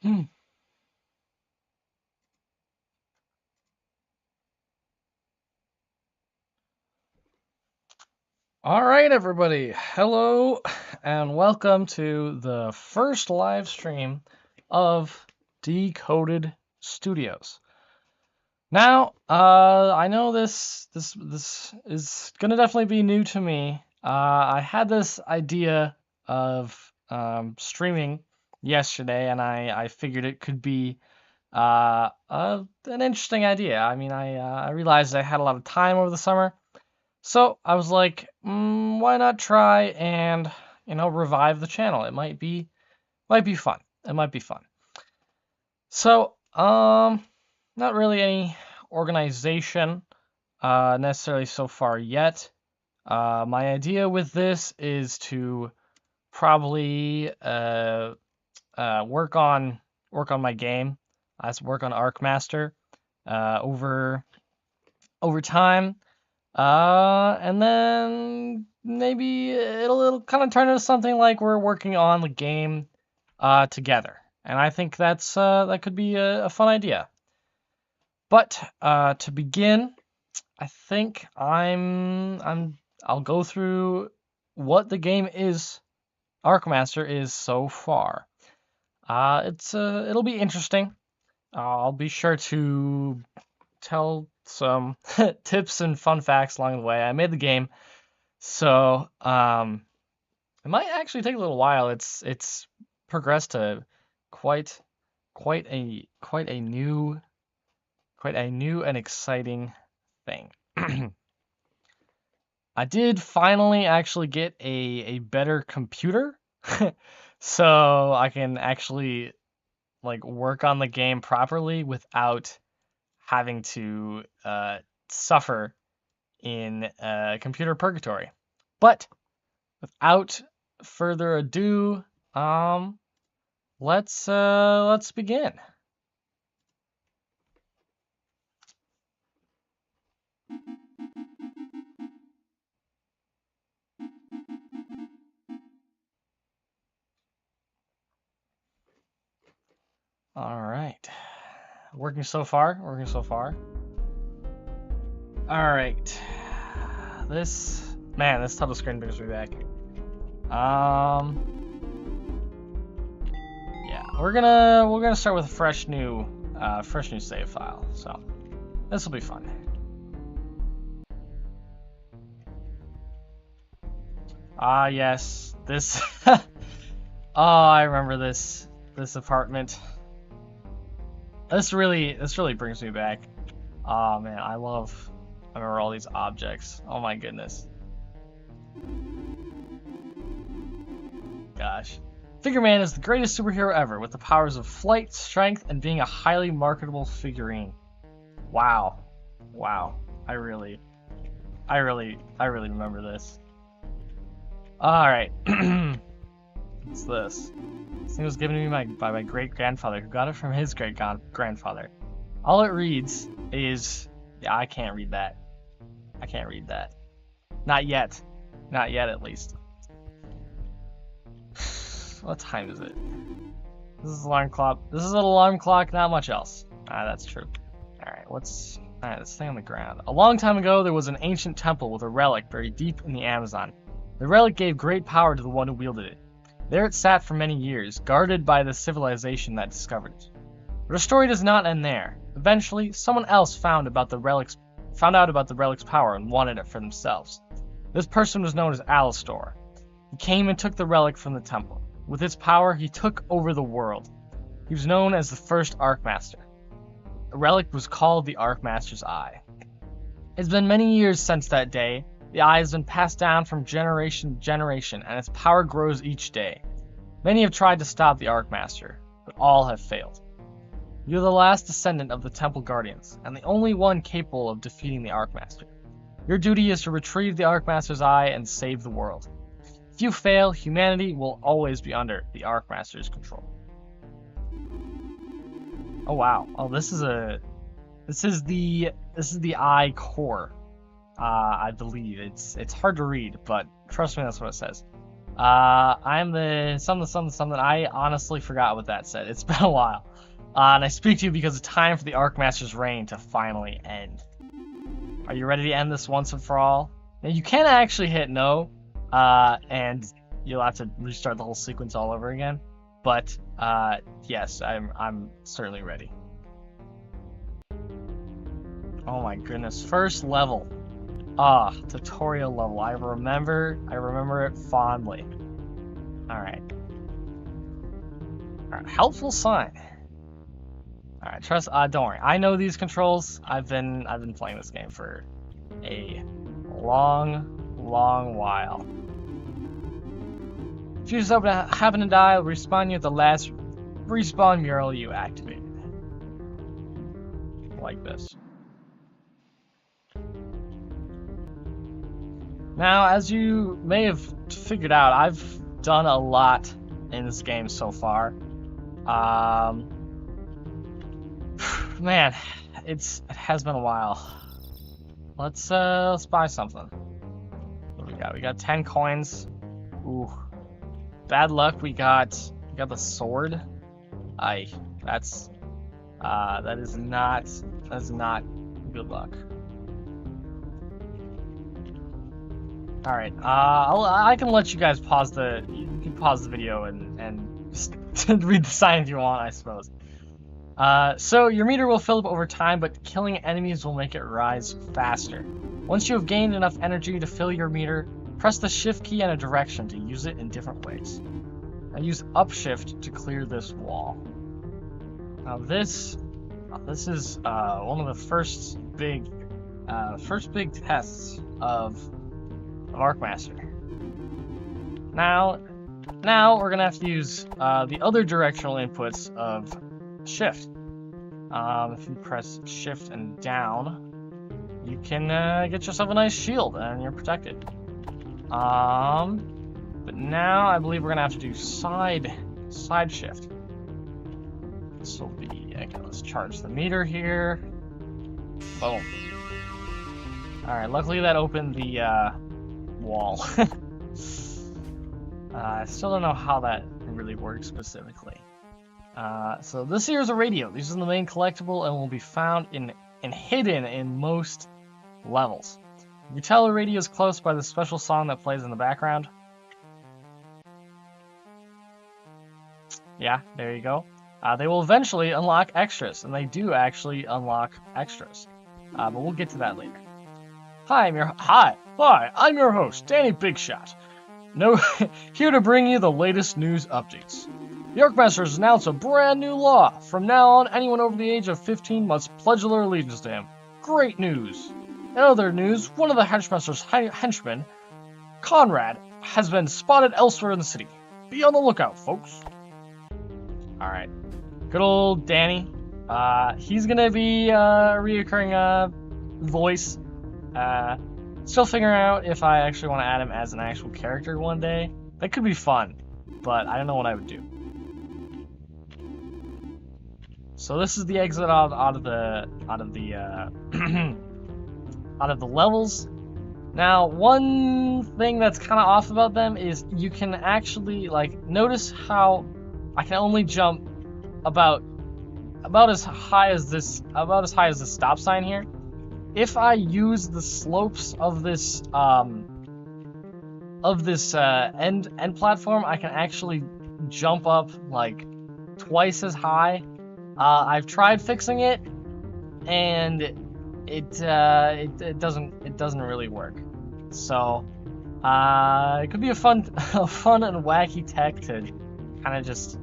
Hmm. All right, everybody. Hello and welcome to the first live stream of Decoded Studios. Now, I know this is gonna definitely be new to me. I had this idea of streaming yesterday, and I figured it could be an interesting idea. I mean, I realized I had a lot of time over the summer. So I was like, why not try and revive the channel? It might be fun. It might be fun. So not really any organization necessarily so far yet. My idea with this is to probably work on my game. Let's work on Arkmaster over time. And then maybe it'll kind of turn into something like we're working on the game together. And I think that could be a fun idea. But to begin, I think I'll go through what the game is, Arkmaster is so far. It'll be interesting. I'll be sure to tell some tips and fun facts along the way. I made the game, so it might actually take a little while. It's progressed to quite a new and exciting thing. I did finally actually get a better computer, so I can actually like work on the game properly without having to suffer in computer purgatory. But without further ado, let's begin. All right, working so far. Working so far. All right, this title screen brings me back. Yeah, we're gonna start with a fresh new save file. So this will be fun. Ah, yes, this. Oh, I remember this apartment. This really brings me back. Oh man, I remember all these objects. Oh my goodness. Gosh. Figure Man is the greatest superhero ever, with the powers of flight, strength, and being a highly marketable figurine. Wow. Wow. I really remember this. Alright. What's this? This thing was given to me by my great-grandfather, who got it from his great-grandfather. All it reads is... Yeah, I can't read that. I can't read that. Not yet. Not yet, at least. What time is it? This is an alarm clock. This is an alarm clock, not much else. Ah, that's true. Alright, Alright, let's stay on the ground. A long time ago, there was an ancient temple with a relic buried deep in the Amazon. The relic gave great power to the one who wielded it. There it sat for many years, guarded by the civilization that discovered it. But the story does not end there. Eventually, someone else found out about the relic's power and wanted it for themselves. This person was known as Alistor. He came and took the relic from the temple. With its power, he took over the world. He was known as the first Arkmaster. The relic was called the Arkmaster's Eye. It's been many years since that day. The eye has been passed down from generation to generation, and its power grows each day. Many have tried to stop the Arkmaster, but all have failed. You're the last descendant of the Temple Guardians, and the only one capable of defeating the Arkmaster. Your duty is to retrieve the Arkmaster's Eye and save the world. If you fail, humanity will always be under the Arkmaster's control. Oh wow! Oh, this is the Eye core. I believe it's hard to read, but trust me, that's what it says. I'm the something. I honestly forgot what that said. It's been a while. And I speak to you because it's time for the Arkmaster's reign to finally end. Are you ready to end this once and for all? Now, you can actually hit no, and you'll have to restart the whole sequence all over again. But, yes, I'm certainly ready. Oh my goodness, first level. Tutorial level. I remember it fondly. Alright. Alright, helpful sign. Alright, don't worry. I know these controls. I've been playing this game for a long while. If you just happen to die, I'll respawn you at the last respawn mural you activated. Like this. Now, as you may have figured out, I've done a lot in this game so far. Man, it has been a while. Let's buy something. What do we got? We got 10 coins. Ooh. Bad luck, we got the sword. That is not good luck. All right, I can let you guys pause the video and just read the sign if you want, I suppose. So your meter will fill up over time, but killing enemies will make it rise faster. Once you have gained enough energy to fill your meter, press the shift key in a direction to use it in different ways. Now use up shift to clear this wall. Now this is one of the first big tests of Arkmaster. Now we're gonna have to use the other directional inputs of shift. If you press shift and down, you can get yourself a nice shield and you're protected. But now I believe we're gonna have to do side shift. This will be, okay, let's charge the meter here. Boom. Alright, luckily that opened the wall. I still don't know how that really works specifically. So this here is a radio. This is the main collectible and will be found and hidden in most levels. You can tell the radio is close by the special song that plays in the background. Yeah, there you go. They will eventually unlock extras, and they do actually unlock extras. But we'll get to that later. Hi, I'm your host, Danny Bigshot. Here to bring you the latest news updates. The Arkmaster has announced a brand new law. From now on, anyone over the age of 15 must pledge their allegiance to him. Great news! In other news, one of the Henchmaster's henchmen, Conrad, has been spotted elsewhere in the city. Be on the lookout, folks. Alright. Good old Danny. He's gonna be a reoccurring voice. Still figuring out if I actually want to add him as an actual character one day. That could be fun, but I don't know what I would do. So this is the exit out of the levels. Now, one thing that's kind of off about them is you can actually notice how I can only jump about as high as this stop sign here. If I use the slopes of this end platform, I can actually jump up like twice as high. I've tried fixing it, and it doesn't really work. So it could be a fun and wacky tech to kind of just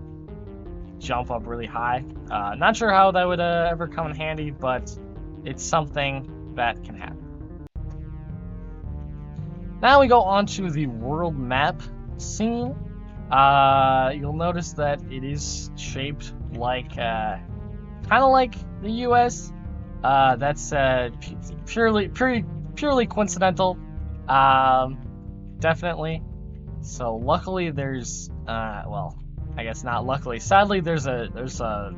jump up really high. Not sure how that would ever come in handy, but it's something that can happen. Now we go on to the world map scene. You'll notice that it is shaped like, kind of like the US. That's purely coincidental, definitely. So luckily there's, well, I guess not luckily. Sadly, there's a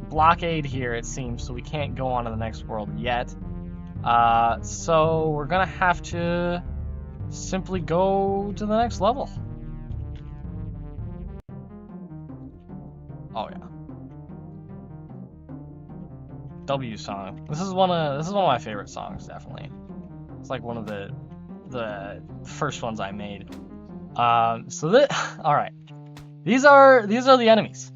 blockade here, it seems, so we can't go on to the next world yet. So we're gonna have to simply go to the next level. Oh yeah. W song. This is one of my favorite songs, definitely. It's like one of the first ones I made. So that all right. These are the enemies.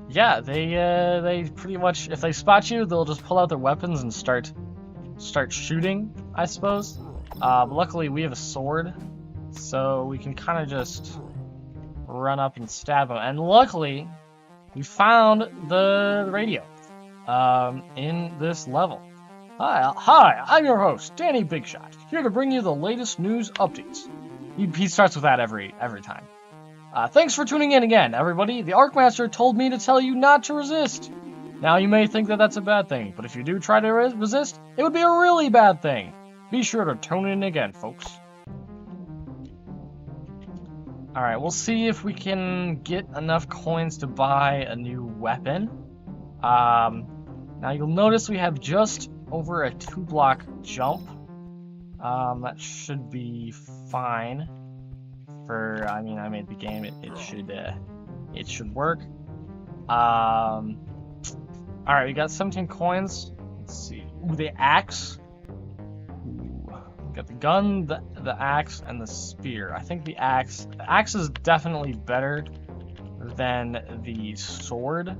Yeah, they pretty much, if they spot you, they'll just pull out their weapons and start shooting, I suppose. But luckily we have a sword, so we can kind of just run up and stab them. And luckily, we found the radio in this level. Hi, I'm your host, Danny Bigshot, here to bring you the latest news updates. He starts with that every time. Thanks for tuning in again, everybody. The Arkmaster told me to tell you not to resist. Now, you may think that that's a bad thing, but if you do try to resist, it would be a really bad thing. Be sure to tune in again, folks. Alright, we'll see if we can get enough coins to buy a new weapon. Now, you'll notice we have just over a 2-block jump. That should be fine. I made the game. It should work. All right, we got 17 coins. Let's see. Ooh, the axe. Ooh, got the gun, the axe, and the spear. I think the axe is definitely better than the sword.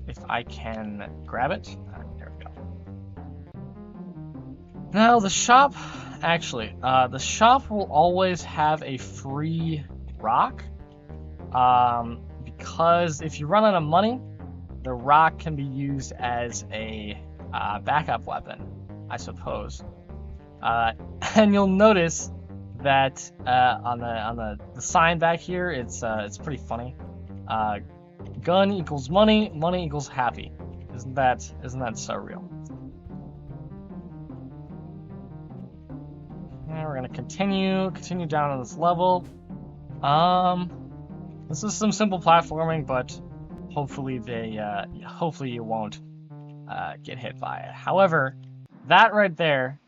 If I can grab it. There we go. Now the shop. Actually, the shop will always have a free rock, because if you run out of money, the rock can be used as a backup weapon, I suppose. And you'll notice that on the sign back here, it's pretty funny. Gun equals money, money equals happy. Isn't that so real? We're gonna continue down on this level. This is some simple platforming, but hopefully hopefully you won't get hit by it. However, that right there,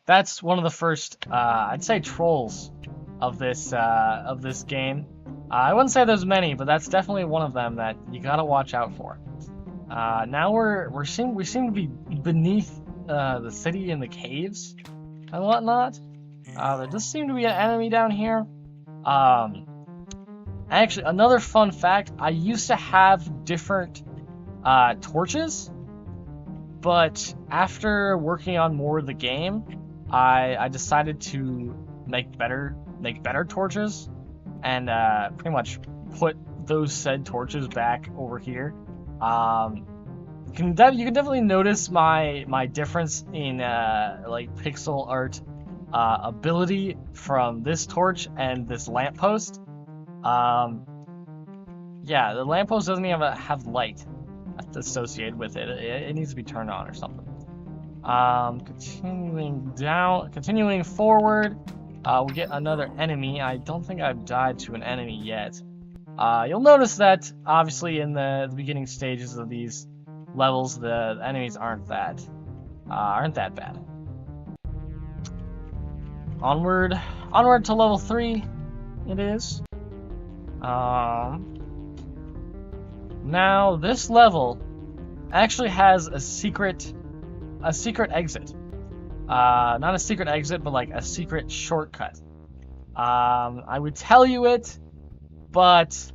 that's one of the first, I'd say, trolls of this game. I wouldn't say there's many, but that's definitely one of them that you gotta watch out for. Now we seem to be beneath the city in the caves and whatnot. There does seem to be an enemy down here. Actually, another fun fact, I used to have different torches, but after working on more of the game, I decided to make better torches, and pretty much put those said torches back over here. You can definitely notice my difference in like pixel art ability from this torch and this lamppost. Yeah, the lamppost doesn't even have light associated with it. It needs to be turned on or something. Continuing forward, we'll get another enemy. I don't think I've died to an enemy yet. You'll notice that obviously in the beginning stages of these levels, the enemies aren't that bad. Onward to level 3, it is. Now this level actually has a secret exit. Not a secret exit, but like a secret shortcut. I would tell you it, but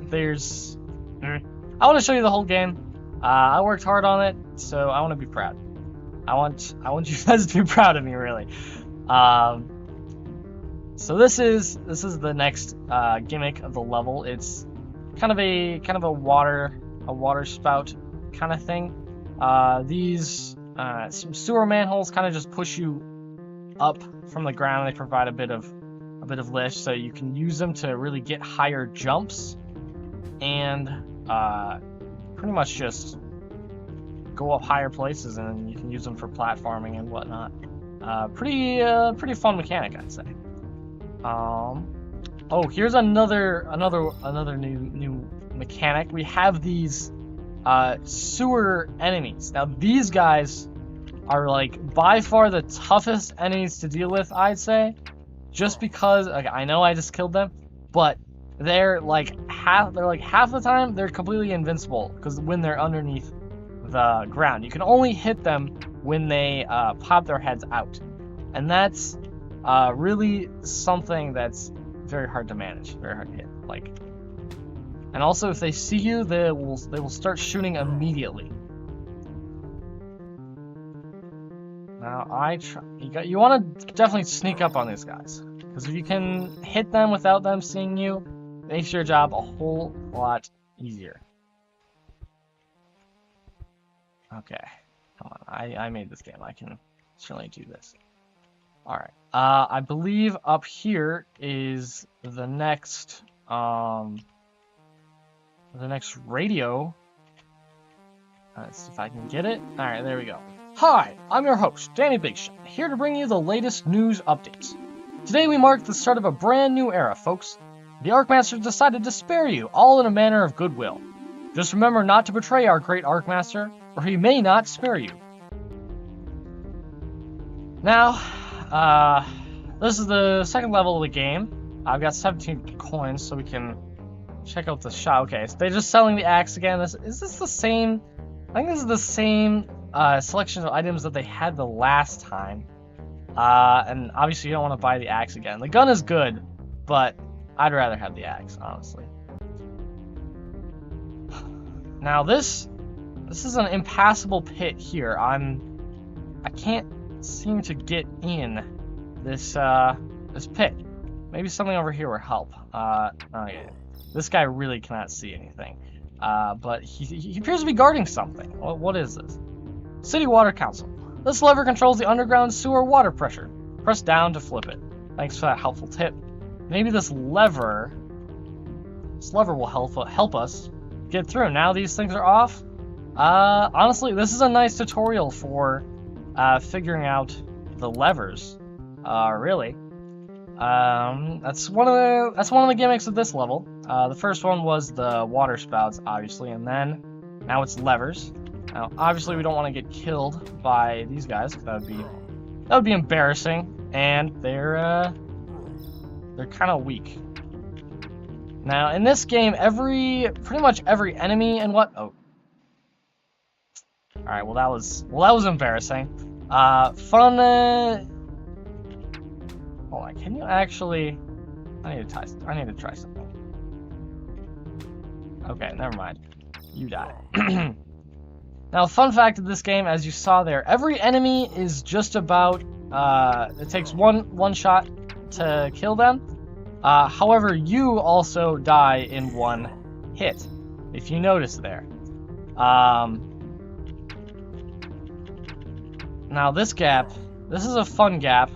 there's. I want to show you the whole game. I worked hard on it, so I want to be proud. I want you guys to be proud of me, really. So this is the next gimmick of the level. It's kind of a water spout kind of thing. These some sewer manholes kind of just push you up from the ground. They provide a bit of lift, so you can use them to really get higher jumps, and pretty much just go up higher places, and you can use them for platforming and whatnot. Pretty fun mechanic, I'd say. Oh, here's another new mechanic. We have these sewer enemies. Now these guys are like by far the toughest enemies to deal with, I'd say. just because, okay, I know I just killed them, but they're like half the time they're completely invincible because when they're underneath the ground, you can only hit them when they pop their heads out, and that's really something that's very hard to manage, very hard to hit. Like, and also if they see you, they will start shooting immediately. Now you want to definitely sneak up on these guys, because if you can hit them without them seeing you, it makes your job a whole lot easier. Okay, come on, I made this game. I can certainly do this. All right, I believe up here is the next radio. Let's see if I can get it. All right, there we go. Hi, I'm your host, Danny Bigshot, here to bring you the latest news updates. Today we mark the start of a brand new era, folks. The Arkmaster decided to spare you, all in a manner of goodwill. Just remember not to betray our great Arkmaster, or he may not spare you. Now, this is the second level of the game. I've got 17 coins, so we can check out the shop. Okay, so they're just selling the axe again. Is this the same? I think this is the same selection of items that they had the last time. And obviously you don't want to buy the axe again. The gun is good, but I'd rather have the axe, honestly. Now this is an impassable pit here. I can't seem to get in this this pit. Maybe something over here will help. Okay. This guy really cannot see anything. But he appears to be guarding something. What is this? City Water Council. This lever controls the underground sewer water pressure. Press down to flip it. Thanks for that helpful tip. Maybe this lever will help us get through. Now these things are off. Honestly, this is a nice tutorial for figuring out the levers. Really. That's one of the gimmicks of this level. The first one was the water spouts, obviously, and then now it's levers. Now, obviously, we don't want to get killed by these guys. That would be embarrassing, and they're kind of weak. Now, in this game, pretty much every enemy and what? Oh, all right. Well, that was embarrassing. Fun. Hold on. Can you actually? I need to try something. Okay, never mind. You die. Now, fun fact of this game, as you saw there, every enemy is just about, it takes one shot to kill them. However, you also die in one hit, if you notice there. Now this gap, this is a fun gap,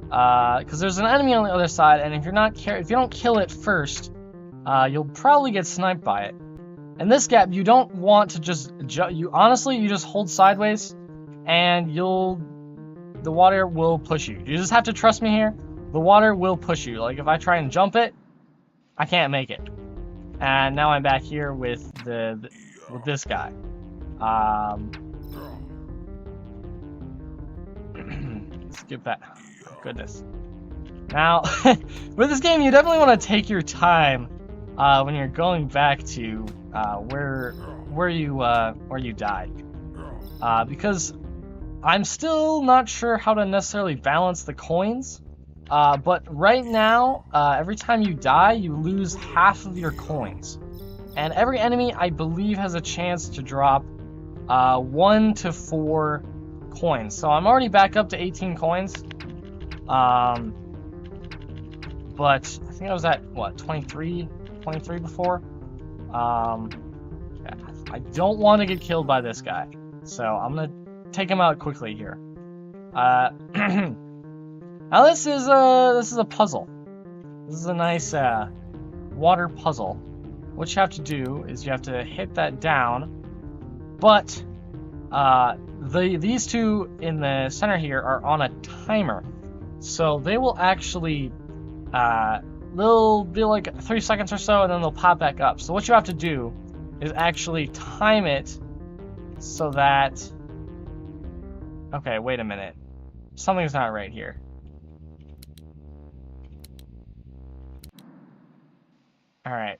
because there's an enemy on the other side, and if you don't kill it first, you'll probably get sniped by it. In this gap, you don't want to just you just hold sideways, and the water will push you. You just have to trust me here. The water will push you. Like if I try and jump it, I can't make it. And now I'm back here with with this guy. Skip that. Oh, goodness. Now, with this game, you definitely want to take your time when you're going back to where you died, because I'm still not sure how to necessarily balance the coins. But right now, every time you die, you lose half of your coins, and every enemy, I believe, has a chance to drop 1 to 4 coins. So I'm already back up to 18 coins. But I think I was at what, 23 before. I don't want to get killed by this guy, so I'm gonna take him out quickly here. Now this is a puzzle. This is a nice water puzzle. What you have to do is you have to hit that down, but these two in the center here are on a timer, so they will actually they'll be like 3 seconds or so, and then they'll pop back up. So what you have to do is actually time it so that... Okay, wait a minute. Something's not right here. Alright.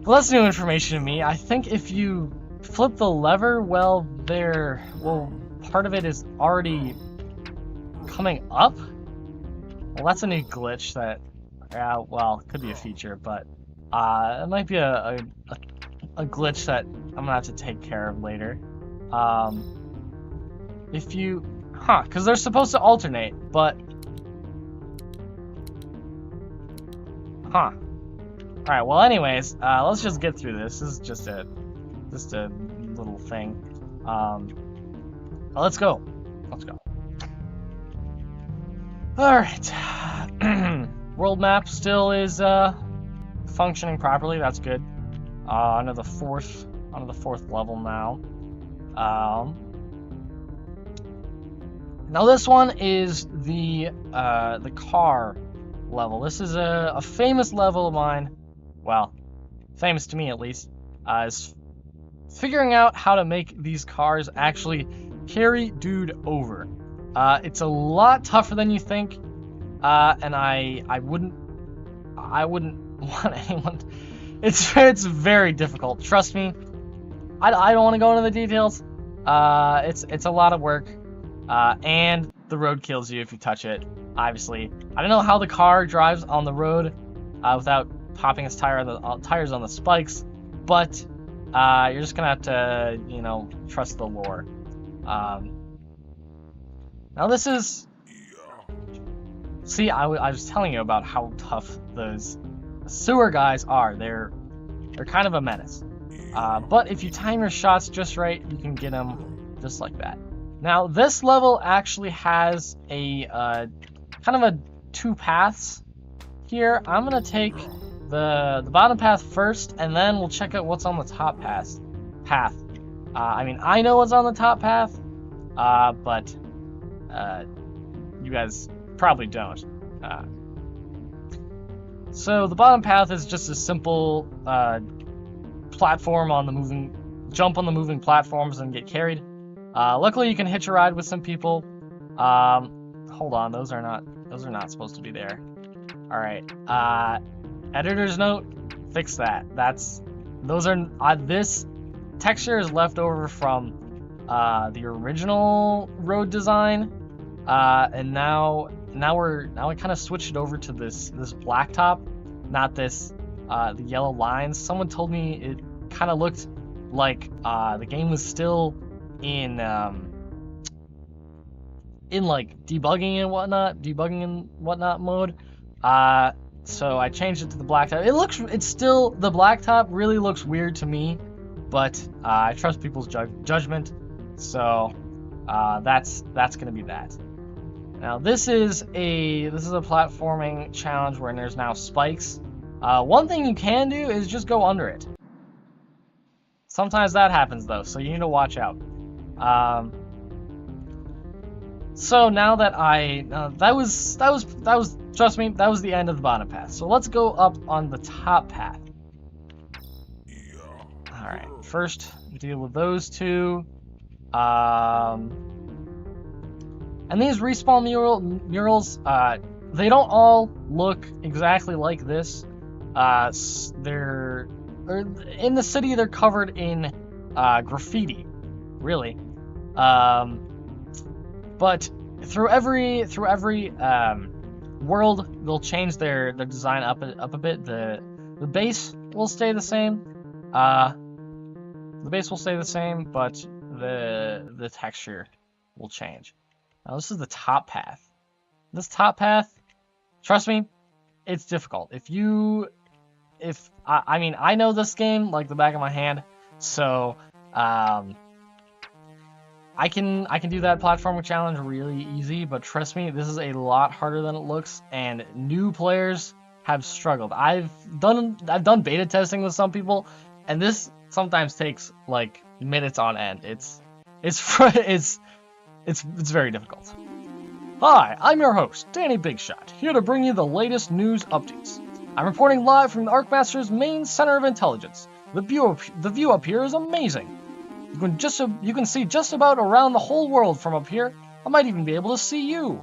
Well, that's new information to me. I think if you flip the lever, well, part of it is already coming up? Well, that's a new glitch that, well, could be a feature, but it might be a glitch that I'm gonna have to take care of later. If you, because they're supposed to alternate, but, Alright, well, anyways, let's just get through this. This is just a little thing. Let's go. Let's go. Alright. World map still is functioning properly. That's good. Onto the fourth level now. Now this one is the car level. This is a famous level of mine. Well, famous to me at least. Is figuring out how to make these cars actually carry dude over. It's a lot tougher than you think, and I wouldn't want anyone. It's very difficult. Trust me. I don't want to go into the details. It's a lot of work, and the road kills you if you touch it. Obviously, I don't know how the car drives on the road without popping its tires on the spikes, but you're just gonna have to, trust the lore. Now this is. See, I was telling you about how tough those sewer guys are. They're kind of a menace. But if you time your shots just right, you can get them just like that. Now this level actually has a kind of a two paths here. I'm gonna take the bottom path first, and then we'll check out what's on the top path. I mean, I know what's on the top path, but you guys probably don't. So the bottom path is just a simple platform on the jump on the moving platforms and get carried. Luckily, you can hitch a ride with some people. Hold on, those are not supposed to be there. All right. Editor's note, fix that. This texture is left over from the original road design, and now I kind of switched it over to this blacktop, not this the yellow lines. Someone told me it kind of looked like the game was still in like debugging and whatnot mode. So I changed it to the blacktop. The blacktop really looks weird to me, but I trust people's judgment. So that's gonna be that. Now this is a platforming challenge where there's now spikes. One thing you can do is just go under it. Sometimes that happens though, so you need to watch out. So now that that was trust me, that was the end of the bottom path. So let's go up on the top path. All right, first deal with those two. And these respawn murals, they don't all look exactly like this. In the city, they're covered in graffiti, really. But through every world, they'll change their design up a bit. The base will stay the same. The base will stay the same, but the texture will change. Now this is the top path. This top path, trust me, it's difficult. I mean, I know this game like the back of my hand, so I can do that platforming challenge really easy. But trust me, this is a lot harder than it looks, and new players have struggled. I've done beta testing with some people, and this sometimes takes like minutes on end. It's very difficult. Hi, I'm your host, Danny Bigshot, here to bring you the latest news updates. I'm reporting live from the Arkmaster's main center of intelligence. The view up here is amazing. You can see just about around the whole world from up here. I might even be able to see you.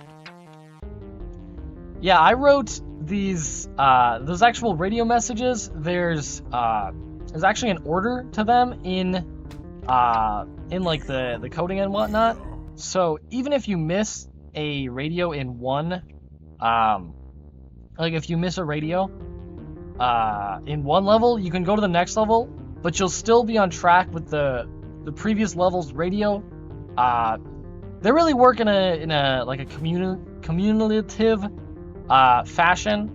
Yeah, I wrote these those actual radio messages, there's actually an order to them in like the coding and whatnot. So even if you miss a radio in one, like if you miss a radio in one level, you can go to the next level, but you'll still be on track with the previous level's radio. They really work in a like a communicative fashion,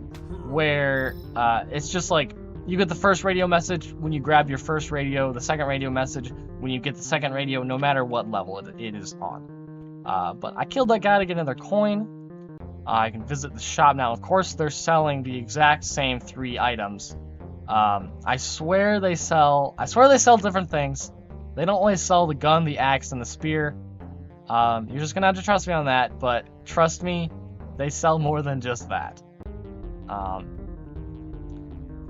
where it's just like you get the first radio message when you grab your first radio, the second radio message when you get the second radio, no matter what level it is on. But I killed that guy to get another coin. I can visit the shop now. Of course, they're selling the exact same 3 items. I swear they sell different things. They don't always sell the gun, the axe, and the spear. You're just gonna have to trust me on that, but trust me, they sell more than just that.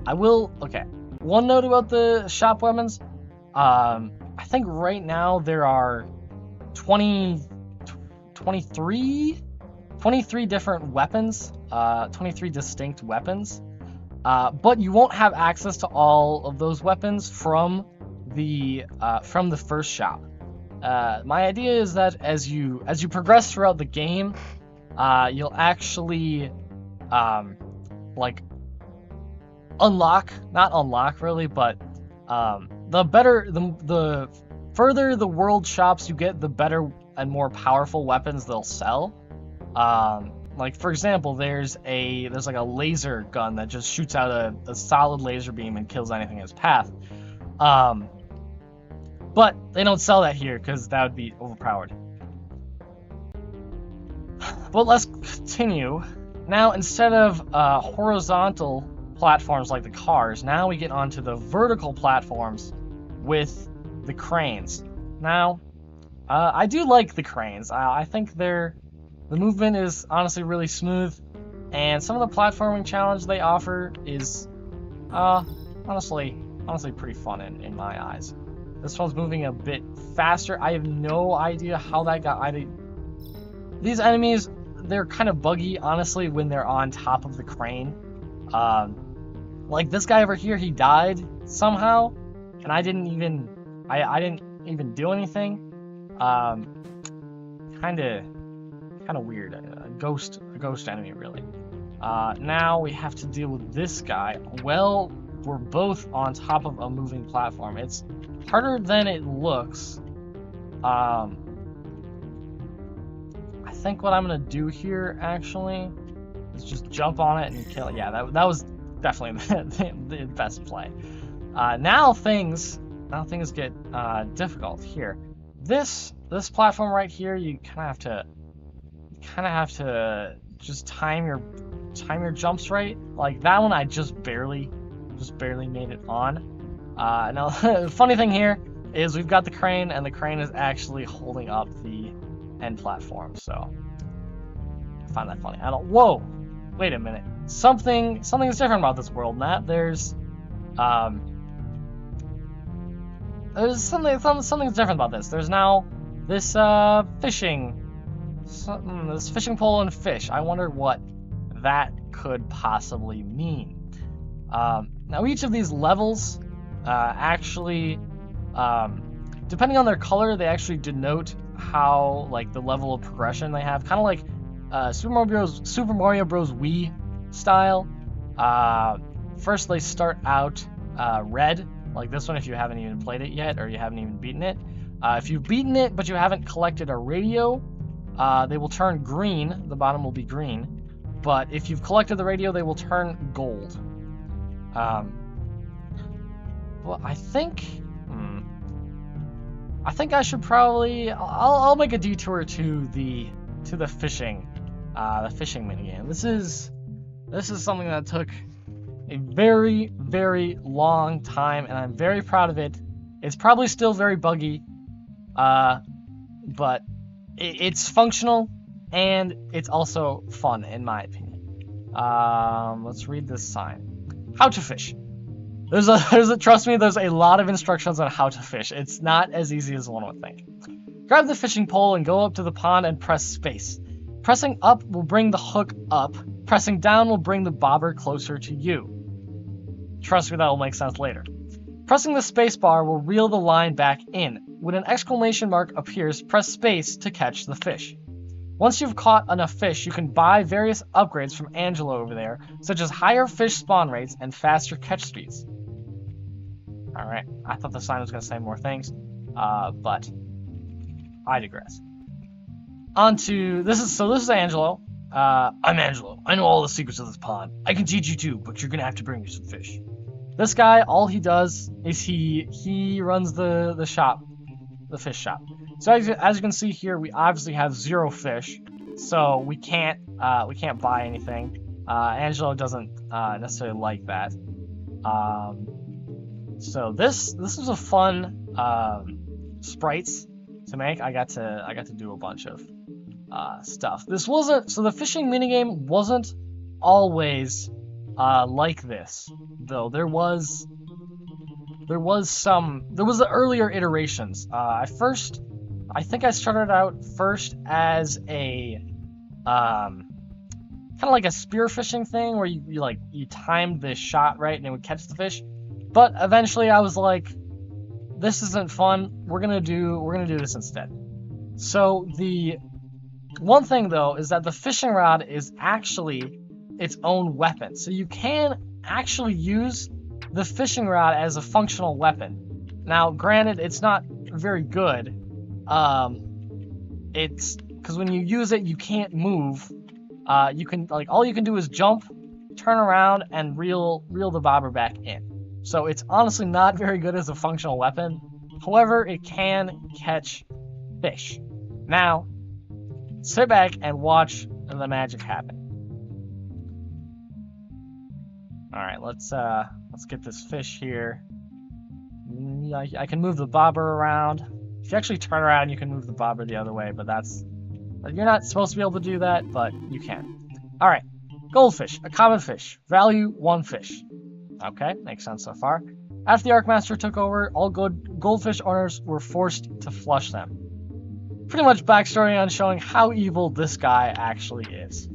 Okay. One note about the shop weapons. I think right now there are 23 different weapons, 23 distinct weapons. But you won't have access to all of those weapons from the first shop. My idea is that as you progress throughout the game, you'll actually like not unlock really, but the further the world shops you get, the better and more powerful weapons they'll sell. Like for example, there's like a laser gun that just shoots out a solid laser beam and kills anything in its path. But they don't sell that here because that would be overpowered. But let's continue. Now, instead of horizontal platforms like the cars, now we get onto the vertical platforms with the cranes. Now, I do like the cranes. I think the movement is honestly really smooth, and some of the platforming challenge they offer is honestly pretty fun in my eyes. This one's moving a bit faster. I have no idea how that got. These enemies, they're kind of buggy, honestly, when they're on top of the crane. Like this guy over here, he died somehow, and I didn't even do anything. Kind of weird. A ghost enemy, really. Now we have to deal with this guy. Well, we're both on top of a moving platform. It's harder than it looks. I think what I'm gonna do here actually is just jump on it and kill it. Yeah, that was definitely the best play. Now things get difficult here. This platform right here, you kind of have to just time your jumps right. Like that one, I just barely made it on. Now the funny thing here is we've got the crane, and the crane is actually holding up the end platform. So I find that funny. Whoa, wait a minute. Something's different about this world, Matt. There's something's different about this. There's now this fishing pole and fish. I wonder what that could possibly mean. Now each of these levels actually, depending on their color, they actually denote how like the level of progression they have. Kind of like Super Mario Bros. Wii style. First they start out red, like this one if you haven't even played it yet or you haven't even beaten it. If you've beaten it but you haven't collected a radio, they will turn green. The bottom will be green. But if you've collected the radio, they will turn gold. Well, I think I should probably I'll make a detour to the fishing minigame. This is something that took a very, very long time, and I'm very proud of it. It's probably still very buggy, but it's functional and it's also fun in my opinion. Let's read this sign. How to fish. Trust me, there's a lot of instructions on how to fish. It's not as easy as one would think. Grab the fishing pole and go up to the pond and press space. Pressing up will bring the hook up, Pressing down will bring the bobber closer to you. Trust me, that will make sense later. Pressing the space bar will reel the line back in. When an exclamation mark appears, press space to catch the fish. Once you've caught enough fish, you can buy various upgrades from Angelo over there, such as higher fish spawn rates and faster catch speeds. Alright, I thought the sign was going to say more things, but I digress. On to, this is Angelo. I'm Angelo. I know all the secrets of this pond. I can teach you too, but you're going to have to bring me some fish. This guy, all he does is he runs the shop, the fish shop. So as you can see here, we obviously have 0 fish, so we can't buy anything. Angelo doesn't necessarily like that. So this was a fun sprites to make. I got to do a bunch of stuff. This wasn't, so the fishing minigame wasn't always like this, though. There was the earlier iterations. I think I started out first as a kind of like a spearfishing thing where you timed the shot right and it would catch the fish. But eventually I was like, this isn't fun. We're gonna do this instead. So the one thing though is that the fishing rod is actually its own weapon. So you can actually use the fishing rod as a functional weapon. Now, granted, it's not very good. It's because when you use it, you can't move. You can all you can do is jump, turn around, and reel the bobber back in. So it's honestly not very good as a functional weapon. However, it can catch fish. Now, sit back and watch the magic happen. All right, let's get this fish here. I can move the bobber around. If you actually turn around, you can move the bobber the other way, but you're not supposed to be able to do that, but you can. All right, goldfish, a common fish, value 1 fish. Okay, makes sense so far. After the Arkmaster took over, all goldfish owners were forced to flush them. Pretty much backstory on showing how evil this guy actually is.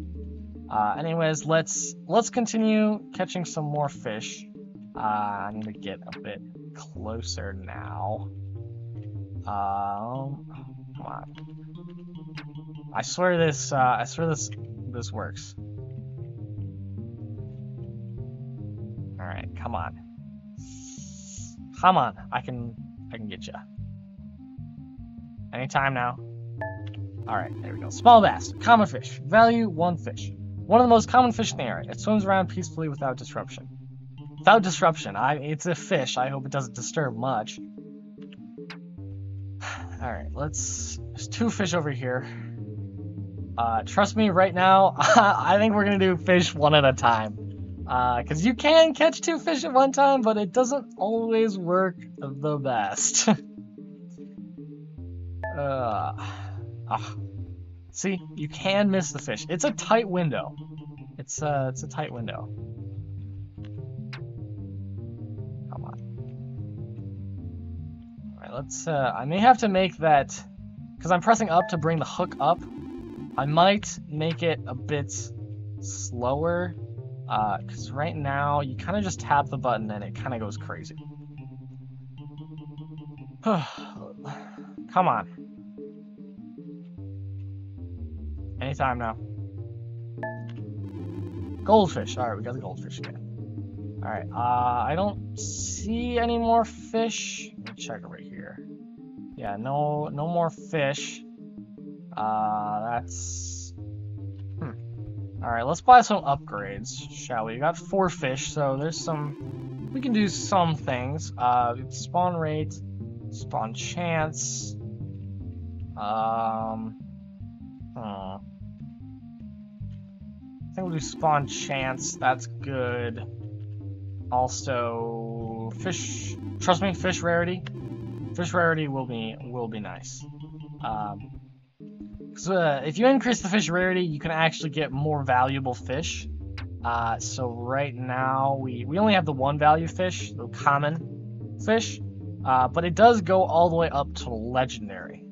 Anyways, let's continue catching some more fish. I need to get a bit closer now. Come on. I swear this works. All right, come on. Come on, I can get you. Anytime now. All right, there we go. Small bass, common fish, value 1 fish. One of the most common fish in the area. It swims around peacefully without disruption. Without disruption. It's a fish. I hope it doesn't disturb much. Alright, there's 2 fish over here. Trust me, right now, I think we're gonna do fish one at a time. Because you can catch 2 fish at one time, but it doesn't always work the best. See, you can miss the fish. It's a tight window. It's a tight window. Come on. All right, let's. I may have to make that because I'm pressing up to bring the hook up. I might make it a bit slower because right now you kind of just tap the button and it kind of goes crazy. Come on. Anytime now. Goldfish. Alright, we got the goldfish again. Alright, I don't see any more fish. Let me check over here. Yeah, no more fish. That's... Alright, let's buy some upgrades, shall we? We got 4 fish, so there's some... We can do some things. Spawn rate, spawn chance. I think we'll do spawn chance. That's good. Also, fish. Trust me, fish rarity. Fish rarity will be nice. Because if you increase the fish rarity, you can actually get more valuable fish. So right now we only have the 1 value fish, the common fish, but it does go all the way up to legendary.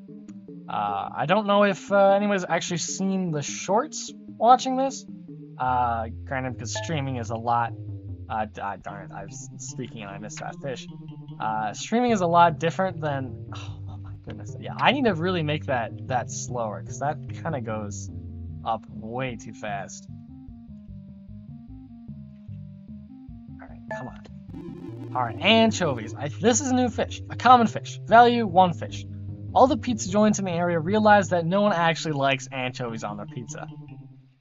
I don't know if anyone's actually seen the shorts watching this. Granted, because streaming is a lot. Darn it, I was speaking and I missed that fish. Streaming is a lot different than. Oh my goodness. Yeah, I need to really make that slower because that kind of goes up way too fast. All right, come on. All right, anchovies. This is a new fish, a common fish. Value 1 fish. All the pizza joints in the area realize that no one actually likes anchovies on their pizza.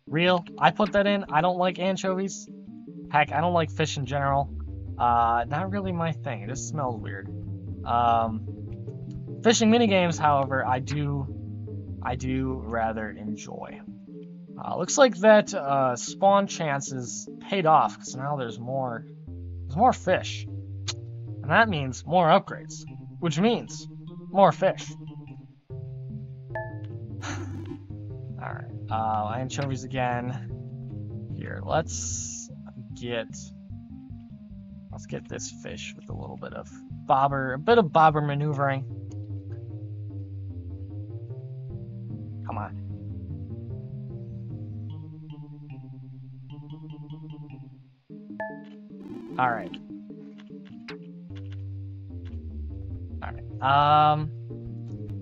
Real? I put that in. I don't like anchovies. Heck, I don't like fish in general. Not really my thing. It just smells weird. Fishing minigames, however, I do rather enjoy. Looks like that spawn chances paid off because now there's more fish, and that means more upgrades, which means more fish. All right, anchovies again. Here, let's get this fish with a little bit of bobber maneuvering. Come on. All right.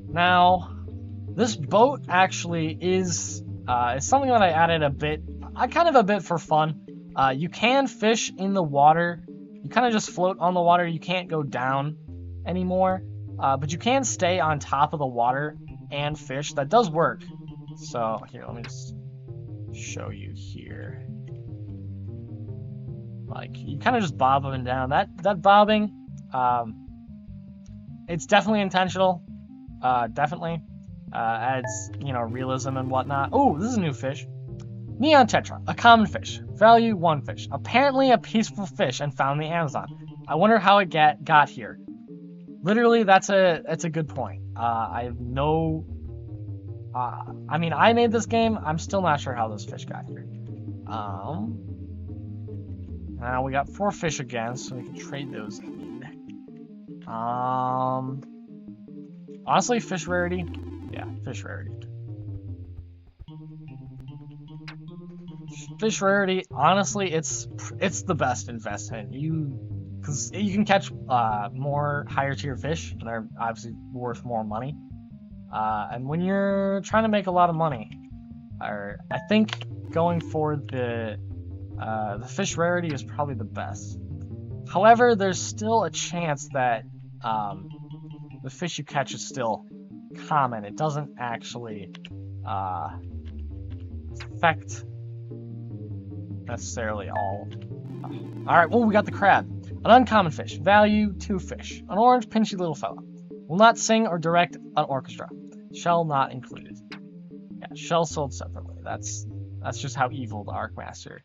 Now this boat actually is something that I added a bit for fun. You can fish in the water. You kind of just float on the water. You can't go down anymore, but you can stay on top of the water and fish. That does work. So here, let me just show you here. Like, you kind of just bob up and down. That bobbing, it's definitely intentional. Definitely adds, realism and whatnot. Oh, this is a new fish. Neon Tetra, a common fish. Value 1 fish. Apparently a peaceful fish and found in the Amazon. I wonder how it got here. Literally, that's a good point. I have no. I mean, I made this game. I'm still not sure how this fish got here. Now we got 4 fish again, so we can trade those in. Honestly, fish rarity. Yeah, fish rarity. Fish rarity, honestly, it's the best investment. Because you can catch more higher tier fish, and they're obviously worth more money. And when you're trying to make a lot of money, I think going for the fish rarity is probably the best. However, there's still a chance that the fish you catch is still common. It doesn't actually affect necessarily all. Alright, well, we got the crab. An uncommon fish. Value 2 fish. An orange, pinchy little fella. Will not sing or direct an orchestra. Shell not included. Yeah, shell sold separately. That's just how evil the Arkmaster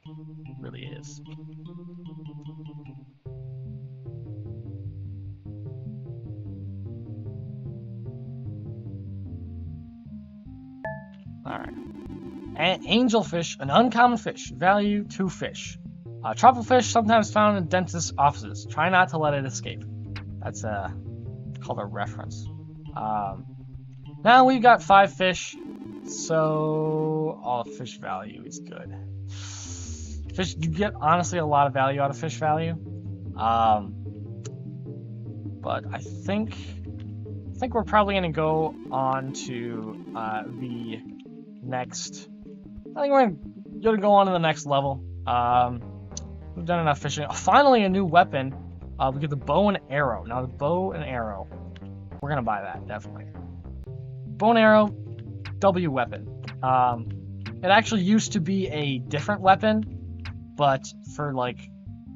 really is. Alright. Angelfish, an uncommon fish. Value 2 fish. Tropical fish sometimes found in dentist offices. Try not to let it escape. That's called a reference. Now we've got 5 fish, so all fish value is good. Fish, you get honestly a lot of value out of fish value. But I think we're probably gonna go on to the next. I think we're gonna go on to the next level. We've done enough fishing. Finally, a new weapon. We get the bow and arrow. Now the bow and arrow, we're gonna buy that definitely. Bow and arrow, W weapon. It actually used to be a different weapon, but for like,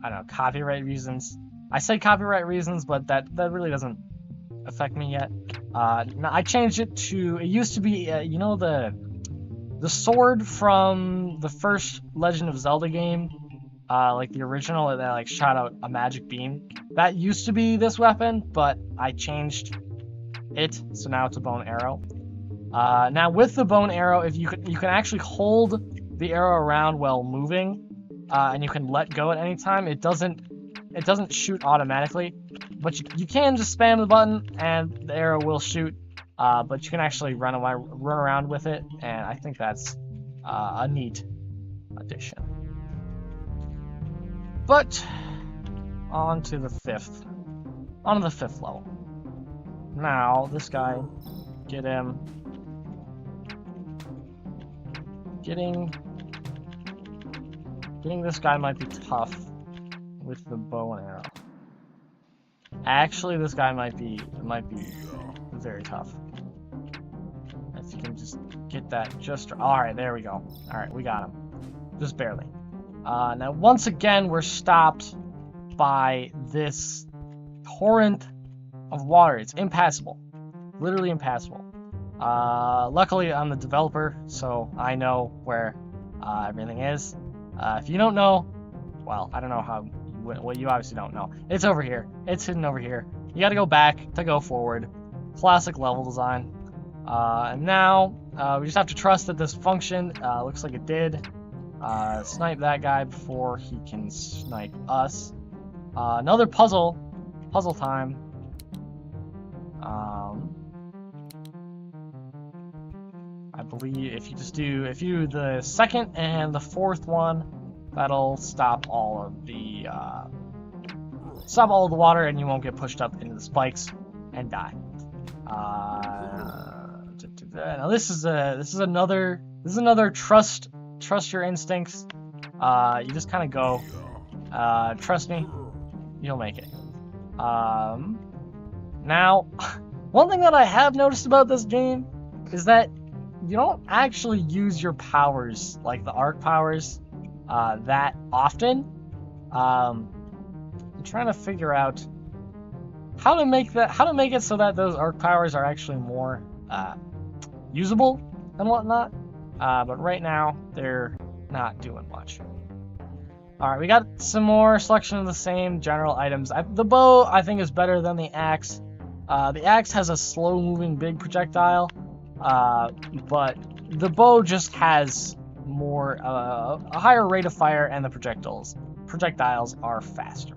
I don't know, copyright reasons. I say copyright reasons, but that really doesn't affect me yet. I changed it to. It used to be, you know, the sword from the first Legend of Zelda game, like the original that like shot out a magic beam. That used to be this weapon, but I changed it, so now it's a bow and arrow. Now with the bow and arrow, if you can actually hold the arrow around while moving, and you can let go at any time. It doesn't shoot automatically, but you can just spam the button and the arrow will shoot. But you can actually run around with it, and I think that's a neat edition. But on to the fifth level. Now this guy, get him. Getting this guy might be tough with the bow and arrow. Actually, this guy might be very tough. If you can just get that just... Alright, there we go. Alright, we got him. Just barely. Now, once again, we're stopped by this torrent of water. It's impassable. Literally impassable. Luckily, I'm the developer, so I know where everything is. If you don't know, well, I don't know how... Well, you obviously don't know. It's over here. It's hidden over here. You gotta go back to go forward. Classic level design. And now, we just have to trust that this function looks like it did. Snipe that guy before he can snipe us. Another puzzle time. I believe if you do the second and the fourth one, that'll stop all of the water, and you won't get pushed up into the spikes and die. Now this is another trust your instincts. You just kind of go. Trust me, you'll make it. Now, one thing that I have noticed about this game is that you don't actually use your powers, like the arc powers, that often. I'm trying to figure out how to make it so that those arc powers are actually more usable and whatnot. But right now they're not doing much. All right, we got some more selection of the same general items. The bow I think is better than the axe. The axe has a slow-moving big projectile, but the bow just has more a higher rate of fire, and the projectiles are faster.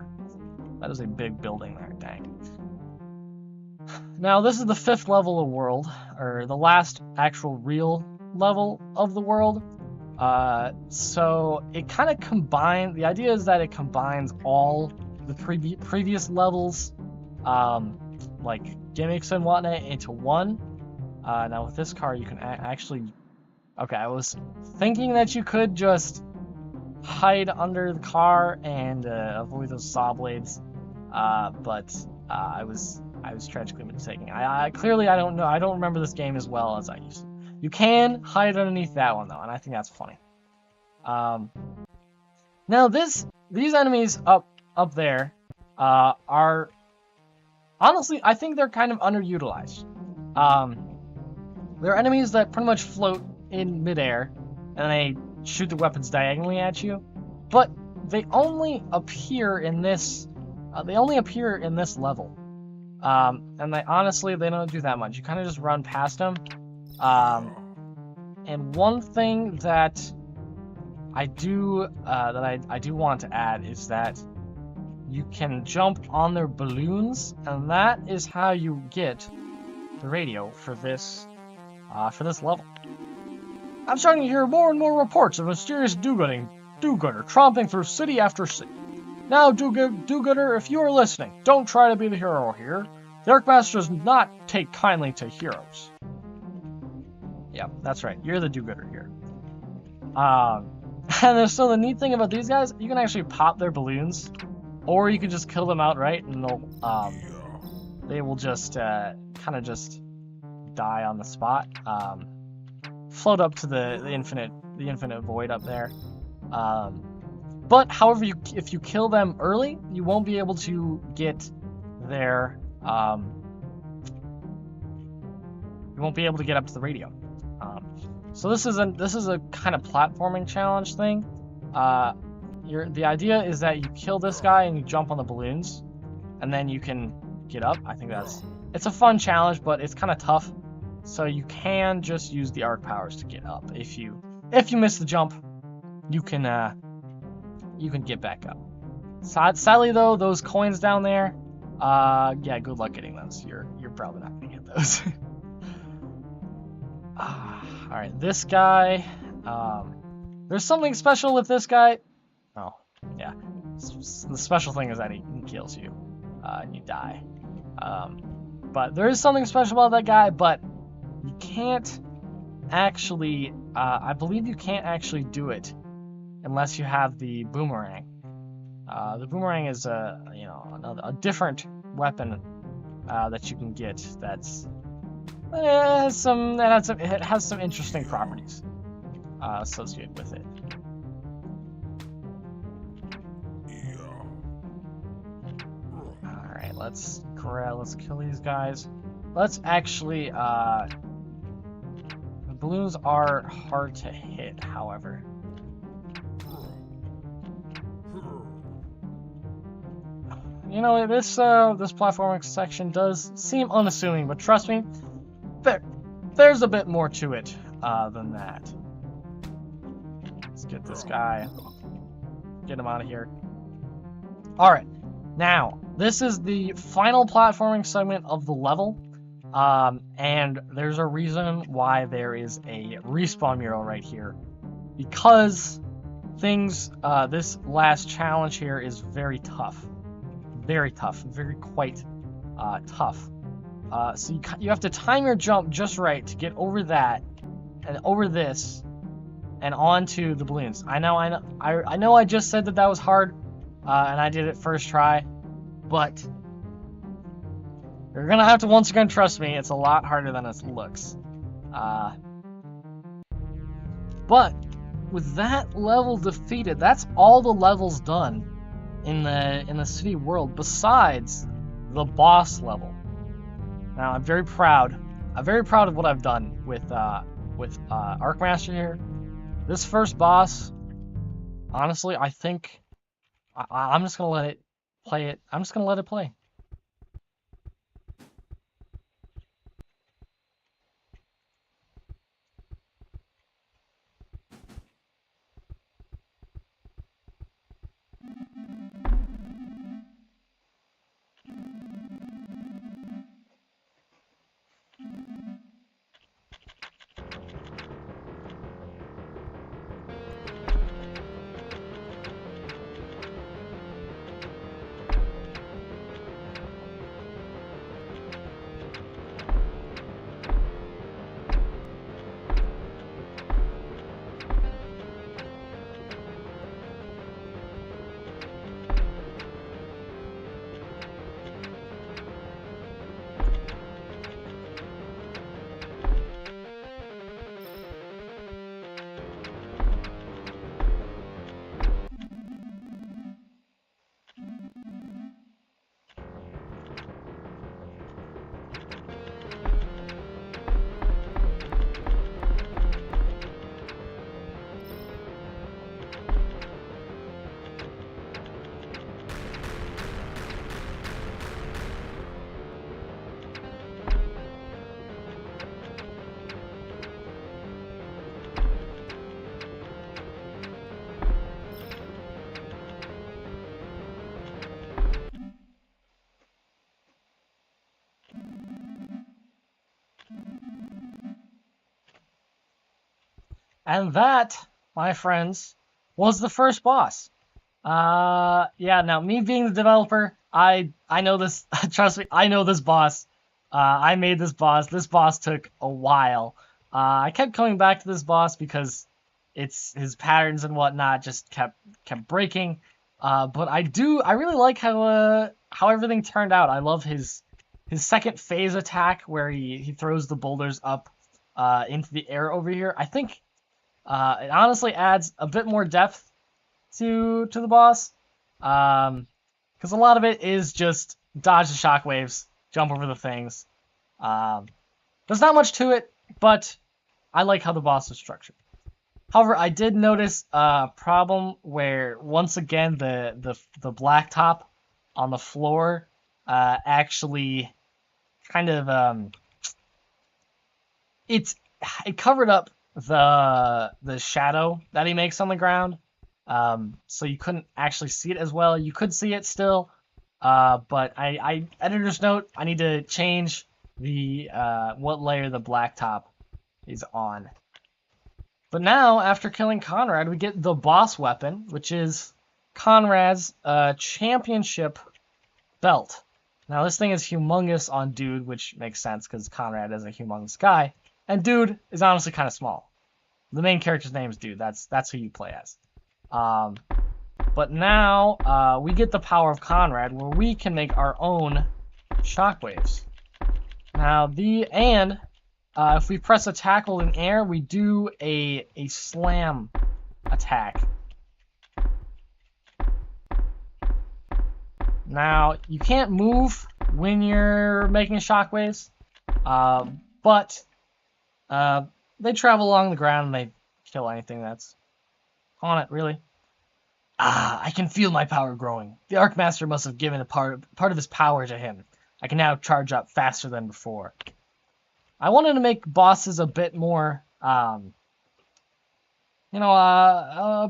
That is a big building there, dang. Now this is the 5th level of world, or the last actual real level of the world. So it kind of combines. The idea is that it combines all the previous levels, like gimmicks and whatnot, into one. Now with this car, you can actually. Okay, I was thinking that you could just hide under the car and avoid those saw blades, but I was tragically mistaken. I clearly don't know. I don't remember this game as well as I used to. You can hide underneath that one though, and I think that's funny. Now these enemies up there are honestly, I think they're kind of underutilized. They're enemies that pretty much float in midair, and they shoot the weapons diagonally at you, but they only appear in this. Level, and they don't do that much. You kind of just run past them. And one thing that I do want to add is that you can jump on their balloons, and that is how you get the radio for this level. I'm starting to hear more and more reports of mysterious do-gooder tromping through city after city. Now, do-gooder, if you are listening, don't try to be the hero here. The Arkmaster does not take kindly to heroes. Yeah, that's right. You're the do-gooder here. And so the neat thing about these guys, you can actually pop their balloons, or you can just kill them outright, and they will just kind of just die on the spot. Float up to the infinite void up there. But however, if you kill them early, you won't be able to get their you won't be able to get up to the radio. So this is a kind of platforming challenge thing. The idea is that you kill this guy and you jump on the balloons, and then you can get up. I think it's a fun challenge, but it's kind of tough. So you can just use the arc powers to get up. If you miss the jump, you can get back up. Sadly though, those coins down there, yeah, good luck getting those. You're probably not gonna get those. All right, this guy, There's something special with this guy. Oh, yeah. The special thing is that he kills you, and you die. But there is something special about that guy, but you can't actually, I believe you can't actually do it unless you have the boomerang. The boomerang is a different weapon that you can get it has some interesting properties associated with it. All right, let's kill these guys. Let's actually the balloons are hard to hit, however. You know, this platforming section does seem unassuming, but trust me, there's a bit more to it than that. Let's get this guy, get him out of here. All right, now this is the final platforming segment of the level, and there's a reason why there is a respawn mural right here, because this last challenge here is very tough. Very quite tough. So you have to time your jump just right to get over that, and over this, and onto the balloons. I know I just said that was hard, and I did it first try, but you're gonna have to once again trust me. It's a lot harder than it looks. But with that level defeated, that's all the levels done in the city world besides the boss level. Now I'm very proud of what I've done with Arkmaster here. This first boss, honestly, I think I'm just gonna let it play. I'm just gonna let it play. And that, my friends, was the first boss. Yeah, now me being the developer, I know this, trust me, I know this boss. I made this boss. This boss took a while. I kept coming back to this boss because his patterns and whatnot just kept breaking. But I really like how everything turned out. I love his second phase attack where he throws the boulders up into the air over here. I think it honestly adds a bit more depth to the boss, because a lot of it is just dodge the shockwaves, jump over the things. There's not much to it, but I like how the boss is structured. However, I did notice a problem where once again the blacktop on the floor actually kind of it covered up the shadow that he makes on the ground, so you couldn't actually see it as well. You could see it still, but editor's note, I need to change the what layer the blacktop is on. But now, after killing Conrad, we get the boss weapon, which is Conrad's championship belt. Now, this thing is humongous on Dude, which makes sense because Conrad is a humongous guy. And Dude is honestly kind of small. The main character's name is Dude. That's who you play as. But now we get the power of Conrad, where we can make our own shockwaves. Now, if we press a tackle in air, we do a slam attack. Now, you can't move when you're making shockwaves, but they travel along the ground and they kill anything that's on it, really. I can feel my power growing. The Arkmaster must have given a part of his power to him. I can now charge up faster than before. I wanted to make bosses a bit more, a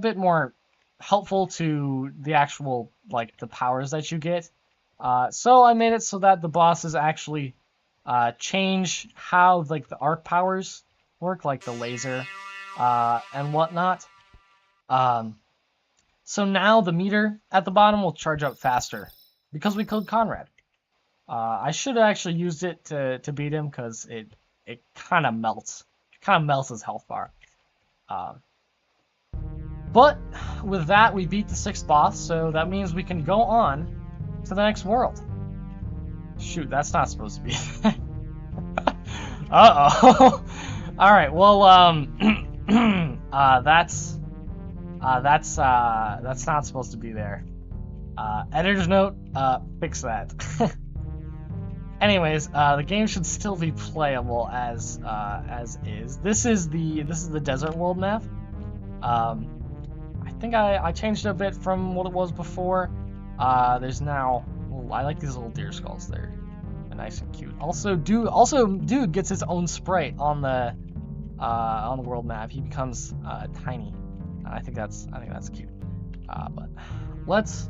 bit more helpful to the actual, like, the powers that you get. So I made it so that the bosses actually change how, like, the arc powers work, like the laser and whatnot. So now the meter at the bottom will charge up faster because we killed Conrad. I should have actually used it to beat him because it kind of melts. It kind of melts his health bar. But with that, we beat the 6th boss, so that means we can go on to the next world. Shoot, that's not supposed to be. Uh-oh. All right. Well, that's not supposed to be there. Editor's note, fix that. Anyways, the game should still be playable as is. This is the desert world map. I think I changed it a bit from what it was before. There's now, I like these little deer skulls. They're nice and cute. Also, dude gets his own sprite on the world map. He becomes tiny. I think that's cute. But let's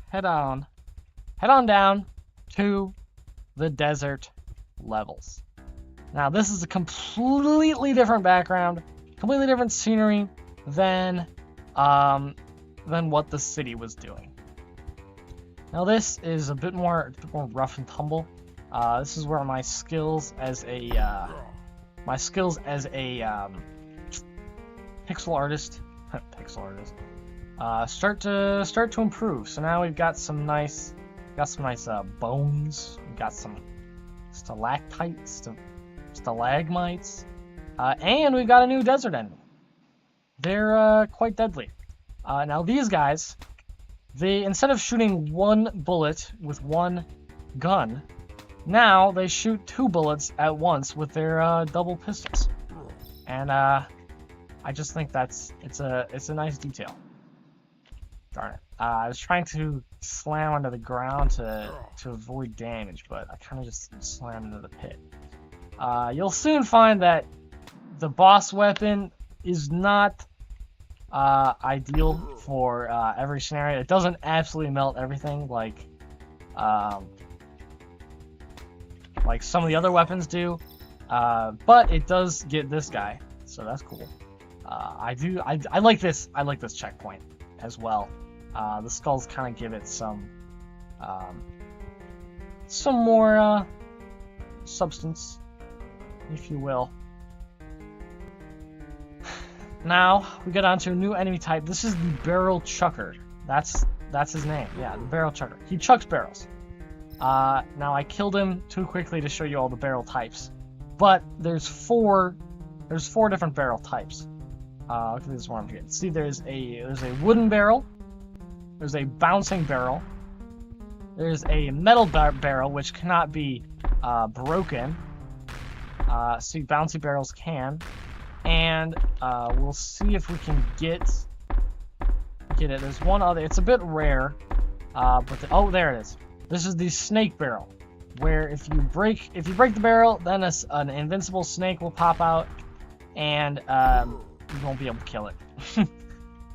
head on down to the desert levels. Now, this is a completely different background, completely different scenery than what the city was doing. Now, this is a bit more rough and tumble. This is where my skills as a pixel artist start to improve. So now we've got some nice bones. We've got some stalactites, stalagmites, and we've got a new desert enemy. They're quite deadly. Now these guys, instead of shooting one bullet with one gun, now they shoot 2 bullets at once with their double pistols. And I just think it's a nice detail. Darn it. I was trying to slam onto the ground to avoid damage, but I kind of just slammed into the pit. You'll soon find that the boss weapon is not ideal for every scenario. It doesn't absolutely melt everything like some of the other weapons do, but it does get this guy, so that's cool. I like this checkpoint as well. The skulls kind of give it some more substance, if you will. Now we get onto a new enemy type. This is the barrel chucker. That's his name. Yeah, the barrel chucker. He chucks barrels. Now I killed him too quickly to show you all the barrel types, but there's four different barrel types. Look at this one. See, there's a wooden barrel. There's a bouncing barrel. There's a metal barrel which cannot be broken. See, bouncy barrels can. And we'll see if we can get it. There's one other. It's a bit rare, but oh, there it is. This is the snake barrel, where if you break the barrel, then an invincible snake will pop out, and you won't be able to kill it.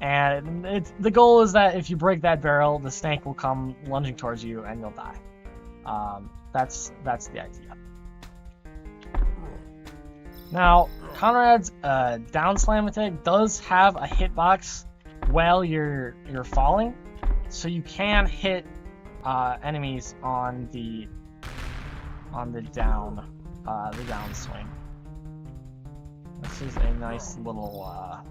And the goal is that if you break that barrel, the snake will come lunging towards you, and you'll die. That's the idea. Now, Conrad's down slam attack does have a hitbox while you're falling, so you can hit enemies on the downswing. This is a nice little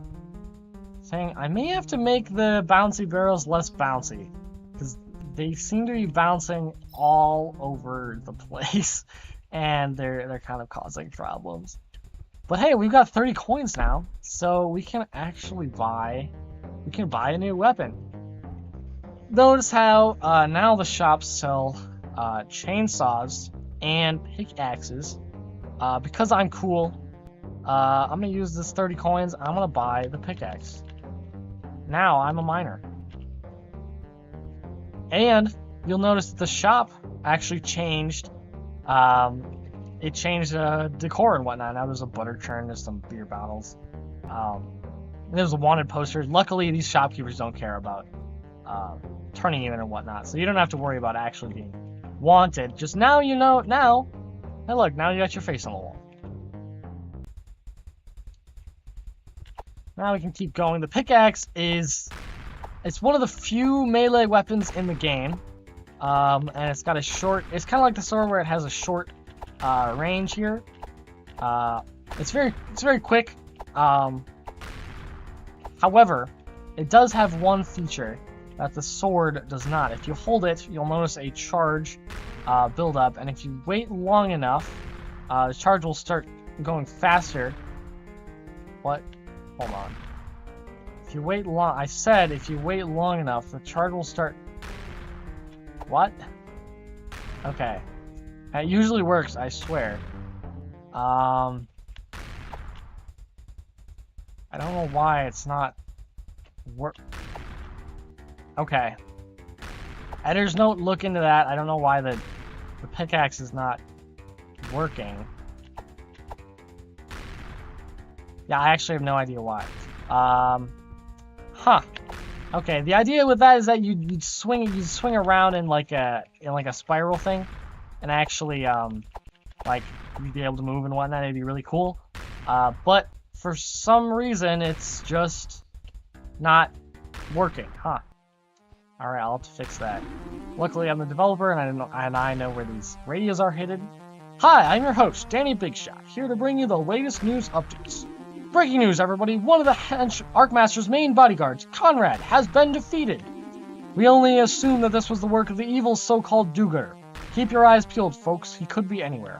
thing. I may have to make the bouncy barrels less bouncy, because they seem to be bouncing all over the place, and they're kind of causing problems. But hey, we've got 30 coins now, so we can actually buy a new weapon. Notice how now the shops sell chainsaws and pickaxes. Because I'm cool, I'm gonna use this 30 coins. I'm gonna buy the pickaxe. Now I'm a miner. And you'll notice that the shop actually changed. It changed decor and whatnot. Now there's a butter churn, there's some beer bottles. There's a wanted poster. Luckily, these shopkeepers don't care about turning you in and whatnot, so you don't have to worry about actually being wanted. Just now you know. Now, hey look, now you got your face on the wall. Now we can keep going. The pickaxe it's one of the few melee weapons in the game, and it's got a short. It's kind of like the sword where it has a short range here. It's very quick. However, it does have one feature that the sword does not. If you hold it, you'll notice a charge build up, and if you wait long enough, the charge will start going faster. What? Hold on. If you wait long, I said if you wait long enough, the charge will start. What? Okay. It usually works, I swear. I don't know why it's not work. Okay. Editor's note, look into that. I don't know why the pickaxe is not working. Yeah, I actually have no idea why. Huh. Okay, the idea with that is that you'd swing around in like a spiral thing, and actually like you'd be able to move and whatnot. It'd be really cool. But for some reason, it's just not working, huh? All right, I'll have to fix that. Luckily, I'm the developer, and I know where these radios are hidden. Hi, I'm your host, Danny Bigshot, here to bring you the latest news updates. Breaking news, everybody! One of the Arkmaster's main bodyguards, Conrad, has been defeated. We only assume that this was the work of the evil so-called do-gooder. Keep your eyes peeled, folks. He could be anywhere.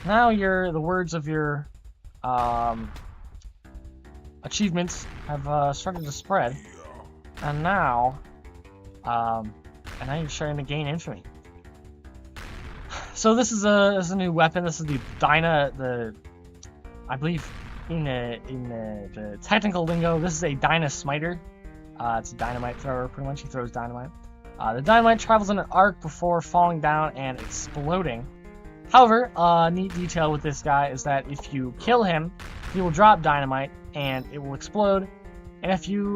Now the words of your achievements have started to spread, and now you're starting to gain infamy. So this is a new weapon. This is the I believe in the technical lingo, this is a Dyna Smiter. It's a dynamite thrower, pretty much. He throws dynamite. The dynamite travels in an arc before falling down and exploding. However, neat detail with this guy is that if you kill him, he will drop dynamite and it will explode. And if you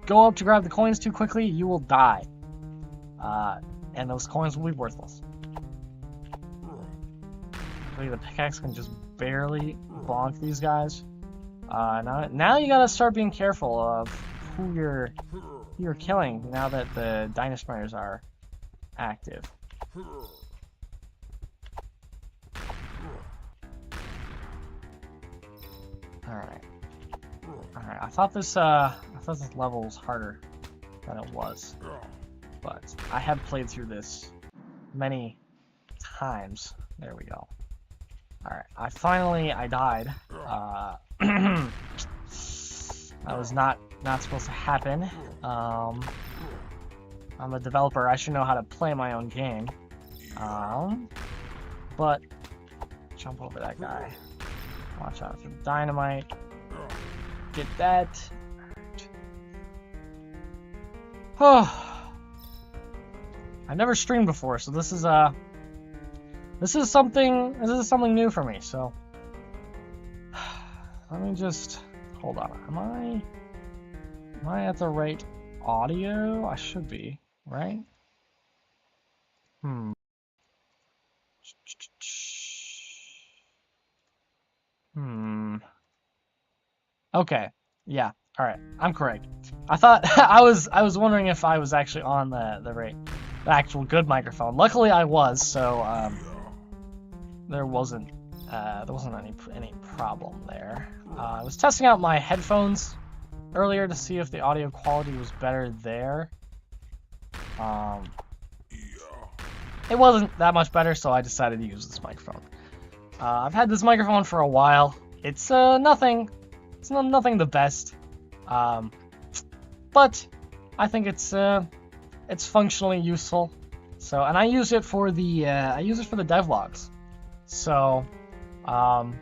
go up to grab the coins too quickly, you will die. And those coins will be worthless. The pickaxe can just barely bonk these guys. Now you gotta start being careful of who you're killing now that the Dynasmiters are active. Alright. I thought this level was harder than it was. But I have played through this many times. There we go. Alright, I died. That was not supposed to happen. I'm a developer, I should know how to play my own game. But jump over that guy. Watch out for the dynamite. Get that. Oh, I've never streamed before, so this is something new for me. So let me just hold on. Am I at the right audio? I should be, right? Okay. Yeah. All right. I'm correct. I thought I was wondering if I was actually on the actual good microphone. Luckily, I was. So there wasn't any problem there. I was testing out my headphones earlier to see if the audio quality was better there. It wasn't that much better, so I decided to use this microphone. I've had this microphone for a while. It's nothing. It's nothing the best, but I think it's functionally useful. So, and I use it for the devlogs. So, I'm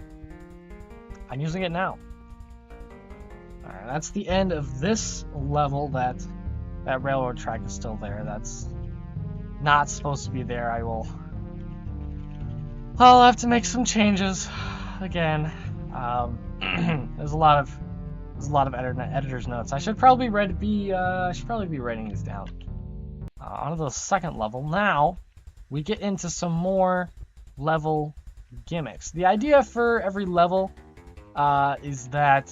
using it now. All right, that's the end of this level. That railroad track is still there. That's not supposed to be there. I'll have to make some changes again. There's a lot of editor's notes. I should probably be writing these down. On to the second level. Now we get into some more level gimmicks. The idea for every level is that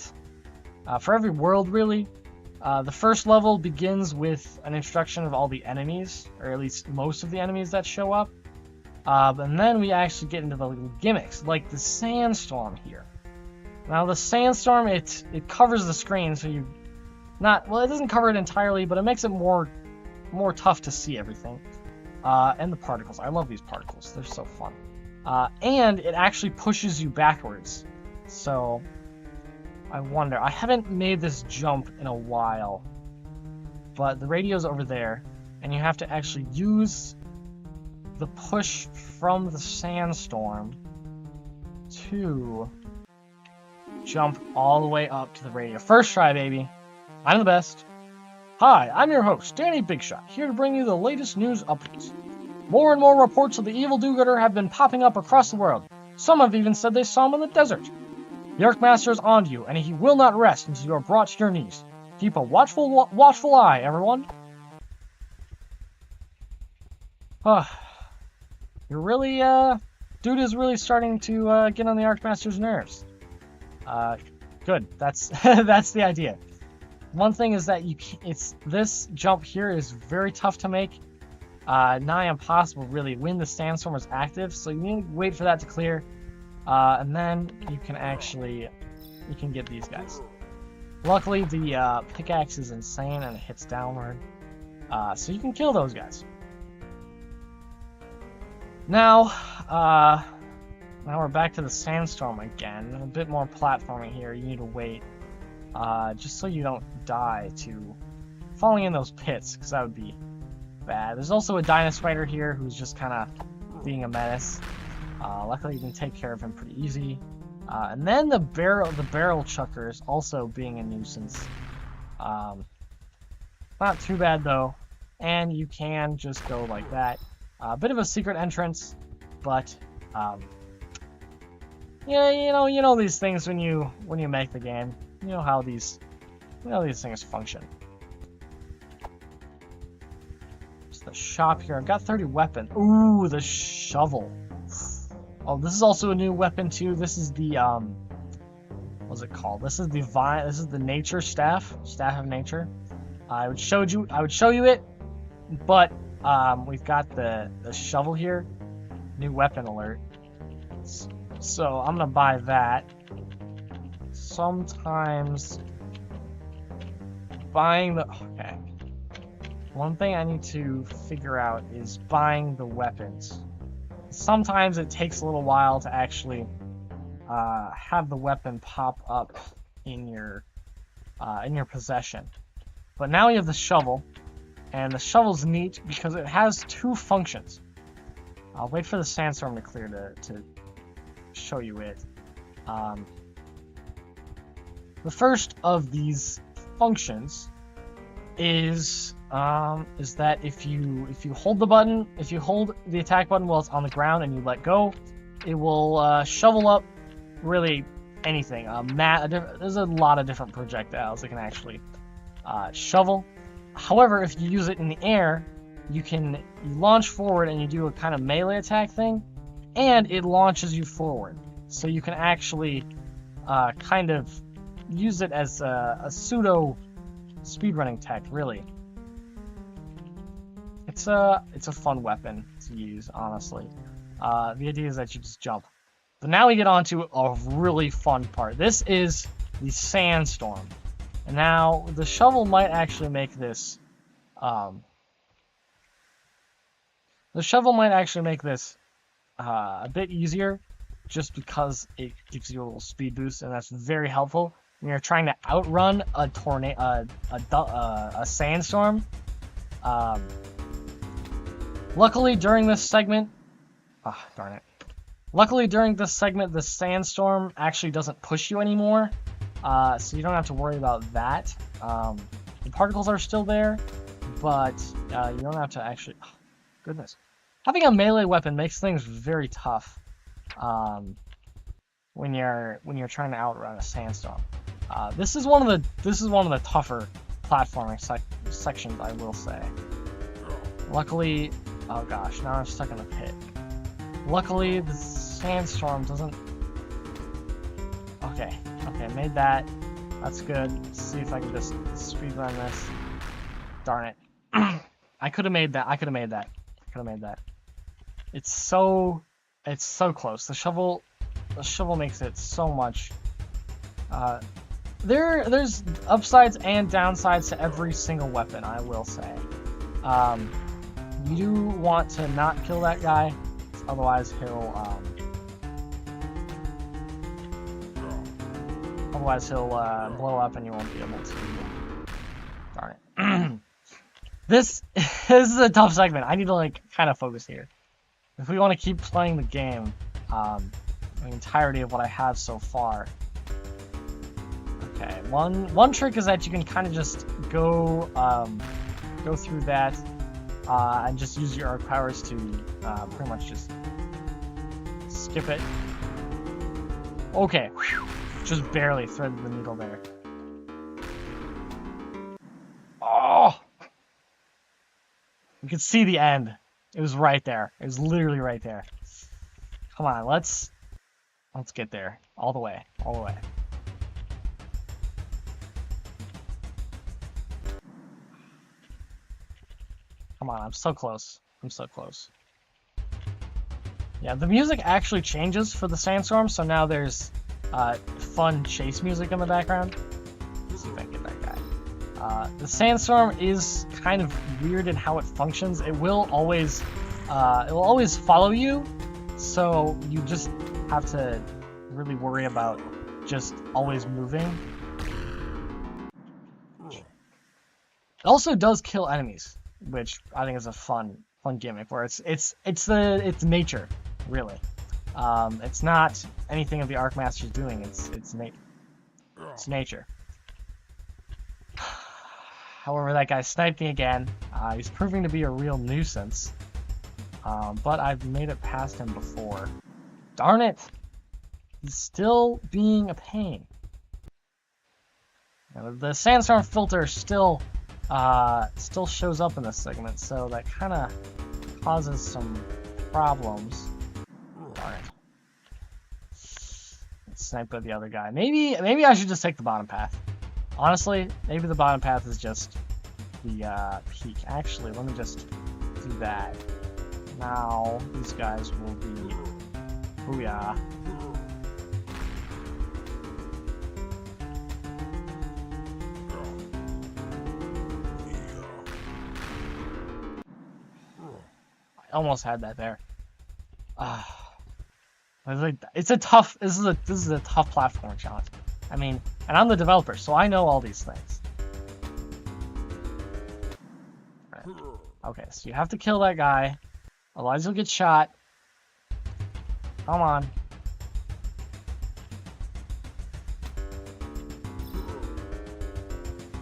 for every world, really, the first level begins with an introduction of all the enemies, or at least most of the enemies that show up. And then we actually get into the little gimmicks, like the sandstorm here. Now the sandstorm, it covers the screen, so it doesn't cover it entirely, but it makes it more tough to see everything. And the particles. I love these particles. They're so fun. And it actually pushes you backwards. So I wonder, I haven't made this jump in a while, but the radio's over there, and you have to actually use the push from the sandstorm to jump all the way up to the radio. First try, baby. I'm the best. Hi, I'm your host, Danny Bigshot, here to bring you the latest news updates. More and more reports of the evil do-gooder have been popping up across the world. Some have even said they saw him in the desert. The Arkmaster is on you, and he will not rest until you are brought to your knees. Keep a watchful eye, everyone. You're really, dude is really starting to get on the Arkmaster's nerves. Good. That's that's the idea. One thing is that this jump here is very tough to make. Nigh impossible, really, when the sandstorm is active. So you need to wait for that to clear, and then you can get these guys. Luckily, the pickaxe is insane and it hits downward, so you can kill those guys. Now we're back to the sandstorm again. A bit more platforming here. You need to wait, just so you don't die to falling in those pits, because that would be bad. There's also a Dinospider here who's just kind of being a menace. Luckily, you can take care of him pretty easy. And then the barrel chucker is also being a nuisance. Not too bad though, and you can just go like that. A bit of a secret entrance, but yeah, you know these things when you make the game. You know how these things function. It's the shop here. I've got 30 weapons. Ooh, the shovel. Oh, this is also a new weapon too. This is the what's it called? This is the nature staff of nature. I would show you it, but we've got the shovel here. New weapon alert. So I'm gonna buy that. Sometimes buying the okay. One thing I need to figure out is buying the weapons. Sometimes it takes a little while to actually have the weapon pop up in your possession. But now you have the shovel, and the shovel's neat because it has two functions. I'll wait for the sandstorm to clear to show you it. The first of these functions is that if you hold the attack button while it's on the ground and you let go, it will shovel up really anything. There's a lot of different projectiles that can actually shovel. However, if you use it in the air, you launch forward and you do a kind of melee attack thing, and it launches you forward. So you can actually kind of use it as a pseudo speedrunning tech, really. It's a fun weapon to use, honestly. The idea is that you just jump. But now we get on to a really fun part. This is the sandstorm. And now the shovel might actually make this a bit easier, just because it gives you a little speed boost, and that's very helpful when you're trying to outrun a sandstorm. Luckily during this segment, darn it. Luckily during this segment, the sandstorm actually doesn't push you anymore, so you don't have to worry about that. The particles are still there, but you don't have to actually. Oh, goodness, having a melee weapon makes things very tough when you're trying to outrun a sandstorm. This is one of the tougher platforming sections, I will say. Luckily, oh gosh, now I'm stuck in a pit. Luckily, the sandstorm doesn't. Okay, made that. That's good. Let's see if I can just speedrun this. Darn it. I could have made that. It's so close. The shovel makes it so much. There's upsides and downsides to every single weapon, I will say. You do want to not kill that guy, otherwise he'll blow up and you won't be able to. Darn it. This is a tough segment. I need to kind of focus here. If we want to keep playing the game, the entirety of what I have so far. Okay, one trick is that you can kind of just go through that and just use your arc powers to pretty much just skip it. Okay, just barely threaded the needle there. Oh, you can see the end. It was right there. It was literally right there. Come on, let's get there. All the way. Come on, I'm so close. Yeah, the music actually changes for the sandstorm, so now there's fun chase music in the background. Let's see if I can get that guy. The sandstorm is kind of weird in how it functions. It will always follow you, so you just have to really worry about just always moving. It also does kill enemies, which I think is a fun gimmick, where it's nature, really. It's not anything of the Arkmaster's doing. It's nature. However, that guy sniped me again. He's proving to be a real nuisance. But I've made it past him before. Darn it! He's still being a pain. Now, the sandstorm filter still shows up in this segment, so that kind of causes some problems. Darn it. Let's snipe at the other guy. Maybe I should just take the bottom path. Honestly, maybe the bottom path is just the peak. Actually, let me just do that. Now, these guys will be... Booyah. I almost had that there. It's a tough... This is a tough platform challenge. I mean, and I'm the developer, so I know all these things. Right. Okay, so you have to kill that guy, otherwise you'll get shot. Come on.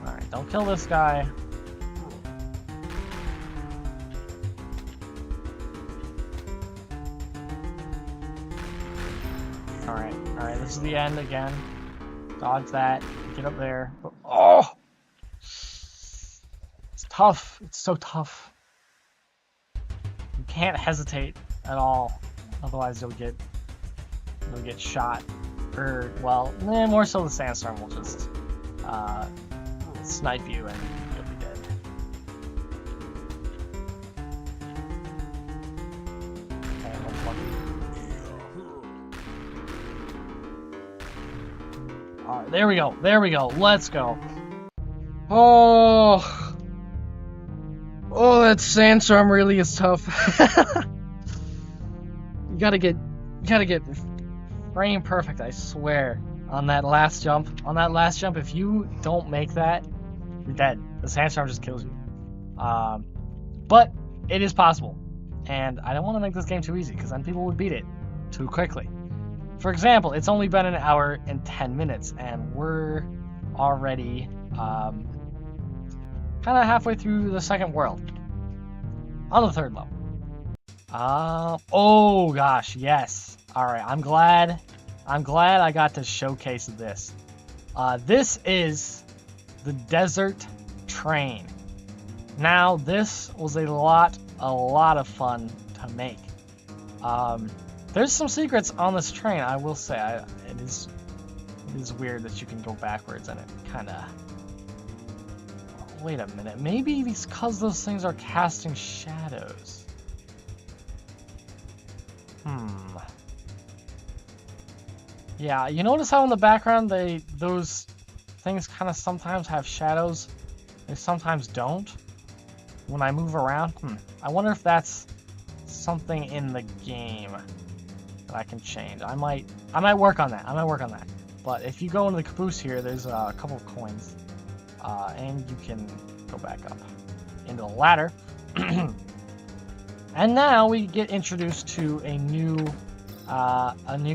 Alright, don't kill this guy. Alright, this is the end again. Dodge that. Get up there. Oh! It's tough. It's so tough. You can't hesitate at all. Otherwise you'll get shot. Or, well, more so the sandstorm will just snipe you and you'll be dead. Okay, one's lucky. Alright, there we go. There we go. Let's go. Oh, that sandstorm really is tough. You gotta get frame perfect, I swear. On that last jump, if you don't make that, you're dead. The sandstorm just kills you. But it is possible, and I don't want to make this game too easy because then people would beat it too quickly. For example, it's only been an hour and 10 minutes, and we're already kind of halfway through the second world. On the third level. Oh gosh, yes. Alright, I'm glad I got to showcase this. This is the desert train. Now, this was a lot of fun to make. There's some secrets on this train, I will say. It is weird that you can go backwards and it kind of... Wait a minute, maybe because those things are casting shadows. Yeah, you notice how in the background those things kind of sometimes have shadows? They sometimes don't when I move around. I wonder if that's something in the game that I can change. I might work on that. But if you go into the caboose here, there's a couple of coins. And you can go back up into the ladder. And now we get introduced to a new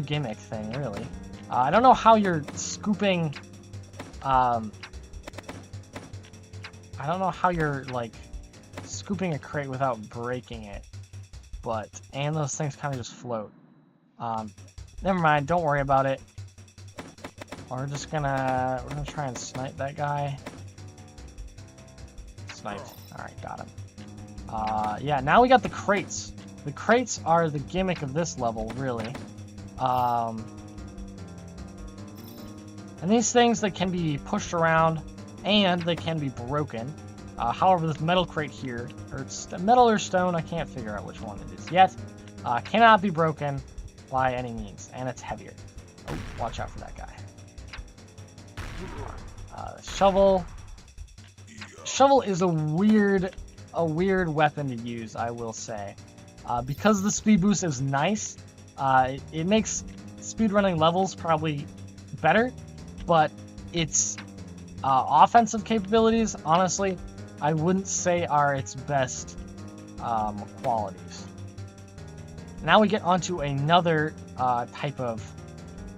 gimmick thing, really. I don't know how you're scooping... I don't know how you're, like, scooping a crate without breaking it. And those things kind of just float. Never mind, don't worry about it. We're gonna try and snipe that guy. Sniped. Alright, got him. Yeah, now we got the crates. The crates are the gimmick of this level, really. And these things that can be pushed around and they can be broken. However, this metal crate here, or it's metal or stone, I can't figure out which one it is yet, cannot be broken by any means, and it's heavier. Oh, watch out for that guy. Shovel. Shovel is a weird weapon to use, I will say. Because the speed boost is nice, it makes speedrunning levels probably better, but its offensive capabilities, honestly, I wouldn't say are its best qualities. Now we get onto another type of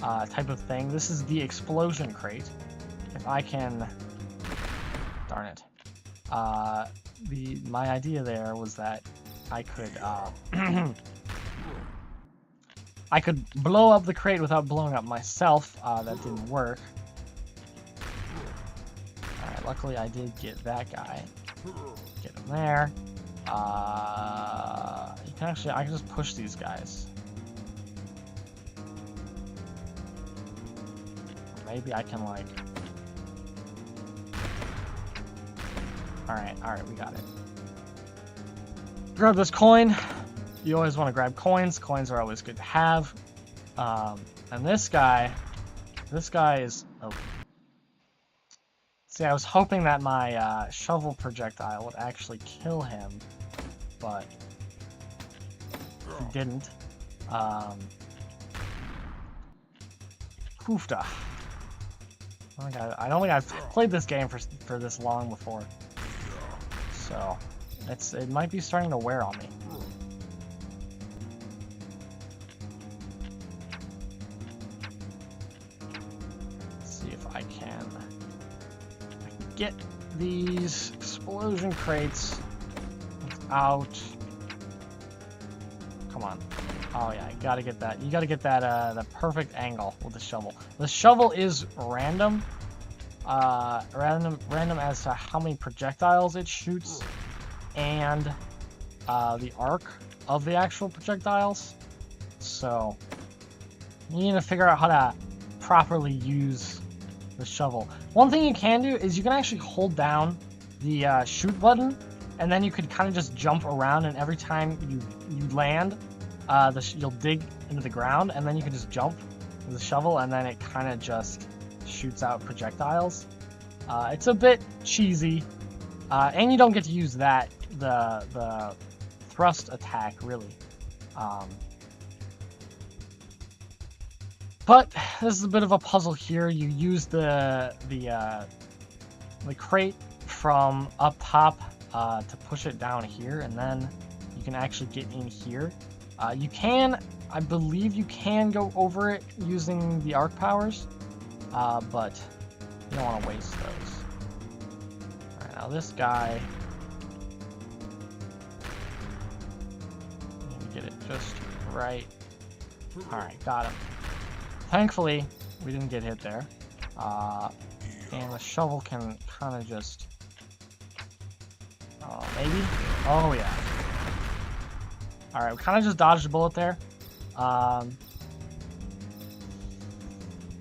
thing. This is the explosion crate. If I can, darn it. My idea there was that I could I could blow up the crate without blowing up myself. That didn't work. Alright, luckily I did get that guy. Get him there. I can just push these guys. Maybe I can, like... Alright, we got it. Grab this coin. You always want to grab coins. Coins are always good to have. And this guy is... Oh. See, I was hoping that my shovel projectile would actually kill him, but he didn't. Hoofda. I don't think I've played this game for this long before, so it might be starting to wear on me. Let's see if I can get these explosion crates out. Come on. Oh yeah, you gotta get that. You gotta get that the perfect angle with the shovel. The shovel is random. Random as to how many projectiles it shoots and the arc of the actual projectiles. So you need to figure out how properly use the shovel. One thing you can do is you can actually hold down the shoot button, and then you could kind of just jump around, and every time you land, you'll dig into the ground, and then you can just jump with the shovel, and then it kind of just shoots out projectiles. It's a bit cheesy, and you don't get to use the thrust attack really. But this is a bit of a puzzle here. You use the crate from up top to push it down here, and then you can actually get in here. I believe you can go over it using the arc powers, but you don't want to waste those. Alright, now this guy, let me get it just right. Alright, got him. Thankfully, we didn't get hit there. And the shovel can kind of just... maybe? Oh, yeah. Alright, we kind of just dodged a bullet there.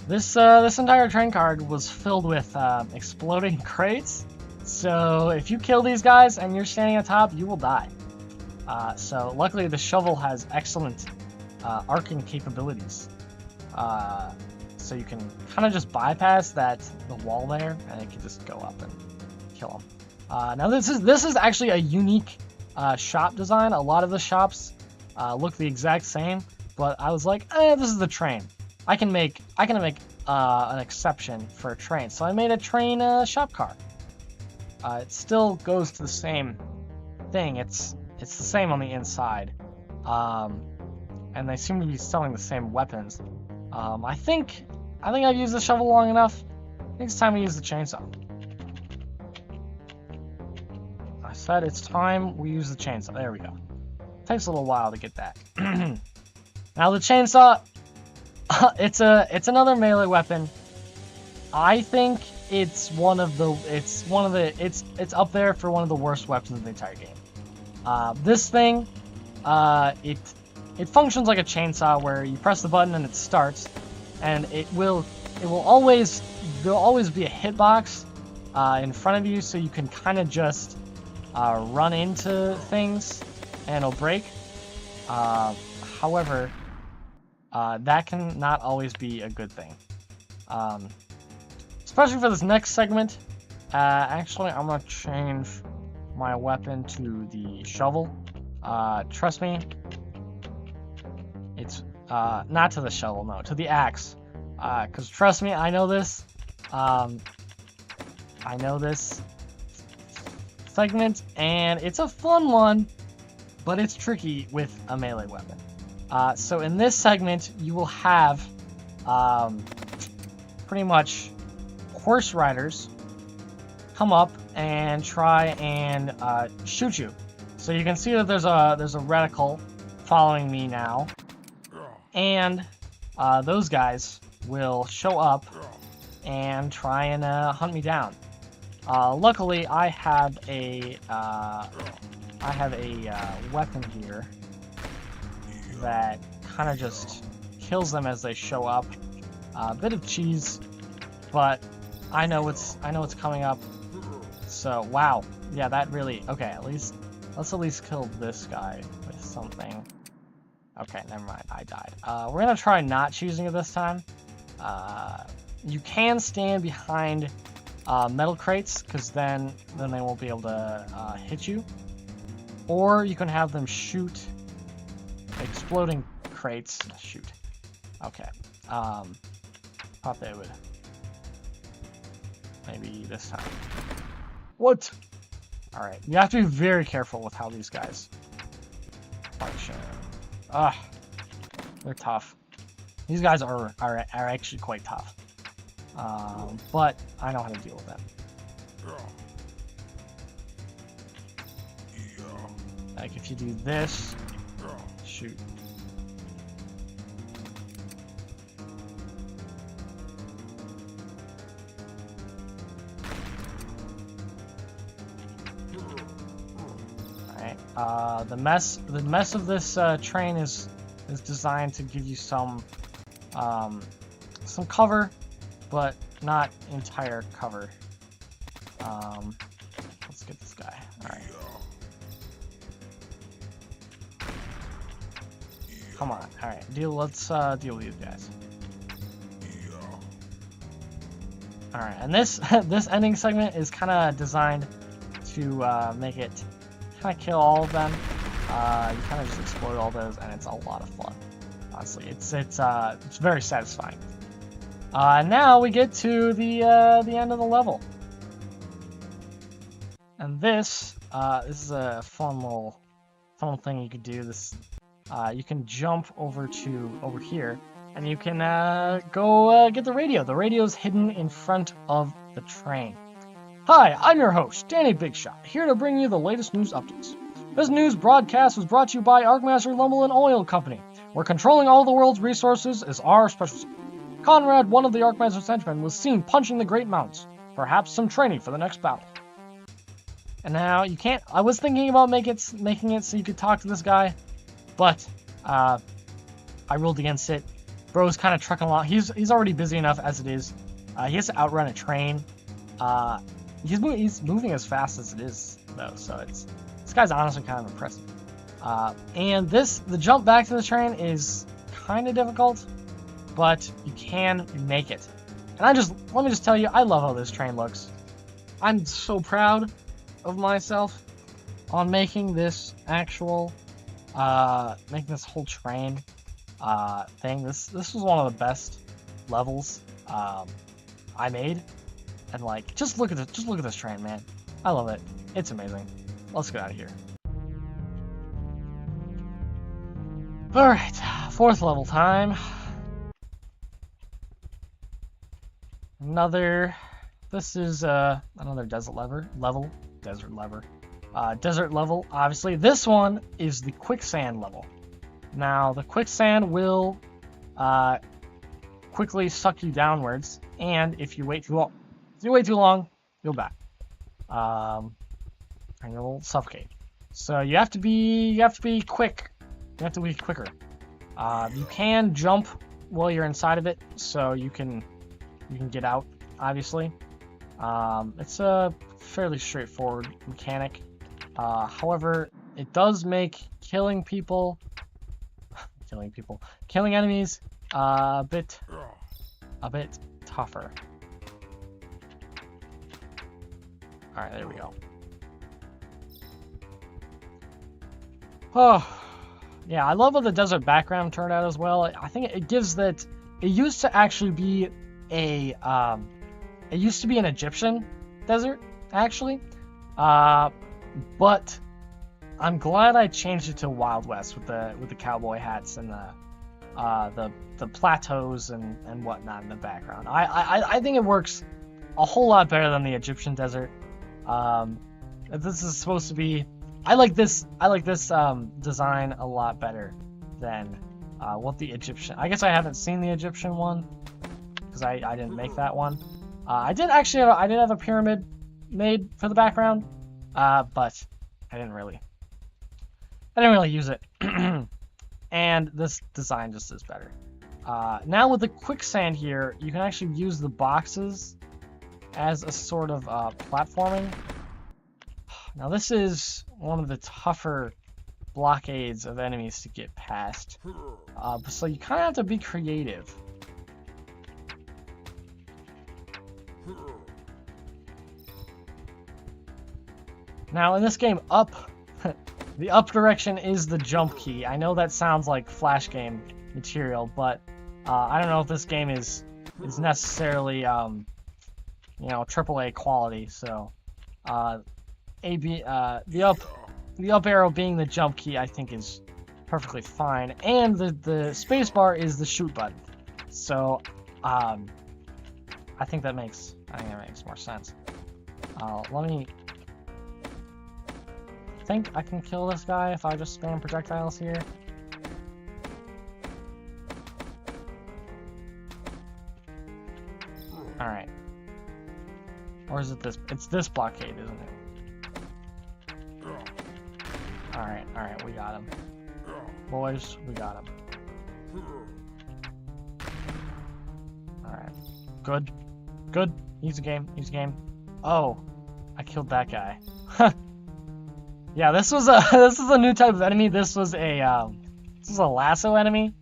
This entire train card was filled with exploding crates. So if you kill these guys and you're standing on top, you will die. So luckily the shovel has excellent arcing capabilities. So you can kind of just bypass the wall there, and it can just go up and kill them. Now this is actually a unique shop design. A lot of the shops look the exact same, but I was like, this is the train. I can make an exception for a train, so I made a train shop car. It still goes to the same thing. It's the same on the inside, and they seem to be selling the same weapons. I think I've used the shovel long enough. I think it's time we use the chainsaw. I said it's time we use the chainsaw. There we go. Takes a little while to get that. Now the chainsaw, it's another melee weapon. I think it's up there for one of the worst weapons in the entire game. This thing, it functions like a chainsaw where you press the button and it starts, and there'll always be a hitbox in front of you, so you can kind of just run into things and it'll break. However, that can not always be a good thing. Especially for this next segment. Actually, I'm gonna change my weapon to the shovel. Trust me, it's not to the shovel, no, to the axe. Because trust me, I know this. I know this segment, and it's a fun one, but it's tricky with a melee weapon. So in this segment, you will have pretty much horse riders come up and try and shoot you. So you can see that there's a reticle following me now, and those guys will show up and try and hunt me down. Luckily, I have a weapon here that kind of just kills them as they show up. A bit of cheese, but I know it's coming up. So wow, yeah, that really okay. Let's at least kill this guy with something. Okay, never mind, I died. We're gonna try not choosing it this time. You can stand behind metal crates, because then they won't be able to hit you. Or you can have them shoot exploding crates. Shoot. Okay. Thought they would. Maybe this time. What? Alright, you have to be very careful with how these guys function. They're tough. These guys are actually quite tough. But I know how to deal with them. Like if you do this, shoot. Alright, the mess of this train is designed to give you some some cover, but not entire cover. Let's get this guy. All right. Come on. All right. Let's deal with these guys. All right. And this this ending segment is kind of designed to make it kind of kill all of them. You kind of just explode all those, and it's a lot of fun. Honestly, it's very satisfying. Now we get to the end of the level, and this is a fun thing you could do. This you can jump over here, and you can go get the radio. The radio is hidden in front of the train. Hi, I'm your host, Danny Bigshot, here to bring you the latest news updates. This news broadcast was brought to you by Arkmaster Lumber and Oil Company, where controlling all the world's resources is our specialty. Conrad, one of the Arkmaster's henchmen, was seen punching the Great Mountains, perhaps some training for the next battle. And now, you can't... I was thinking about making it so you could talk to this guy, but I ruled against it. Bro's kind of trucking along. He's already busy enough as it is. He has to outrun a train. He's moving as fast as it is, though, so this guy's honestly kind of impressive. And the jump back to the train is kind of difficult, but you can make it. And let me just tell you, I love how this train looks. I'm so proud of myself on making this actual, making this whole train thing. This was one of the best levels I made. And like, just look at this train, man. I love it. It's amazing. Let's get out of here. Alright, 4th level time. This is another desert level. Desert level, obviously. This one is the quicksand level. Now, the quicksand will quickly suck you downwards, and if you wait too long, you'll die. And you'll suffocate. So you have to be quick. You have to be quicker. You can jump while you're inside of it, so you can get out. Obviously, it's a fairly straightforward mechanic. However, it does make killing enemies a bit tougher. All right, there we go. Oh, yeah, I love how the desert background turned out as well. I think it gives that. It used to actually be an Egyptian desert, actually, but I'm glad I changed it to Wild West with the cowboy hats and the plateaus and whatnot in the background. I think it works a whole lot better than the Egyptian desert. This is supposed to be. I like this design a lot better than what the Egyptian. I guess I haven't seen the Egyptian one because I didn't make that one. I did have a pyramid made for the background, but I didn't really use it. And this design just is better. Now with the quicksand here, you can actually use the boxes as a sort of platforming. Now this is one of the tougher blockades of enemies to get past. So you kind of have to be creative. Now in this game, the up direction is the jump key. I know that sounds like Flash game material, but I don't know if this game is necessarily AAA quality. So the up arrow being the jump key, I think is perfectly fine, and the space bar is the shoot button. So I think that makes more sense. I think I can kill this guy if I just spam projectiles here. Alright. Or is it this? It's this blockade, isn't it? Alright, we got him. Boys, we got him. Good. Good. Easy game. Easy game. Oh, I killed that guy. Yeah, this was a this is a new type of enemy. This was a lasso enemy,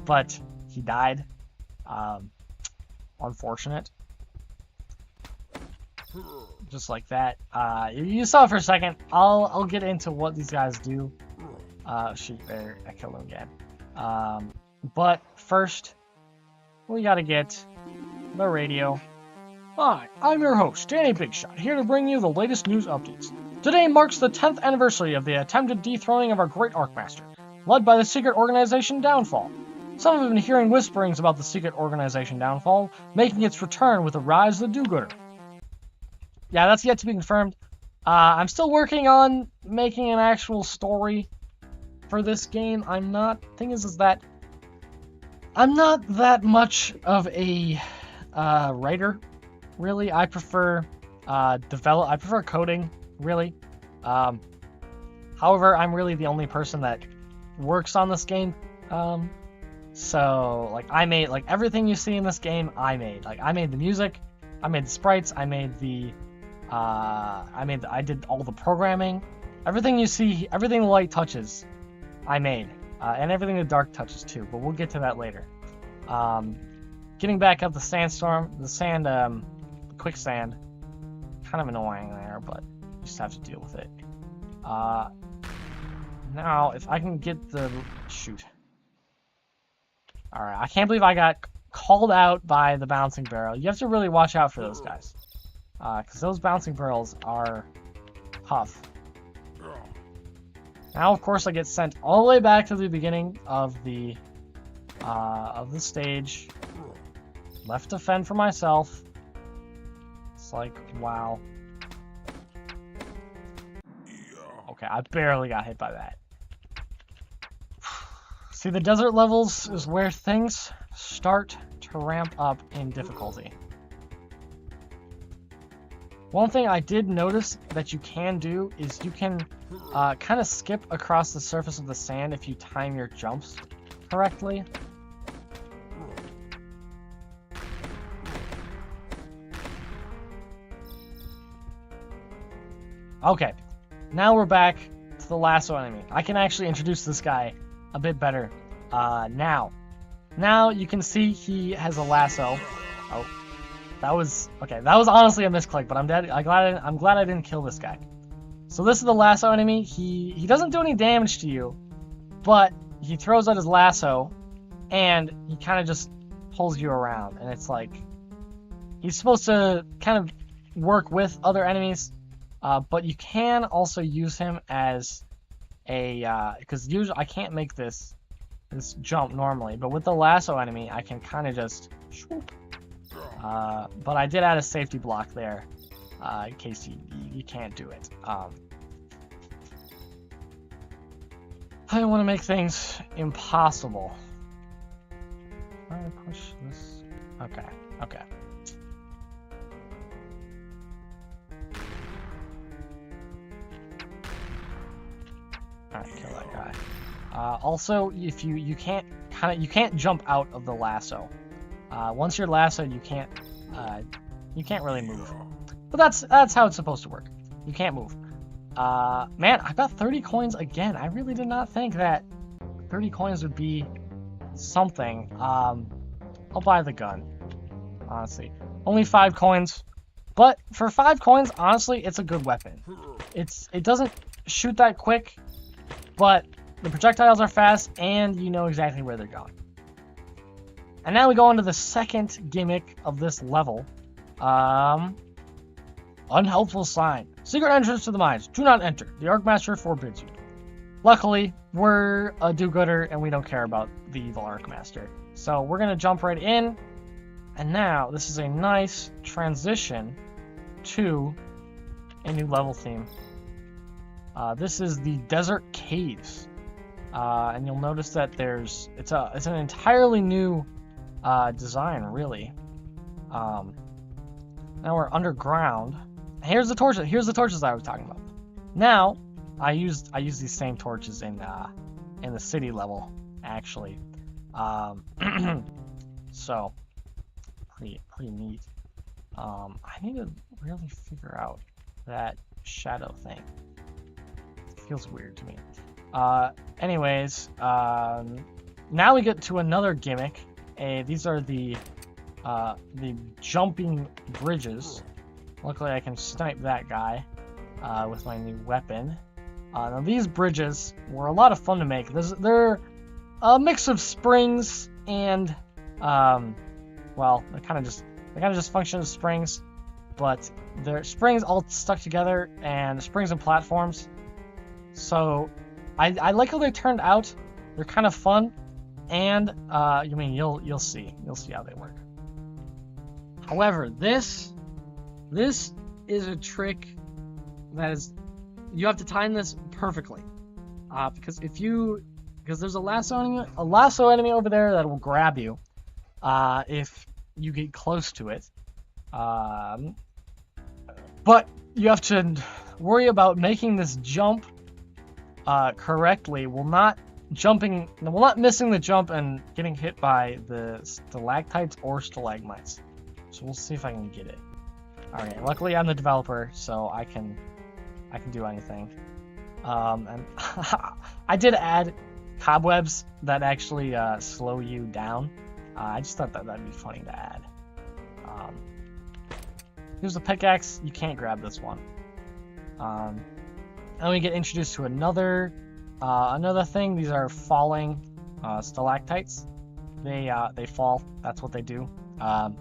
but he died. Unfortunate. Just like that. You saw it for a second. I'll get into what these guys do. Shoot, there, I killed him again. But first, we gotta get the radio. Hi, I'm your host, Danny Bigshot, here to bring you the latest news updates. Today marks the 10th anniversary of the attempted dethroning of our great Arkmaster, led by the secret organization Downfall. Some have been hearing whisperings about the secret organization Downfall, making its return with the rise of the do-gooder. Yeah, that's yet to be confirmed. I'm still working on making an actual story for this game. Thing is that I'm not that much of a writer, really. I prefer I prefer coding, really. However, I'm really the only person that works on this game. So like I made like everything you see in this game. I made the music, I made the sprites, I made the I did all the programming. Everything you see, everything the light touches, I made. And everything the dark touches too, but we'll get to that later. Getting back up the quicksand, kind of annoying there, but you just have to deal with it. Now, if I can get the... Shoot. Alright, I can't believe I got called out by the bouncing barrel. You have to really watch out for those guys. Because those bouncing barrels are tough. Now, of course, I get sent all the way back to the beginning of the stage. Left to fend for myself. It's like, wow. Okay, I barely got hit by that. See, the desert levels is where things start to ramp up in difficulty. One thing I did notice that you can do is you can kind of skip across the surface of the sand if you time your jumps correctly. Okay, now we're back to the lasso enemy. I can actually introduce this guy a bit better now. Now you can see he has a lasso. Oh, that was honestly a misclick, but I'm dead. I'm glad I didn't kill this guy. So this is the lasso enemy. He doesn't do any damage to you, but he throws out his lasso, and he kind of just pulls you around. And it's like he's supposed to kind of work with other enemies, but you can also use him as a because usually I can't make this jump normally, but with the lasso enemy I can kind of just swoop. But I did add a safety block there in case you can't do it. I don't want to make things impossible. How do I push this? Okay. Alright, kill that guy. Also, if you can't jump out of the lasso. Once you're lassoed, you can't really move. But that's how it's supposed to work. You can't move. Man, I got 30 coins again. I really did not think that 30 coins would be something. I'll buy the gun. Honestly, only 5 coins, but for 5 coins, honestly, it's a good weapon. It doesn't shoot that quick, but the projectiles are fast, and you know exactly where they're going. And now we go on to the second gimmick of this level. Unhelpful sign. Secret entrance to the mines. Do not enter. The Arkmaster forbids you. Luckily, we're a do-gooder, and we don't care about the evil Arkmaster. So we're going to jump right in. And now, this is a nice transition to a new level theme. This is the Desert Caves. And you'll notice that it's an entirely new design, really. Now we're underground. Here's the torches I was talking about. Now I use these same torches in the city level, actually. So pretty neat. I need to really figure out that shadow thing. It feels weird to me. Anyways, now we get to another gimmick. These are the jumping bridges. Luckily, I can snipe that guy with my new weapon. Now these bridges were a lot of fun to make. They're a mix of springs and well, they kind of just function as springs, but they're springs all stuck together, and springs and platforms. So I like how they turned out. They're kind of fun, and you'll see how they work. However, this is a trick that is, you have to time this perfectly, because there's a lasso enemy over there that will grab you if you get close to it. But you have to worry about making this jump correctly, while not missing the jump and getting hit by the stalactites or stalagmites. So we'll see if I can get it. Alright, luckily I'm the developer, so I can do anything. And I did add cobwebs that actually slow you down. I just thought that'd be funny to add. Here's the pickaxe. You can't grab this one. And we get introduced to another thing. These are falling stalactites. They fall. That's what they do. I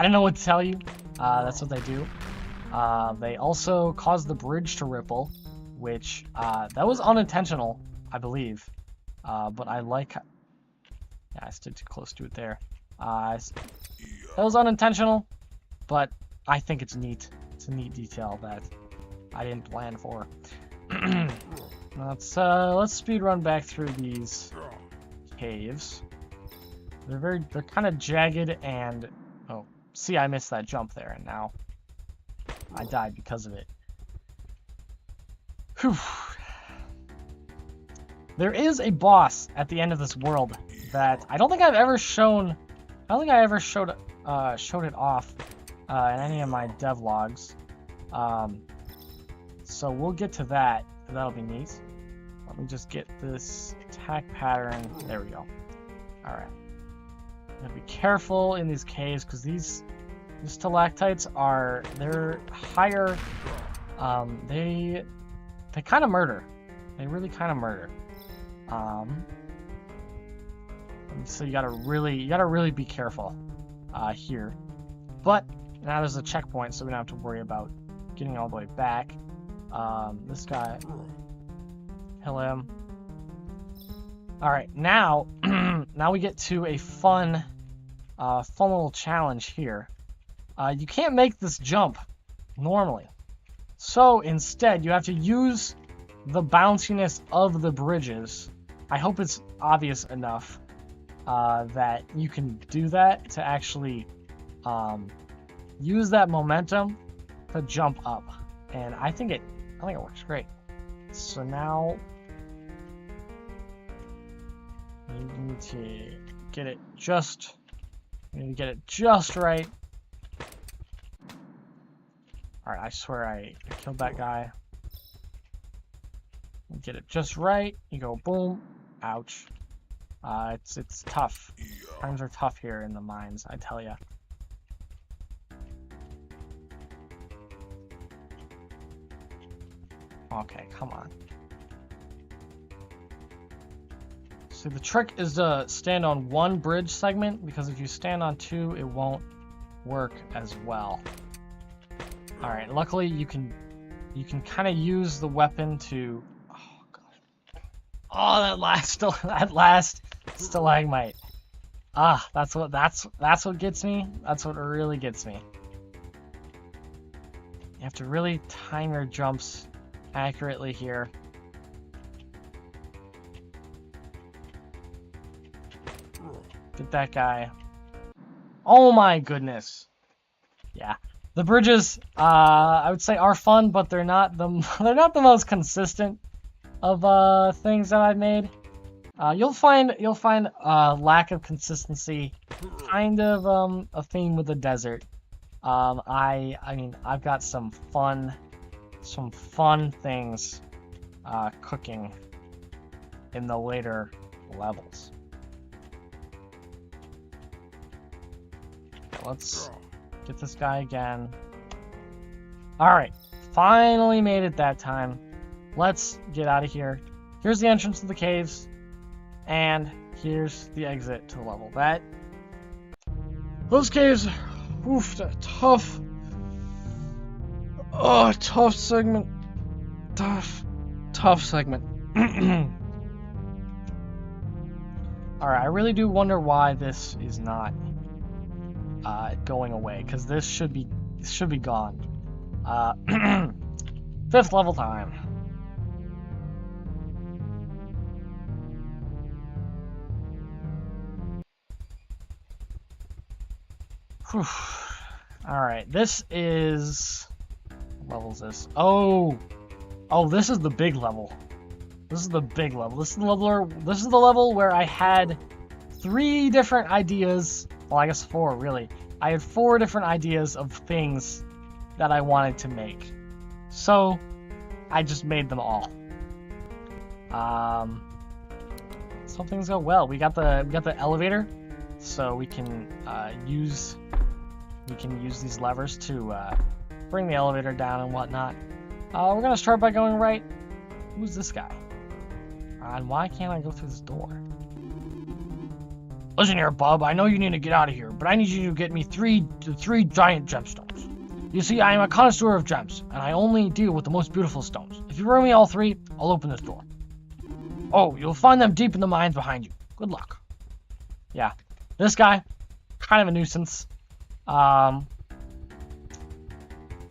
don't know what to tell you. That's what they do. They also cause the bridge to ripple, which that was unintentional, I believe. But I like. Yeah, I stood too close to it there. That was unintentional, but I think it's neat. It's a neat detail that I didn't plan for. Let's speed run back through these caves. They're kind of jagged, and oh, see, I missed that jump there, and now I died because of it. Whew. There is a boss at the end of this world that I don't think I've ever shown. I don't think I ever showed it off in any of my devlogs. So we'll get to that. That'll be neat. Let me just get this attack pattern. There we go. All right. Gotta be careful in these caves, because these stalactites they're higher. They kind of murder. They really kind of murder. So you gotta really be careful here. But now there's a checkpoint, so we don't have to worry about getting all the way back. This guy, kill him. All right, now now we get to a fun little challenge here. You can't make this jump normally, so instead you have to use the bounciness of the bridges. I hope it's obvious enough that you can do that to actually use that momentum to jump up, and I think it works great. So now we need to get it just right. All right, I swear I killed that guy. Get it just right. You go boom. Ouch. It's tough. Times are tough here in the mines, I tell ya. Okay, come on. So the trick is to stand on one bridge segment, because if you stand on two, it won't work as well. All right, luckily you can kind of use the weapon to. Oh gosh. Oh, that last stalagmite. Ah, that's what gets me. That's what really gets me. You have to really time your jumps accurately here. Get that guy. Oh my goodness. Yeah. The bridges, I would say, are fun, but they're not the most consistent of things that I've made. You'll find lack of consistency kind of a theme with the desert. I mean I've got some fun things cooking in the later levels. Okay, let's get this guy again. Alright, finally made it that time. Let's get out of here. Here's the entrance to the caves, and here's the exit to the level. Those caves, oof, tough. Oh, tough segment. Tough segment. Alright, I really do wonder why this is not going away, because this should be gone. 5th level time. Alright, this is... what level is this? Oh, this is the big level. This is the big level. This is the level where I had 3 different ideas. Well, I guess 4, really. I had 4 different ideas of things that I wanted to make. So, I just made them all. Some things go well. We got the elevator, so we can use these levers to bring the elevator down and whatnot. We're gonna start by going right. Who's this guy? And why can't I go through this door? Listen here, bub. I know you need to get out of here, but I need you to get me three giant gemstones. You see, I am a connoisseur of gems, and I only deal with the most beautiful stones. If you bring me all 3, I'll open this door. Oh, you'll find them deep in the mines behind you. Good luck. Yeah, this guy, kind of a nuisance.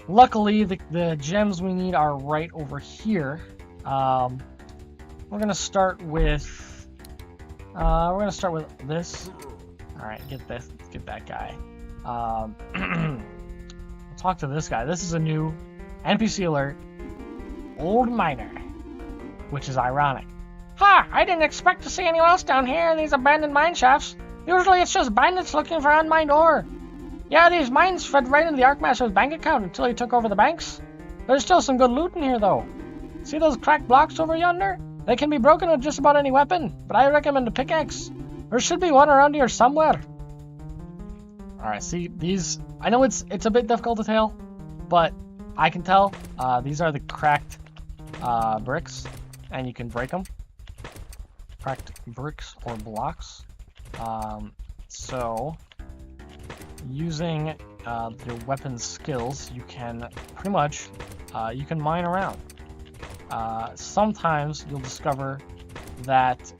Luckily, the gems we need are right over here. We're gonna start with this. All right, get this. Let's get that guy. Talk to this guy. This is a new NPC alert. Old miner, which is ironic. Ha! I didn't expect to see anyone else down here in these abandoned mine shafts. Usually it's just bandits looking for unmined ore. Yeah, these mines fed right into the Arkmaster's bank account until he took over the banks. There's still some good loot in here, though. See those cracked blocks over yonder? They can be broken with just about any weapon, but I recommend a pickaxe. There should be one around here somewhere. Alright, see, these... I know it's a bit difficult to tell, but I can tell. These are the cracked bricks, and you can break them. Cracked bricks or blocks. So... using your weapon skills, you can pretty much you can mine around. Sometimes you'll discover that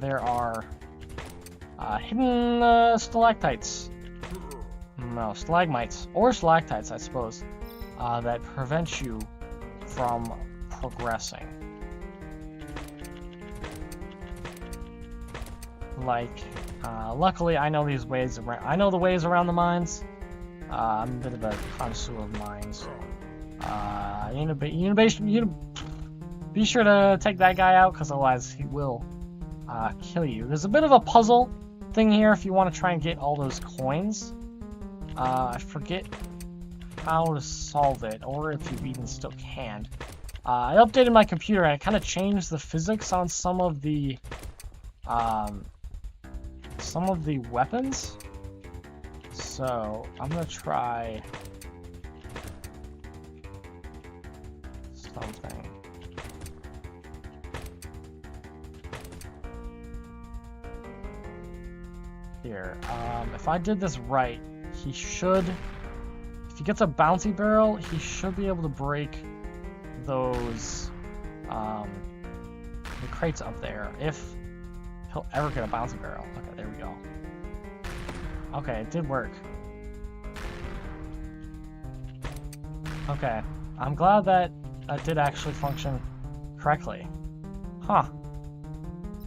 there are hidden stalactites, no, stalagmites or stalactites, I suppose, that prevent you from progressing. Like, luckily I know these ways around. I know the ways around the mines. I'm a bit of a connoisseur of mines. Be sure to take that guy out, because otherwise he will kill you. There's a bit of a puzzle thing here if you want to try and get all those coins. I forget how to solve it, or if you even still can. I updated my computer and I kind of changed the physics on some of the weapons. So I'm gonna try something. Here, if I did this right, he should, if he gets a bouncy barrel, he should be able to break those, the crates up there, if he'll ever get a bouncy barrel. Okay, there we go. Okay, it did work. Okay, I'm glad that that did actually function correctly. Huh.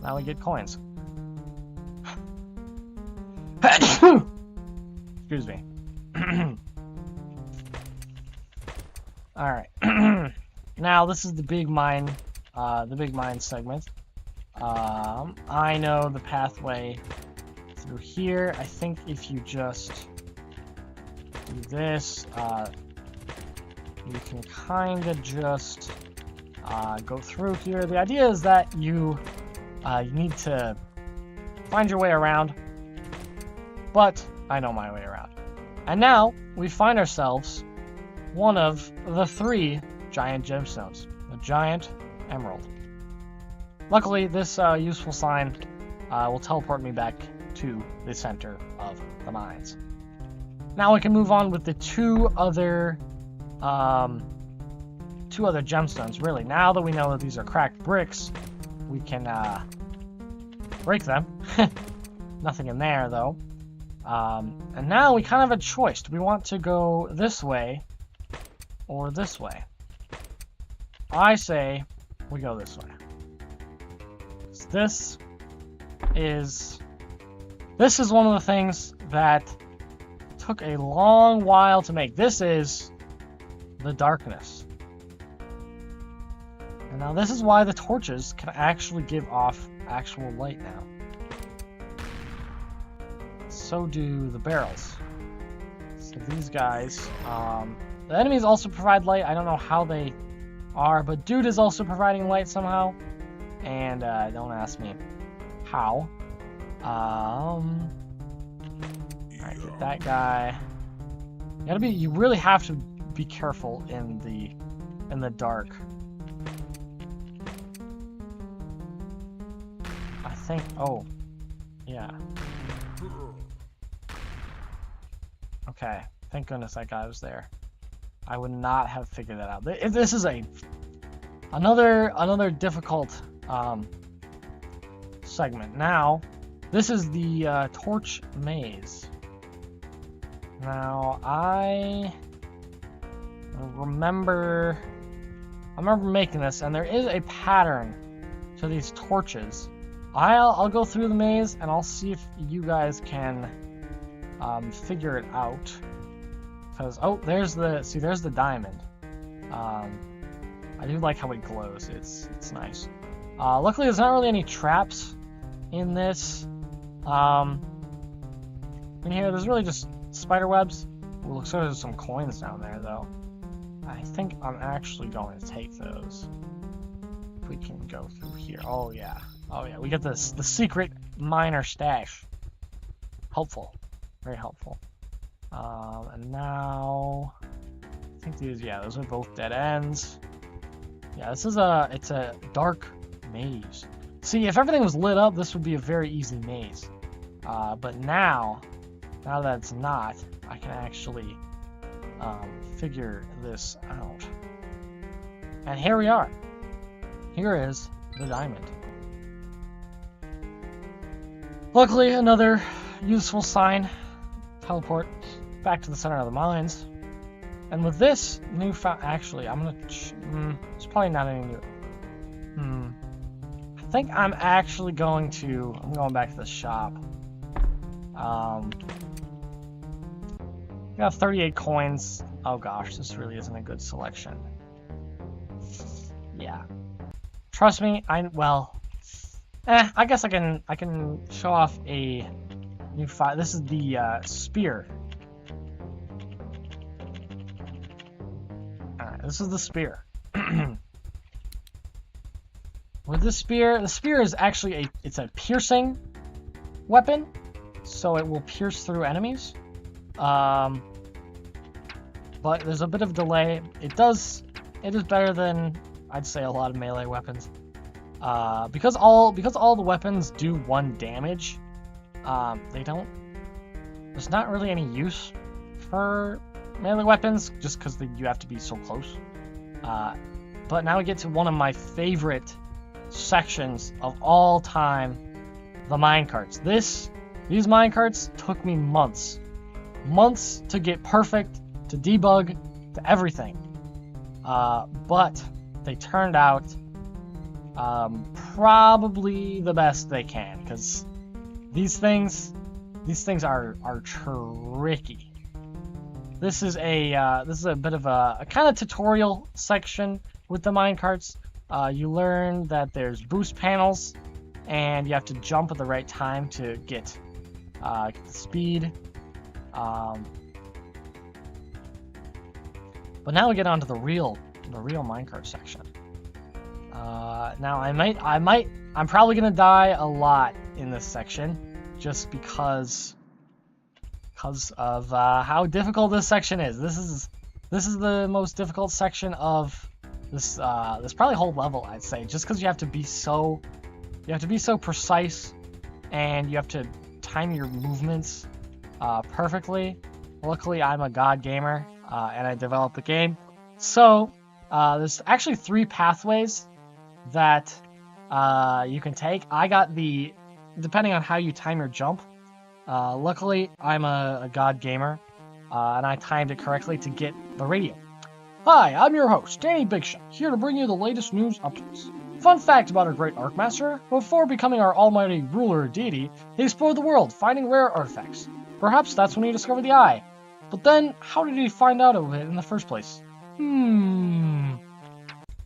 Now we get coins. Excuse me. Alright. Now this is the big mine segment. I know the pathway through here. I think if you just do this, you can kind of just go through here. The idea is that you need to find your way around, but I know my way around. And now we find ourselves one of the 3 giant gemstones, the giant emerald. Luckily, this useful sign will teleport me back to the center of the mines. Now we can move on with the 2 other gemstones. Really, now that we know that these are cracked bricks, we can break them. Nothing in there though. And now we kind of have a choice. Do we want to go this way or this way? I say we go this way. This is one of the things that took a long while to make. This is the darkness. And now this is why the torches can actually give off actual light now. So do the barrels. So these guys, the enemies also provide light. I don't know how they are, but dude is also providing light somehow. And don't ask me how. Alright, get that guy. You really have to be careful in the dark. I think, oh, yeah. Okay, thank goodness that guy was there. I would not have figured that out. This is another difficult segment. Now, this is the torch maze. Now, I remember making this, and there is a pattern to these torches. I'll go through the maze, and I'll see if you guys can figure it out. Because, oh, there's the diamond. I do like how it glows. It's nice. Luckily, there's not really any traps in this. In here, there's really just spider webs. Ooh, looks like there's some coins down there, though. I think I'm actually going to take those. If we can go through here. Oh yeah. Oh yeah. We get the secret miner stash. Helpful. Very helpful. And now I think those are both dead ends. Yeah, this is it's a dark maze. See, if everything was lit up, this would be a very easy maze. But now that it's not, I can actually figure this out. And here we are. Here is the diamond. Luckily, another useful sign. Teleport back to the center of the mines. And with this new actually, I'm gonna... it's probably not any new... I think I'm actually going to... I'm going back to the shop. We got 38 coins. Oh gosh, this really isn't a good selection. Yeah. Trust me, I guess I can show off a new file. This is the spear. Alright, this is the spear. With the spear is actually it's a piercing weapon, so it will pierce through enemies. But there's a bit of delay. It is better than, I'd say, a lot of melee weapons. Because all the weapons do 1 damage, there's not really any use for melee weapons, just because you have to be so close. But now we get to one of my favorite sections of all time, the minecarts. These minecarts took me months to get perfect, to debug, to everything. But they turned out probably the best they can, because these things are tricky. This is a bit of a kind of tutorial section with the minecarts. You learn that there's boost panels and you have to jump at the right time to get the speed. But now we get onto the real minecart section. Now I'm probably gonna die a lot in this section, just because of how difficult this section is. This is the most difficult section of this probably whole level, I'd say, just because you have to be so precise, and you have to time your movements perfectly. Luckily, I'm a god gamer, and I developed the game, so there's actually 3 pathways that you can take. I got depending on how you time your jump. Luckily, I'm a god gamer, and I timed it correctly to get the radio. Hi, I'm your host, Danny Bigshot, here to bring you the latest news updates. Fun fact about our great Arkmaster: before becoming our almighty ruler deity, he explored the world, finding rare artifacts. Perhaps that's when he discovered the eye. But then, how did he find out of it in the first place?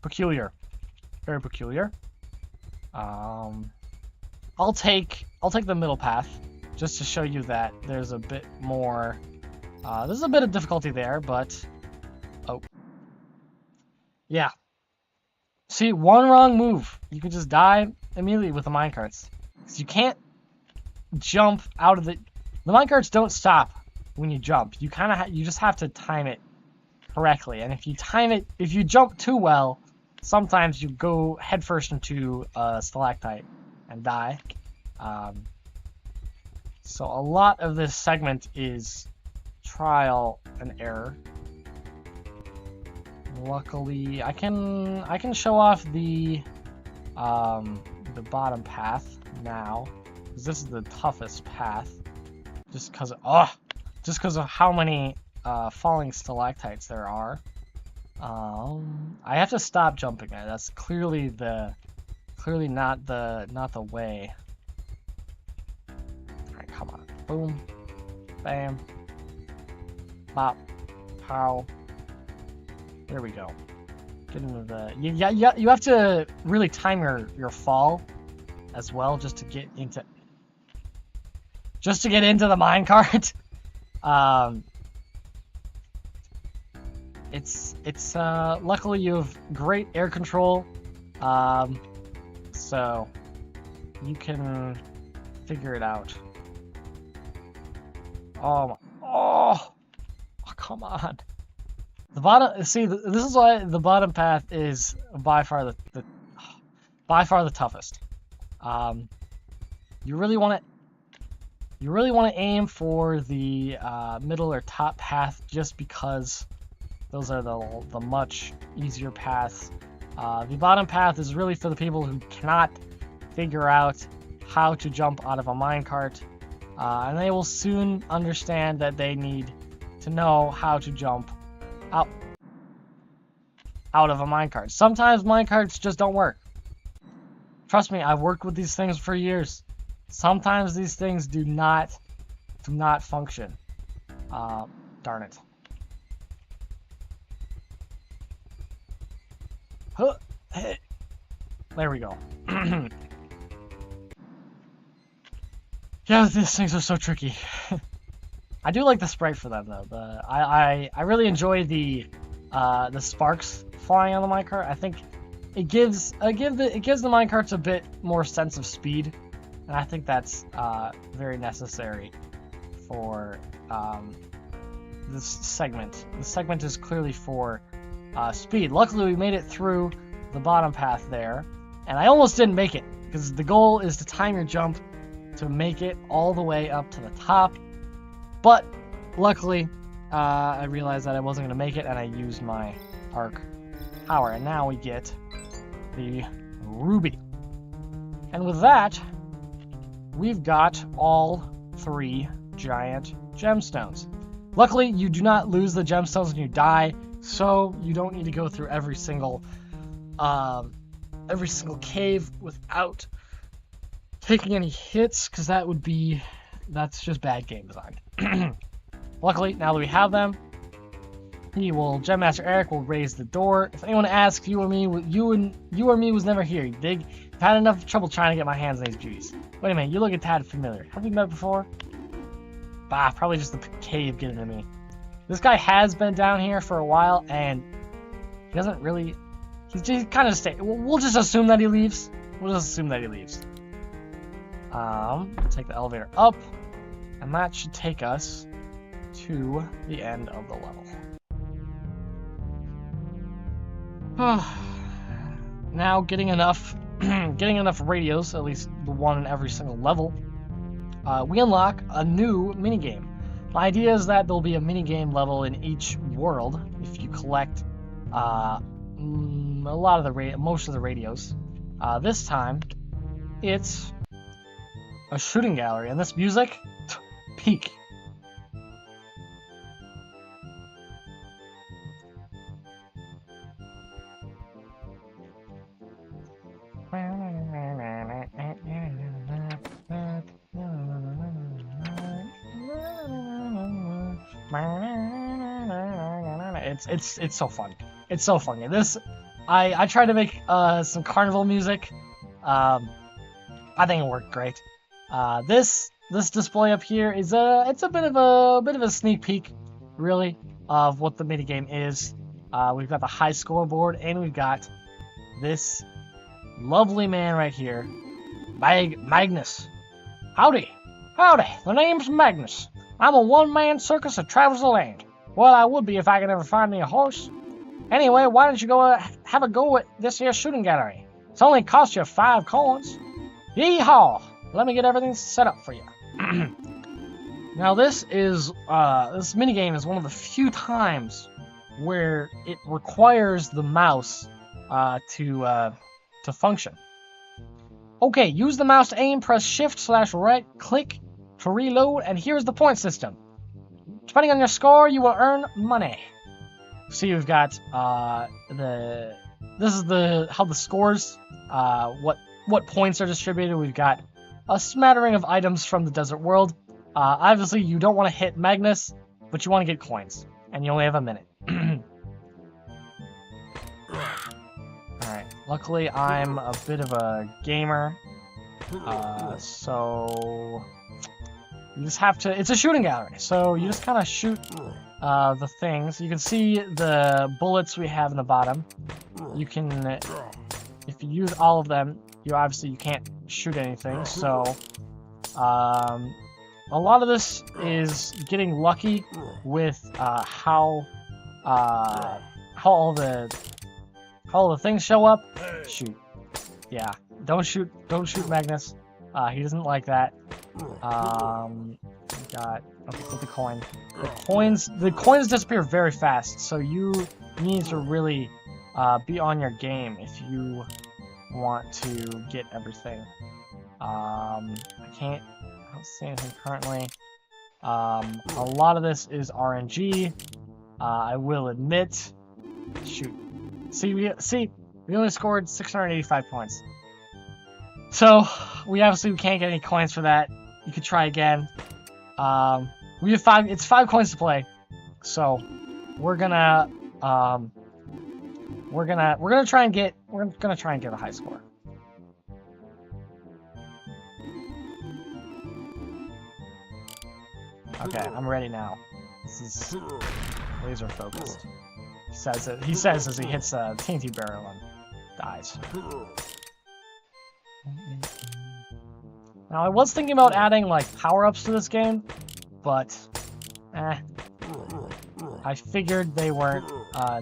Peculiar. Very peculiar. I'll take the middle path, just to show you that there's a bit more. There's a bit of difficulty there, but yeah. See, one wrong move, you could just die immediately with the minecarts. Because you can't jump out of the minecarts don't stop when you jump. You you just have to time it correctly. And if you jump too well, sometimes you go headfirst into a stalactite and die. So a lot of this segment is trial and error. Luckily, I can show off the bottom path now, because this is the toughest path, just because of how many falling stalactites there are. I have to stop jumping. That's clearly not the way. All right, come on, boom, bam, bop, pow. There we go. Get into the you have to really time your fall as well, just to get into the minecart. It's luckily you have great air control, so you can figure it out. Oh, come on. The bottom. See, this is why the bottom path is by far the toughest. You really want to aim for the middle or top path, just because those are the much easier paths. The bottom path is really for the people who cannot figure out how to jump out of a minecart, and they will soon understand that they need to know how to jump out of a minecart. Sometimes minecarts just don't work. Trust me, I've worked with these things for years. Sometimes these things do not function. Darn it. There we go. Yeah, these things are so tricky. I do like the sprite for them though. I really enjoy the sparks flying on the minecart. I think it gives the minecarts a bit more sense of speed, and I think that's very necessary for this segment. This segment is clearly for speed. Luckily, we made it through the bottom path there, and I almost didn't make it, because the goal is to time your jump to make it all the way up to the top. But luckily, I realized that I wasn't going to make it, and I used my arc power. And now we get the ruby. And with that, we've got all 3 giant gemstones. Luckily, you do not lose the gemstones when you die, so you don't need to go through every single cave without taking any hits, because that's just bad game design. Luckily, now that we have them, Gem Master Eric will raise the door. If anyone asks, you or me was never here. Dig I've had enough trouble trying to get my hands on these beauties. Wait a minute, you look a tad familiar. Have we met before? Bah, probably just the cave getting to me. This guy has been down here for a while, and he doesn't really... He's just kind of stay. We'll just assume that he leaves. We'll just assume that he leaves. Take the elevator up, and that should take us to the end of the level. Now getting enough radios, at least the one in every single level, we unlock a new minigame. The idea is that there'll be a minigame level in each world if you collect most of the radios. This time, it's a shooting gallery, and this music, peak. It's so fun. It's so funny. This, I tried to make some carnival music. I think it worked great. This display up here is it's a bit of a sneak peek, really, of what the minigame is. We've got the high scoreboard, and we've got this lovely man right here, Magnus. Howdy, the name's Magnus. I'm a one-man circus that travels the land. Well, I would be if I could ever find me a horse. Anyway, why don't you go have a go at this here shooting gallery? It's only cost you 5 coins. Yee-haw! Let me get everything set up for you. Now this minigame is one of the few times where it requires the mouse to function. Okay, use the mouse to aim, press shift/right click to reload, and here's the point system. Depending on your score, you will earn money. See, we've got how the scores, what points are distributed. We've got a smattering of items from the desert world. Obviously, you don't want to hit Magnus, but you want to get coins, and you only have a minute. Alright, luckily I'm a bit of a gamer, so you just have to, it's a shooting gallery, so you just kind of shoot the things. You can see the bullets we have in the bottom. You can, if you use all of them, you can't shoot anything, so a lot of this is getting lucky with how all the things show up. Shoot. Yeah. Don't shoot Magnus. He doesn't like that. With the coin. The coins disappear very fast, so you need to really be on your game if you want to get everything. I don't see anything currently. A lot of this is RNG. I will admit. Shoot. See, we only scored 685 points. So, we can't get any coins for that. You could try again. We have 5, it's 5 coins to play. So, we're gonna try and get a high score. Okay, I'm ready now. This is laser focused. He says as he hits a TNT barrel and dies. Now I was thinking about adding like power-ups to this game, but I figured they weren't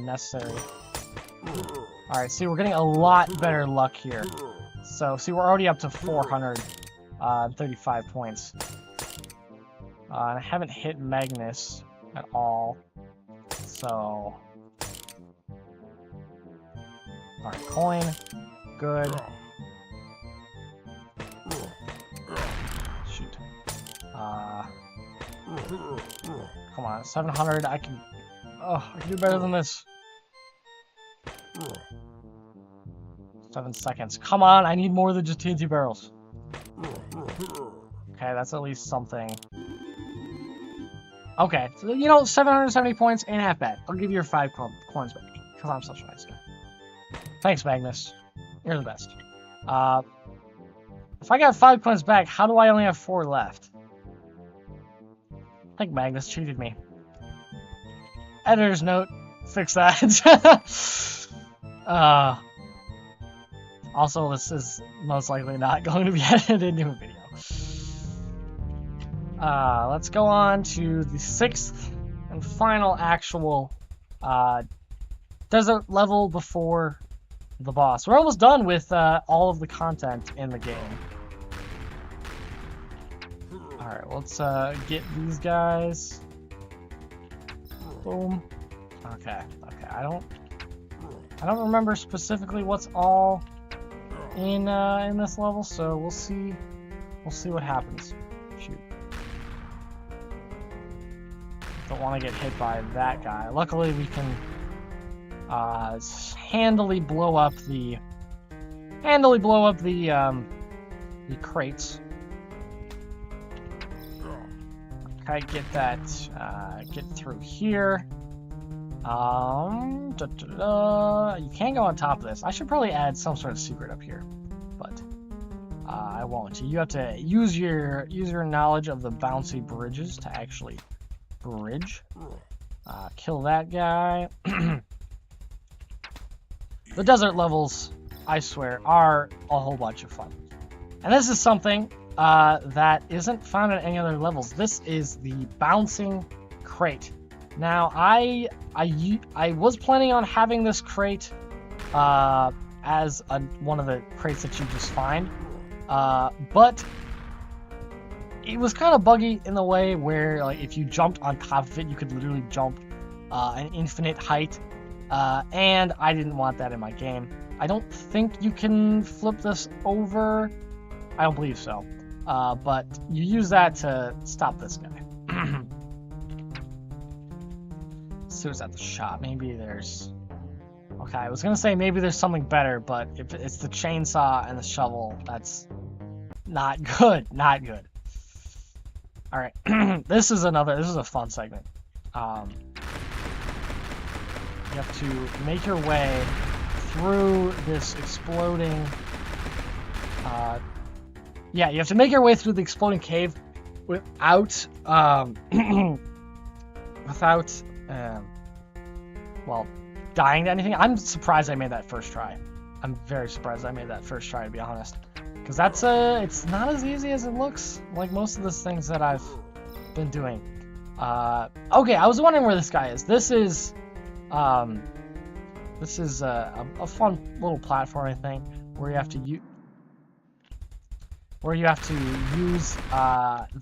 necessary. Alright, see, we're getting a lot better luck here. So, see, we're already up to 435 points. I haven't hit Magnus at all, so... Alright, coin. Good. Shoot. Come on, 700, I can do better than this. 7 seconds. Come on, I need more than just TNT barrels. Okay, that's at least something. Okay, so, 770 points ain't half bad. I'll give you your 5 coins back, because I'm such a nice guy. Thanks, Magnus. You're the best. If I got 5 coins back, how do I only have 4 left? I think Magnus cheated me. Editor's note, fix that. Also, this is most likely not going to be edited into a video. Let's go on to the 6th and final actual desert level before the boss. We're almost done with all of the content in the game. Alright, let's get these guys. Boom. Okay. I don't remember specifically what's all in this level, so we'll see what happens. Shoot. Don't want to get hit by that guy. Luckily, we can handily blow up the crates. Okay, get that. Get through here. You can't go on top of this. I should probably add some sort of secret up here, but I won't. You have to use your knowledge of the bouncy bridges to actually bridge. Kill that guy. The desert levels, I swear, are a whole bunch of fun. And this is something that isn't found in any other levels. This is the bouncing crate. Now, I was planning on having this crate as one of the crates that you just find, but it was kind of buggy in the way where, like, if you jumped on top of it, you could literally jump an infinite height, and I didn't want that in my game. I don't think you can flip this over. I don't believe so. But you use that to stop this guy. See what's at the shop. Maybe there's... Okay, I was gonna say maybe there's something better, but if it's the chainsaw and the shovel, that's not good. Not good. Alright. This is a fun segment. You have to make your way through this exploding... yeah, you have to make your way through the exploding cave without, well, dying to anything. I'm surprised I made that first try. I'm very surprised I made that first try, to be honest. Because that's, it's not as easy as it looks, like most of the things that I've been doing. Okay, I was wondering where this guy is. This is a fun little platforming thing where you have to use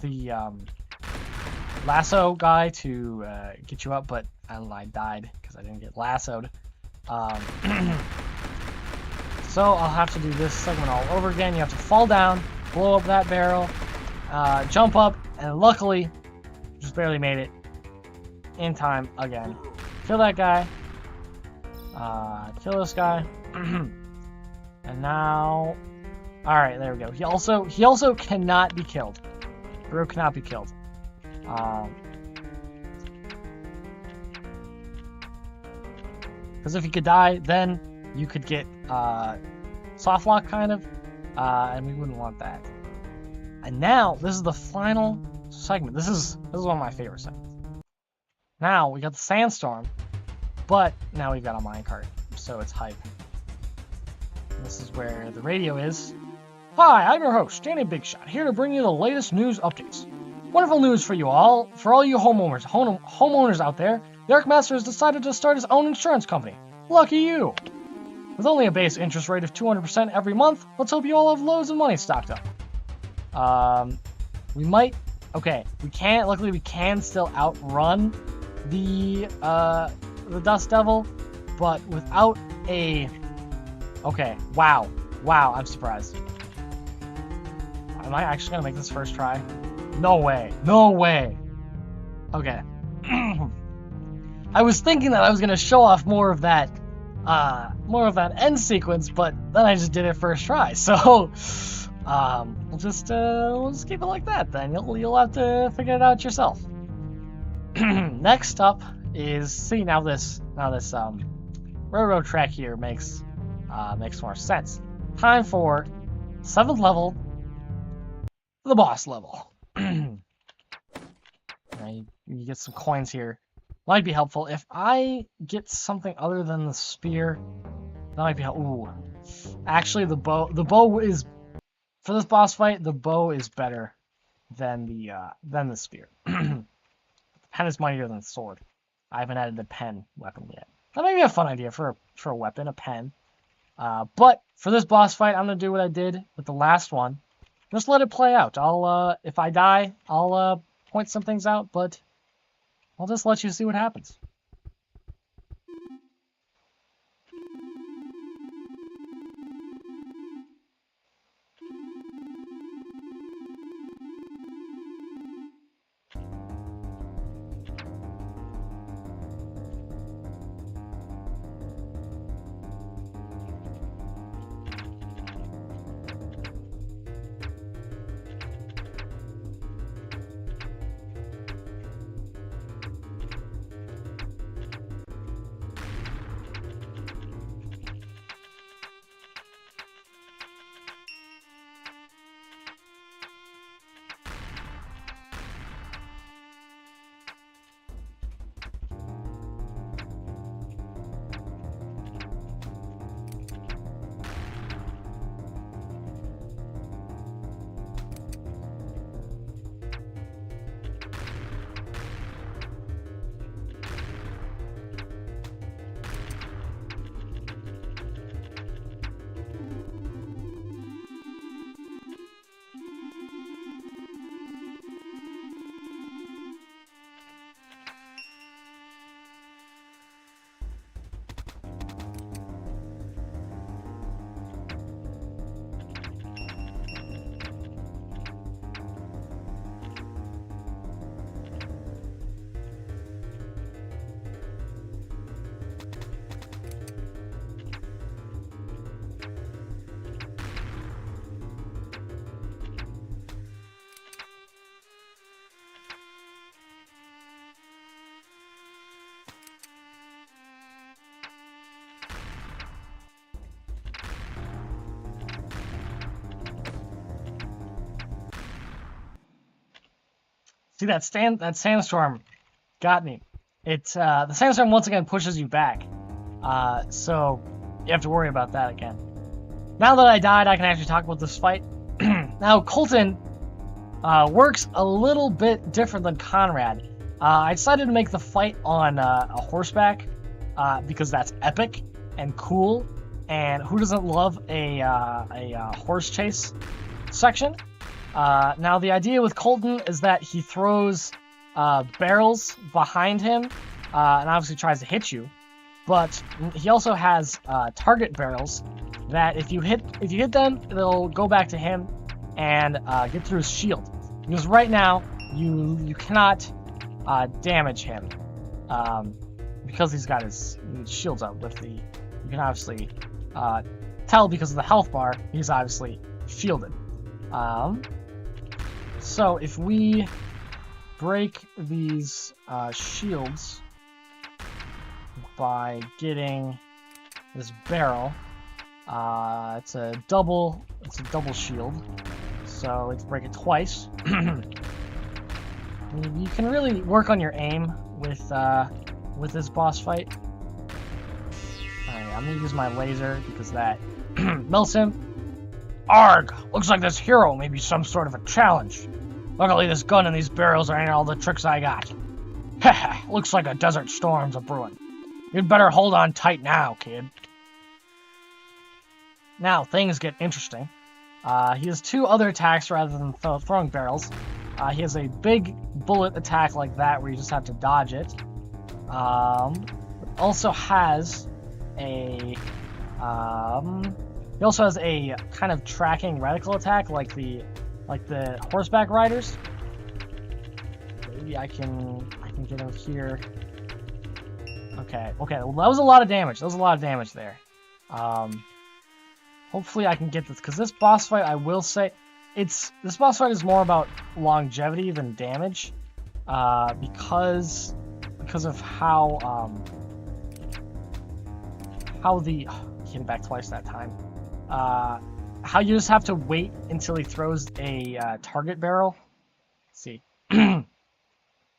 the lasso guy to get you up, but I died because I didn't get lassoed. So I'll have to do this segment all over again. You have to fall down, blow up that barrel, jump up, and luckily, just barely made it in time again. Kill that guy. Kill this guy. And now... Alright, there we go. He also cannot be killed. Guru cannot be killed. Because if he could die, then you could get soft lock, kind of, and we wouldn't want that. And now, this is the final segment. This is one of my favorite segments. Now, we got the sandstorm, but now we've got a minecart, so it's hype. And this is where the radio is. Hi, I'm your host, Danny Big Shot, here to bring you the latest news updates. Wonderful news for you all. For all you homeowners out there, the Arkmaster has decided to start his own insurance company. Lucky you! With only a base interest rate of 200% every month, let's hope you all have loads of money stocked up. We might... Okay, luckily we can still outrun the Dust Devil, but without a... Okay, wow, I'm surprised. Am I actually gonna make this first try? No way. Okay. I was thinking that I was gonna show off more of that end sequence, but then I just did it first try. So, we'll just keep it like that. Then you'll have to figure it out yourself. Next up is now this railroad track here makes more sense. time for 7th level, the boss level. You get some coins here. Might be helpful. If I get something other than the spear, that might be helpful. Ooh. Actually, the bow is, for this boss fight, the bow is better than the spear. The pen is mightier than the sword. I haven't added the pen weapon yet. That might be a fun idea for a weapon, a pen. But for this boss fight, I'm gonna do what I did with the last one. Just let it play out. I'll if I die, I'll point some things out, but I'll just let you see what happens. See that sandstorm got me. It's the sandstorm once again pushes you back, so you have to worry about that again. Now that I died, I can actually talk about this fight. Now Colton works a little bit different than Conrad. I decided to make the fight on a horseback because that's epic and cool, and who doesn't love a horse chase section? Now the idea with Colton is that he throws barrels behind him and obviously tries to hit you, but he also has target barrels that if you hit them, they'll go back to him and get through his shield. Because right now you cannot damage him because he's got his shields up. You can obviously tell because of the health bar he's obviously shielded. So if we break these shields by getting this barrel, it's a double shield, so let's break it twice. You can really work on your aim with this boss fight. Alright, I'm gonna use my laser because that melts him. Arg! Looks like this hero may be some sort of a challenge. Luckily this gun and these barrels ain't all the tricks I got. Heh, looks like a desert storm's a-brewing. You'd better hold on tight now, kid. Now, things get interesting. He has two other attacks rather than throwing barrels. He has a big bullet attack like that where you just have to dodge it. Also has a... he also has a kind of tracking reticle attack like the horseback riders. Maybe I can get him here. Okay, well that was a lot of damage. There. Hopefully I can get this, because this boss fight, I will say, this boss fight is more about longevity than damage, because of how the hit him back twice that time. how you just have to wait until he throws a target barrel. Let's see.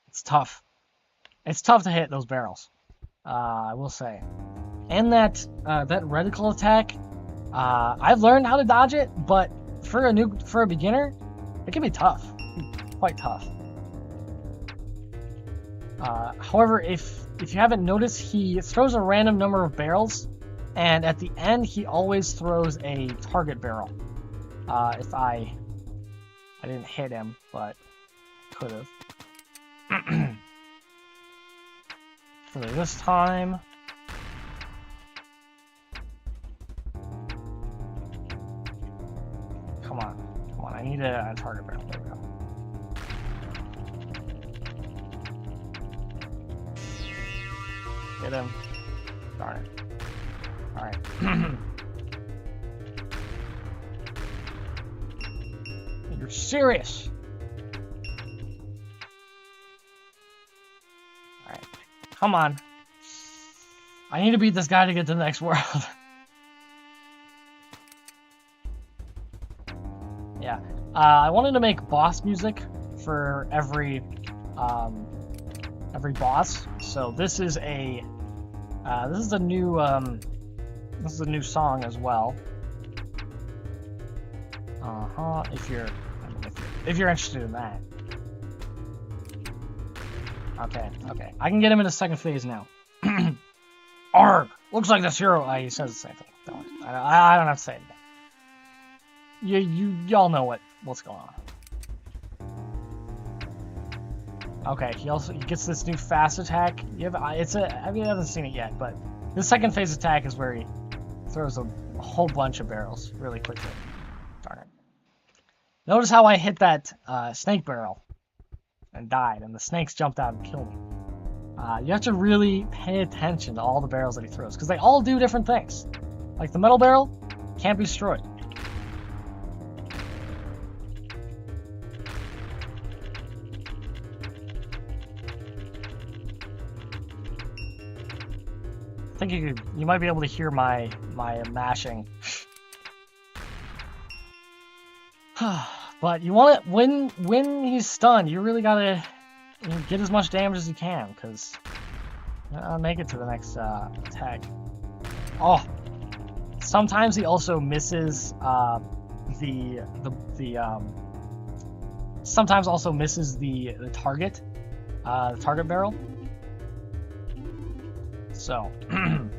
It's tough. It's tough to hit those barrels. I will say. And that reticle attack, I've learned how to dodge it, but for a beginner, it can be tough. Quite tough. However, if you haven't noticed, he throws a random number of barrels, and at the end, he always throws a target barrel. If I didn't hit him, but could have. For this time. Come on, I need a target barrel. There we go. Get him. Darn it. Alright. You're serious. Alright. Come on. I need to beat this guy to get to the next world. Yeah. I wanted to make boss music for every boss. So this is a new song as well. If you're interested in that. Okay. I can get him in the second phase now. Arg! Looks like this hero. He says the same thing. I don't have to say anything. Y'all know what's going on. Okay, he gets this new fast attack. I haven't seen it yet, but the second phase attack is where he throws a whole bunch of barrels really quickly. Darn it. Notice how I hit that snake barrel and died, and the snakes jumped out and killed me. You have to really pay attention to all the barrels that he throws, because they all do different things. Like the metal barrel can't be destroyed. I think you might be able to hear my mashing. But you want it when he's stunned. You really gotta get as much damage as you can, because make it to the next attack. Oh, sometimes he also misses sometimes also misses the target barrel. So, alright,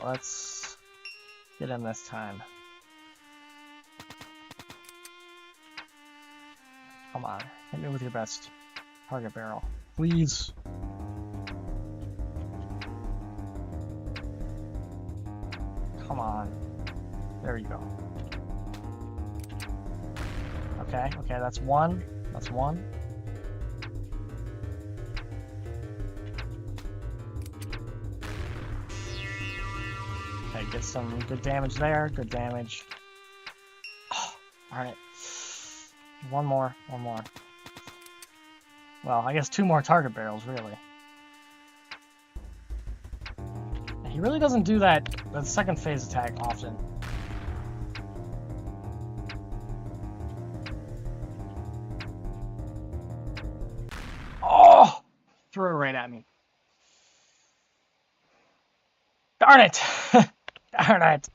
let's get him this time. Come on, hit me with your best target barrel, please. Come on, there you go. Okay, that's one. That's one. Okay, get some good damage there. Good damage. Oh, darn it. One more. Well, I guess two more target barrels, really. He really doesn't do that second phase attack often. Oh! Threw it right at me. Darn it! Darn it!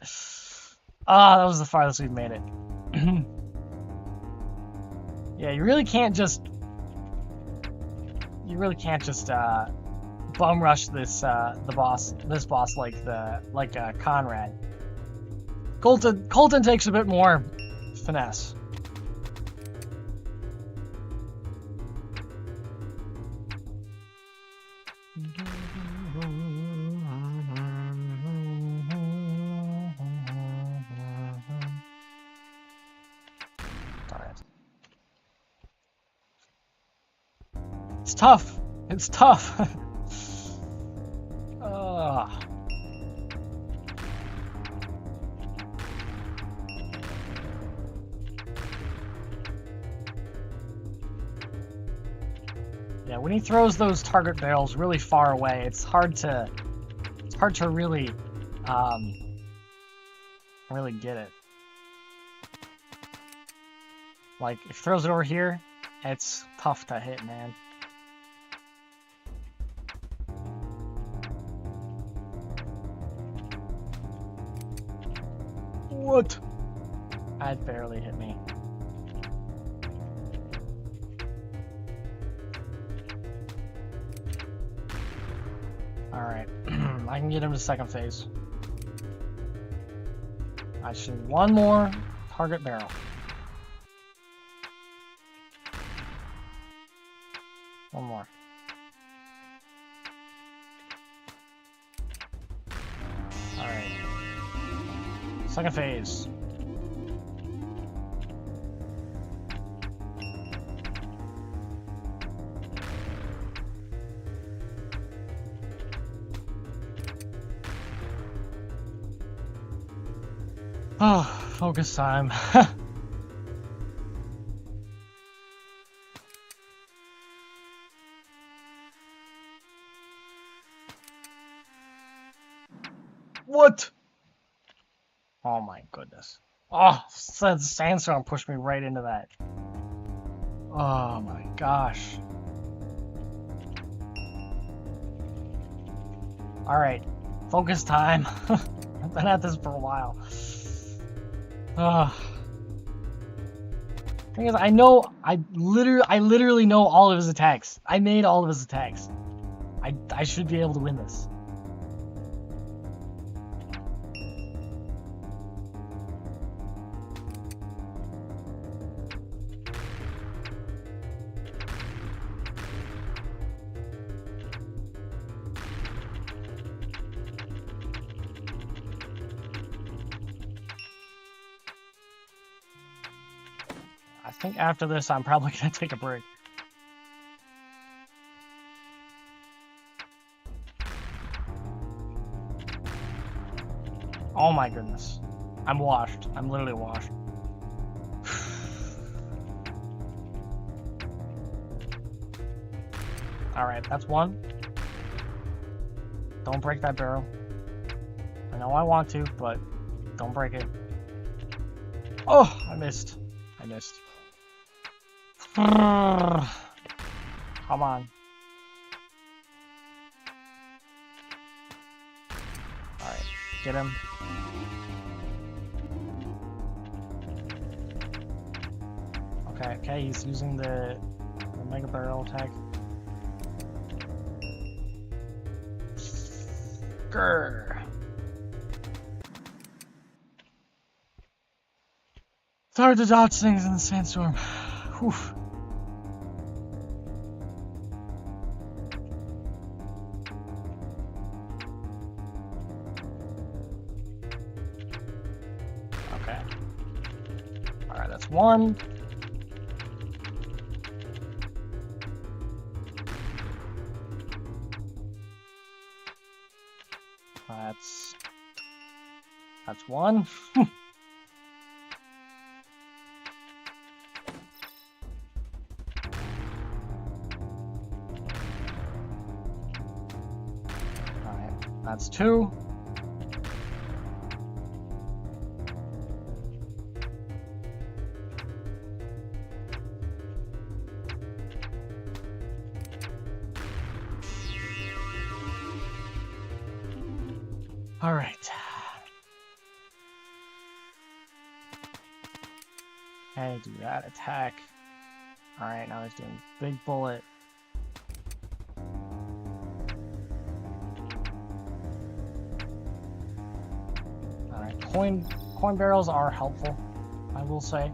Ah, that was the farthest we've made it. Yeah, you really can't just bum rush this boss like Conrad. Colton takes a bit more finesse. It's tough. It's tough. Yeah, when he throws those target barrels really far away, it's hard to really really get it. Like if he throws it over here, it's tough to hit, man. What? That barely hit me. Alright, I can get him to second phase. I just need one more target barrel. One more. Alright. Second phase. Oh, focus time. What? Oh my goodness. Oh, the sandstorm pushed me right into that. Oh my gosh. Alright, focus time. I've been at this for a while. Thing is, I literally know all of his attacks. I made all of his attacks. I should be able to win this. I think after this, I'm probably gonna take a break. Oh my goodness. I'm washed. I'm literally washed. Alright, that's one. Don't break that barrel. I know I want to, but don't break it. Oh, I missed. I missed. Come on. Alright, get him. Okay, he's using the Mega Barrel attack. Grr. It's hard to dodge things in the sandstorm. Whew. Okay. Alright, that's one. That's one. Alright, that's two. All right. Okay, do that attack. All right, now he's doing big bullet. All right, coin barrels are helpful, I will say.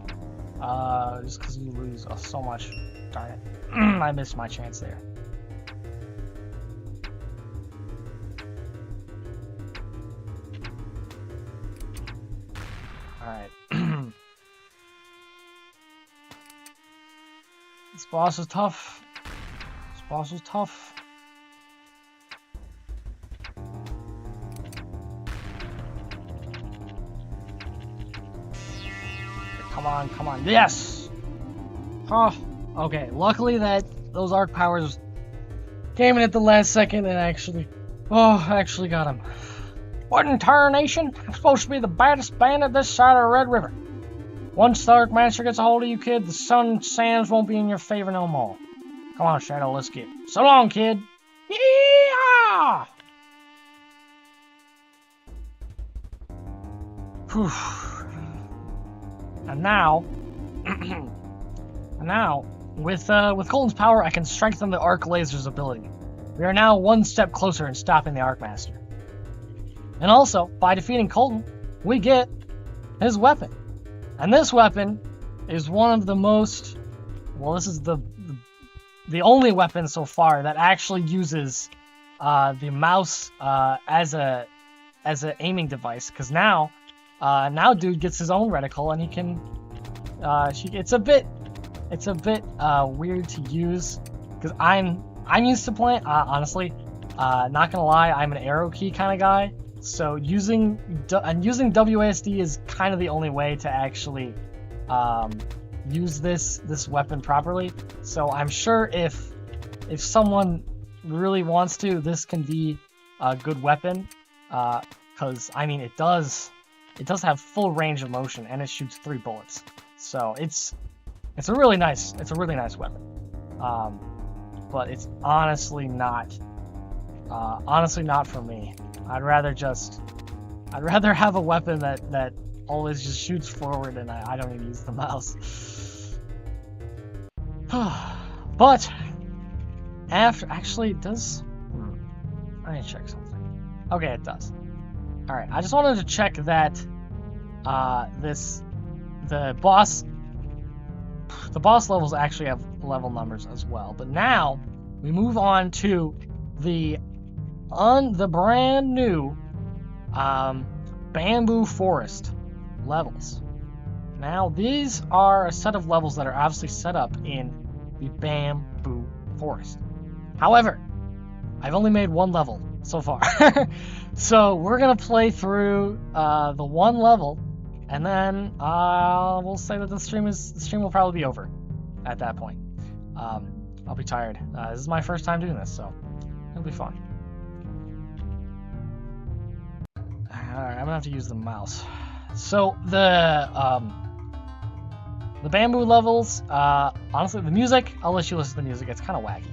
Just because you lose so much. Darn it, I missed my chance there. Alright. This boss is tough. This boss is tough. Come on, come on. Yes! Oh, okay. Luckily that those arc powers came in at the last second and actually got him. What in tarnation? I'm supposed to be the baddest bandit this side of the Red River. Once the Arkmaster gets a hold of you, kid, the sun sands won't be in your favor no more. Come on, Shadow, let's get it. So long, kid. Yeah! Whew. And now, with Colton's power, I can strengthen the Arc Laser's ability. We are now one step closer in stopping the Arkmaster. And also, by defeating Colton, we get his weapon. And this weapon is one of the most, well, this is the only weapon so far that actually uses the mouse as a aiming device. Because now dude gets his own reticle and he can. It's a bit weird to use because I'm used to playing. Honestly, not gonna lie, I'm an arrow key kind of guy. So using WASD is kind of the only way to actually use this weapon properly. So I'm sure if someone really wants to, this can be a good weapon. Because I mean, it does have full range of motion and it shoots 3 bullets. So it's a really nice weapon. But it's honestly not for me. I'd rather have a weapon that always just shoots forward and I don't even use the mouse. But after actually it does. I need to check something. Okay, it does. All right, I just wanted to check that the boss levels actually have level numbers as well. But now we move on to the brand new bamboo forest levels. Now these are a set of levels that are obviously set up in the bamboo forest. However, I've only made one level so far. So we're gonna play through the one level, and then we'll say that the stream will probably be over at that point. I'll be tired. This is my first time doing this, so it'll be fun. Alright, I'm gonna have to use the mouse. So the bamboo levels, honestly, the music, I'll let you listen to the music. It's kind of wacky.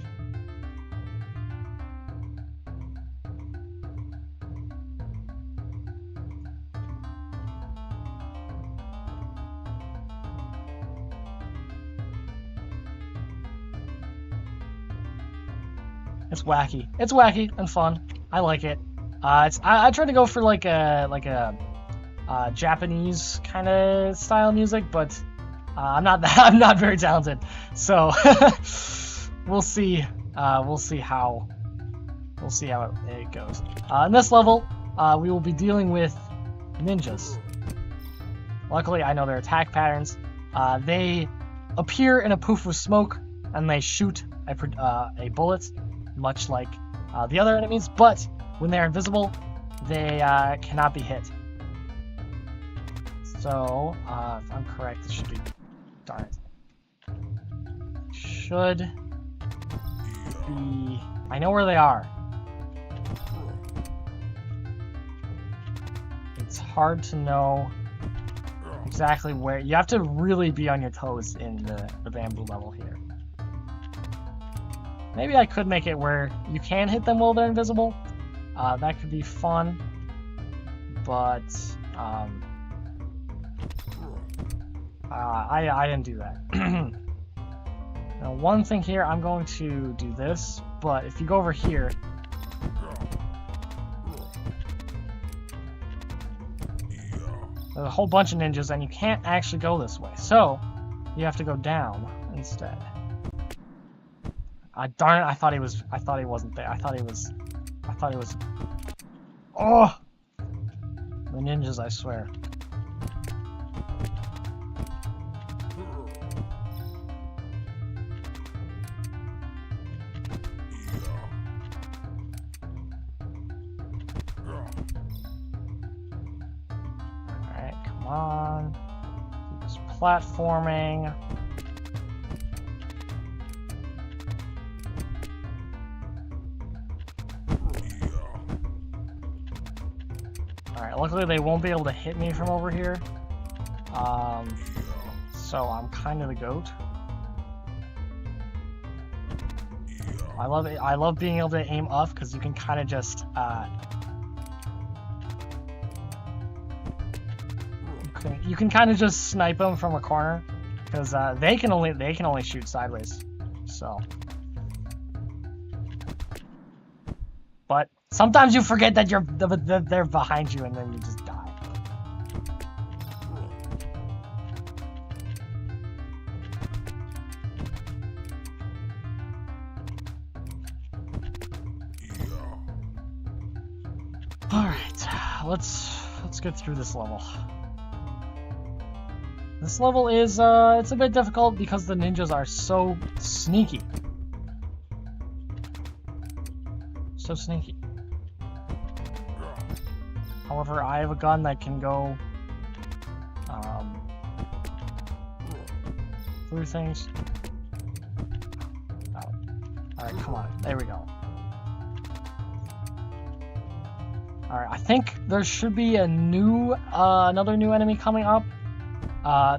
It's wacky. It's wacky and fun. I like it. I tried to go for like a Japanese kind of style music, but I'm not very talented. So we'll see. We'll see how it goes. In this level, we will be dealing with ninjas. Luckily, I know their attack patterns. They appear in a poof of smoke and they shoot a bullet, much like the other enemies, but when they're invisible, they cannot be hit. So, if I'm correct, it should be... Darn it. Should be... I know where they are. It's hard to know exactly where... You have to really be on your toes in the bamboo level here. Maybe I could make it where you can hit them while they're invisible. That could be fun. But, I didn't do that. Now, one thing here, I'm going to do this, but if you go over here, there's a whole bunch of ninjas, and you can't actually go this way. So, you have to go down instead. Darn it, I thought he wasn't there. I thought he was... Oh! The ninjas, I swear. Alright, come on. Keep this platforming. Alright, luckily they won't be able to hit me from over here. So I'm kind of the goat. I love it. I love being able to aim up because you can kind of just you can kind of just snipe them from a corner because they can only shoot sideways. So, but sometimes you forget that they're behind you and then you just die. Alright, let's get through this level. This level is it's a bit difficult because the ninjas are so sneaky. So sneaky. However, I have a gun that can go through things. Alright, come on. There we go. Alright, I think there should be a new, another new enemy coming up.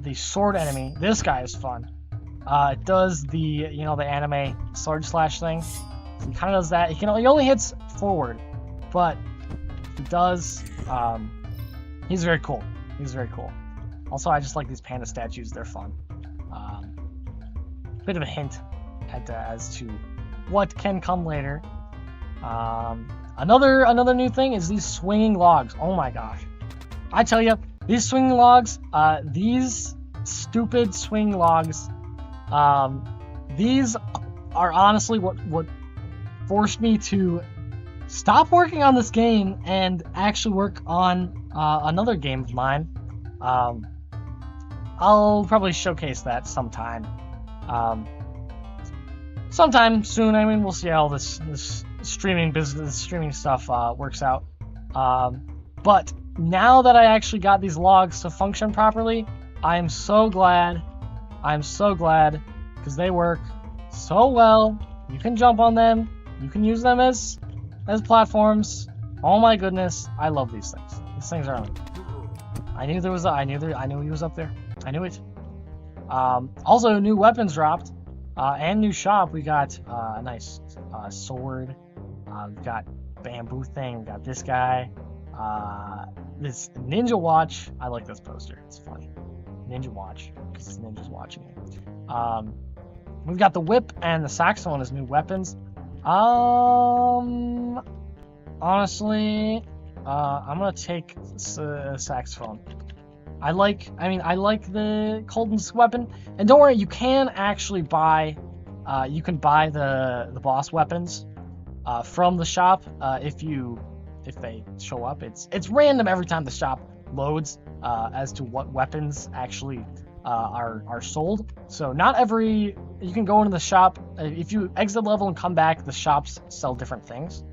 The sword enemy. This guy is fun. It does the, you know, the anime sword slash thing. So he kind of does that. He only hits forward, but he does, he's very cool. He's very cool. Also, I just like these panda statues. They're fun. Bit of a hint as to what can come later. Another new thing is these swinging logs. Oh my gosh. I tell you, these swinging logs, these stupid swing logs, these are honestly what forced me to stop working on this game and actually work on another game of mine. I'll probably showcase that sometime. Sometime soon. I mean, we'll see how this streaming business, this streaming stuff works out. But now that I actually got these logs to function properly, I'm so glad. I'm so glad because they work so well. You can jump on them. You can use them as platforms. Oh my goodness, I love these things. These things are amazing. I knew there was. I knew he was up there. I knew it. Also, new weapons dropped, and new shop. We got a nice sword. We got bamboo thing. We got this guy. This ninja watch. I like this poster. It's funny. Ninja watch because the ninja's watching it. We've got the whip and the saxophone as new weapons. Honestly, I'm gonna take saxophone. I like the Colton's weapon, and don't worry, you can actually buy, the boss weapons, from the shop, if they show up. It's random every time the shop loads, as to what weapons actually are sold. So you can go into the shop, if you exit level and come back, the shops sell different things.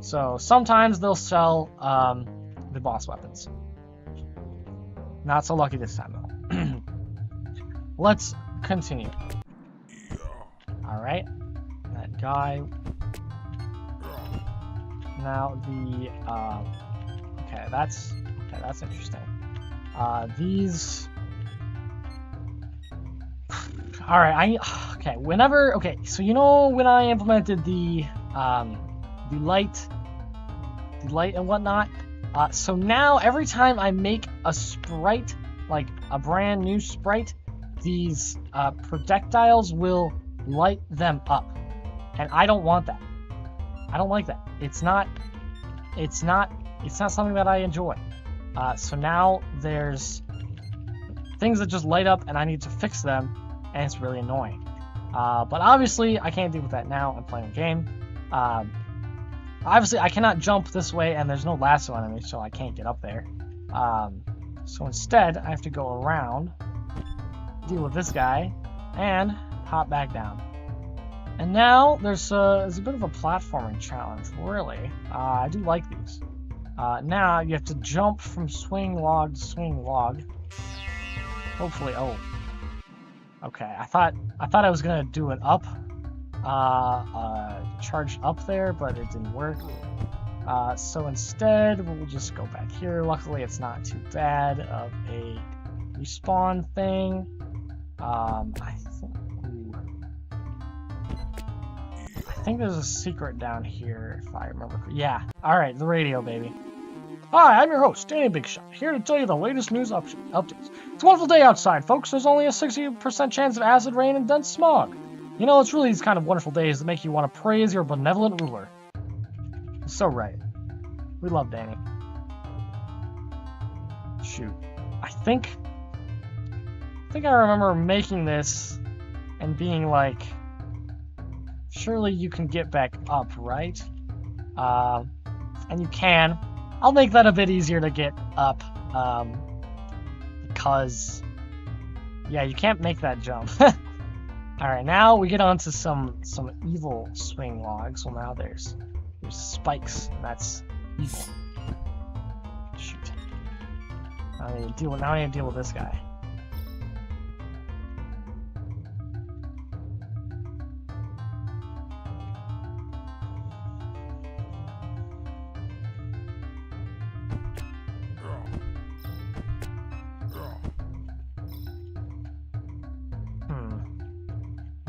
So sometimes they'll sell the boss weapons. Not so lucky this time though. Let's continue. Alright. That guy. Now the okay, that's interesting. These Alright, so you know when I implemented the light and whatnot, so now every time I make a sprite, like a brand new sprite, these projectiles will light them up, and I don't want that. I don't like that. It's not something that I enjoy. So now there's things that just light up and I need to fix them, and it's really annoying. But obviously I can't deal with that now. I'm playing a game. Obviously I cannot jump this way and there's no lasso enemy, so I can't get up there. So instead I have to go around, deal with this guy, and hop back down. And now there's a bit of a platforming challenge, really. I do like these. Now you have to jump from swing log to swing log. Hopefully, oh. Okay, I thought I was gonna do it up, charge up there, but it didn't work. So instead, we'll just go back here. Luckily, it's not too bad of a respawn thing. I think there's a secret down here, if I remember. Yeah. All right, the radio, baby. Hi, I'm your host, Danny Big Shot, here to tell you the latest news updates. It's a wonderful day outside, folks. There's only a 60% chance of acid rain and dense smog. You know, it's really these kind of wonderful days that make you want to praise your benevolent ruler. So right. We love Danny. Shoot. I think I remember making this and being like, surely you can get back up, right? And you can. I'll make that a bit easier to get up, because, yeah, you can't make that jump. Alright, now we get on to some evil swing logs. Well, now there's spikes. That's evil. Shoot. Now I need to deal with this guy.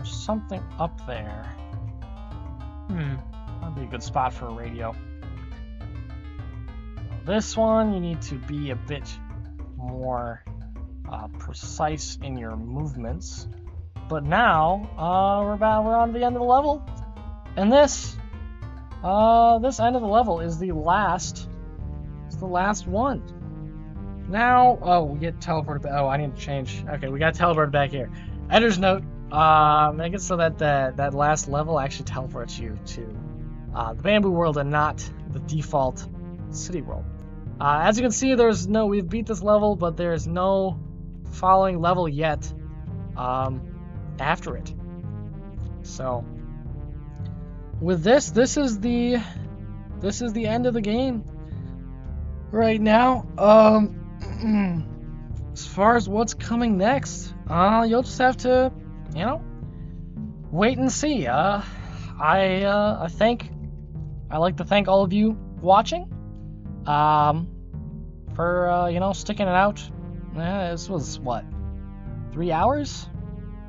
Something up there. That'd be a good spot for a radio. This one, you need to be a bit more precise in your movements. But now, we're on to the end of the level. And this end of the level is the last one. Now, oh, we get teleported back. Oh, I need to change. Okay, we got teleported back here. Editor's note. Make it so that that last level actually teleports you to the Bamboo World and not the default City World. As you can see, we've beat this level, but there's no following level yet after it. So with this is the end of the game right now. As far as what's coming next, you'll just have to, you know, wait and see. I'd like to thank all of you watching, for, you know, sticking it out. This was, what, 3 hours?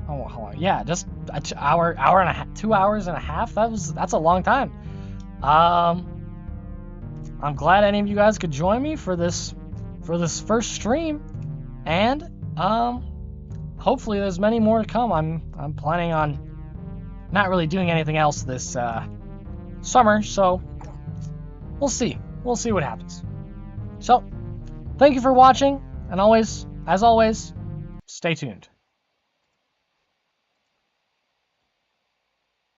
Oh, how long? Yeah, just an hour and a half, 2 hours and a half. That's a long time. I'm glad any of you guys could join me for this first stream, and, hopefully there's many more to come. I'm planning on not really doing anything else this summer, so we'll see. We'll see what happens. So, thank you for watching, and as always, stay tuned.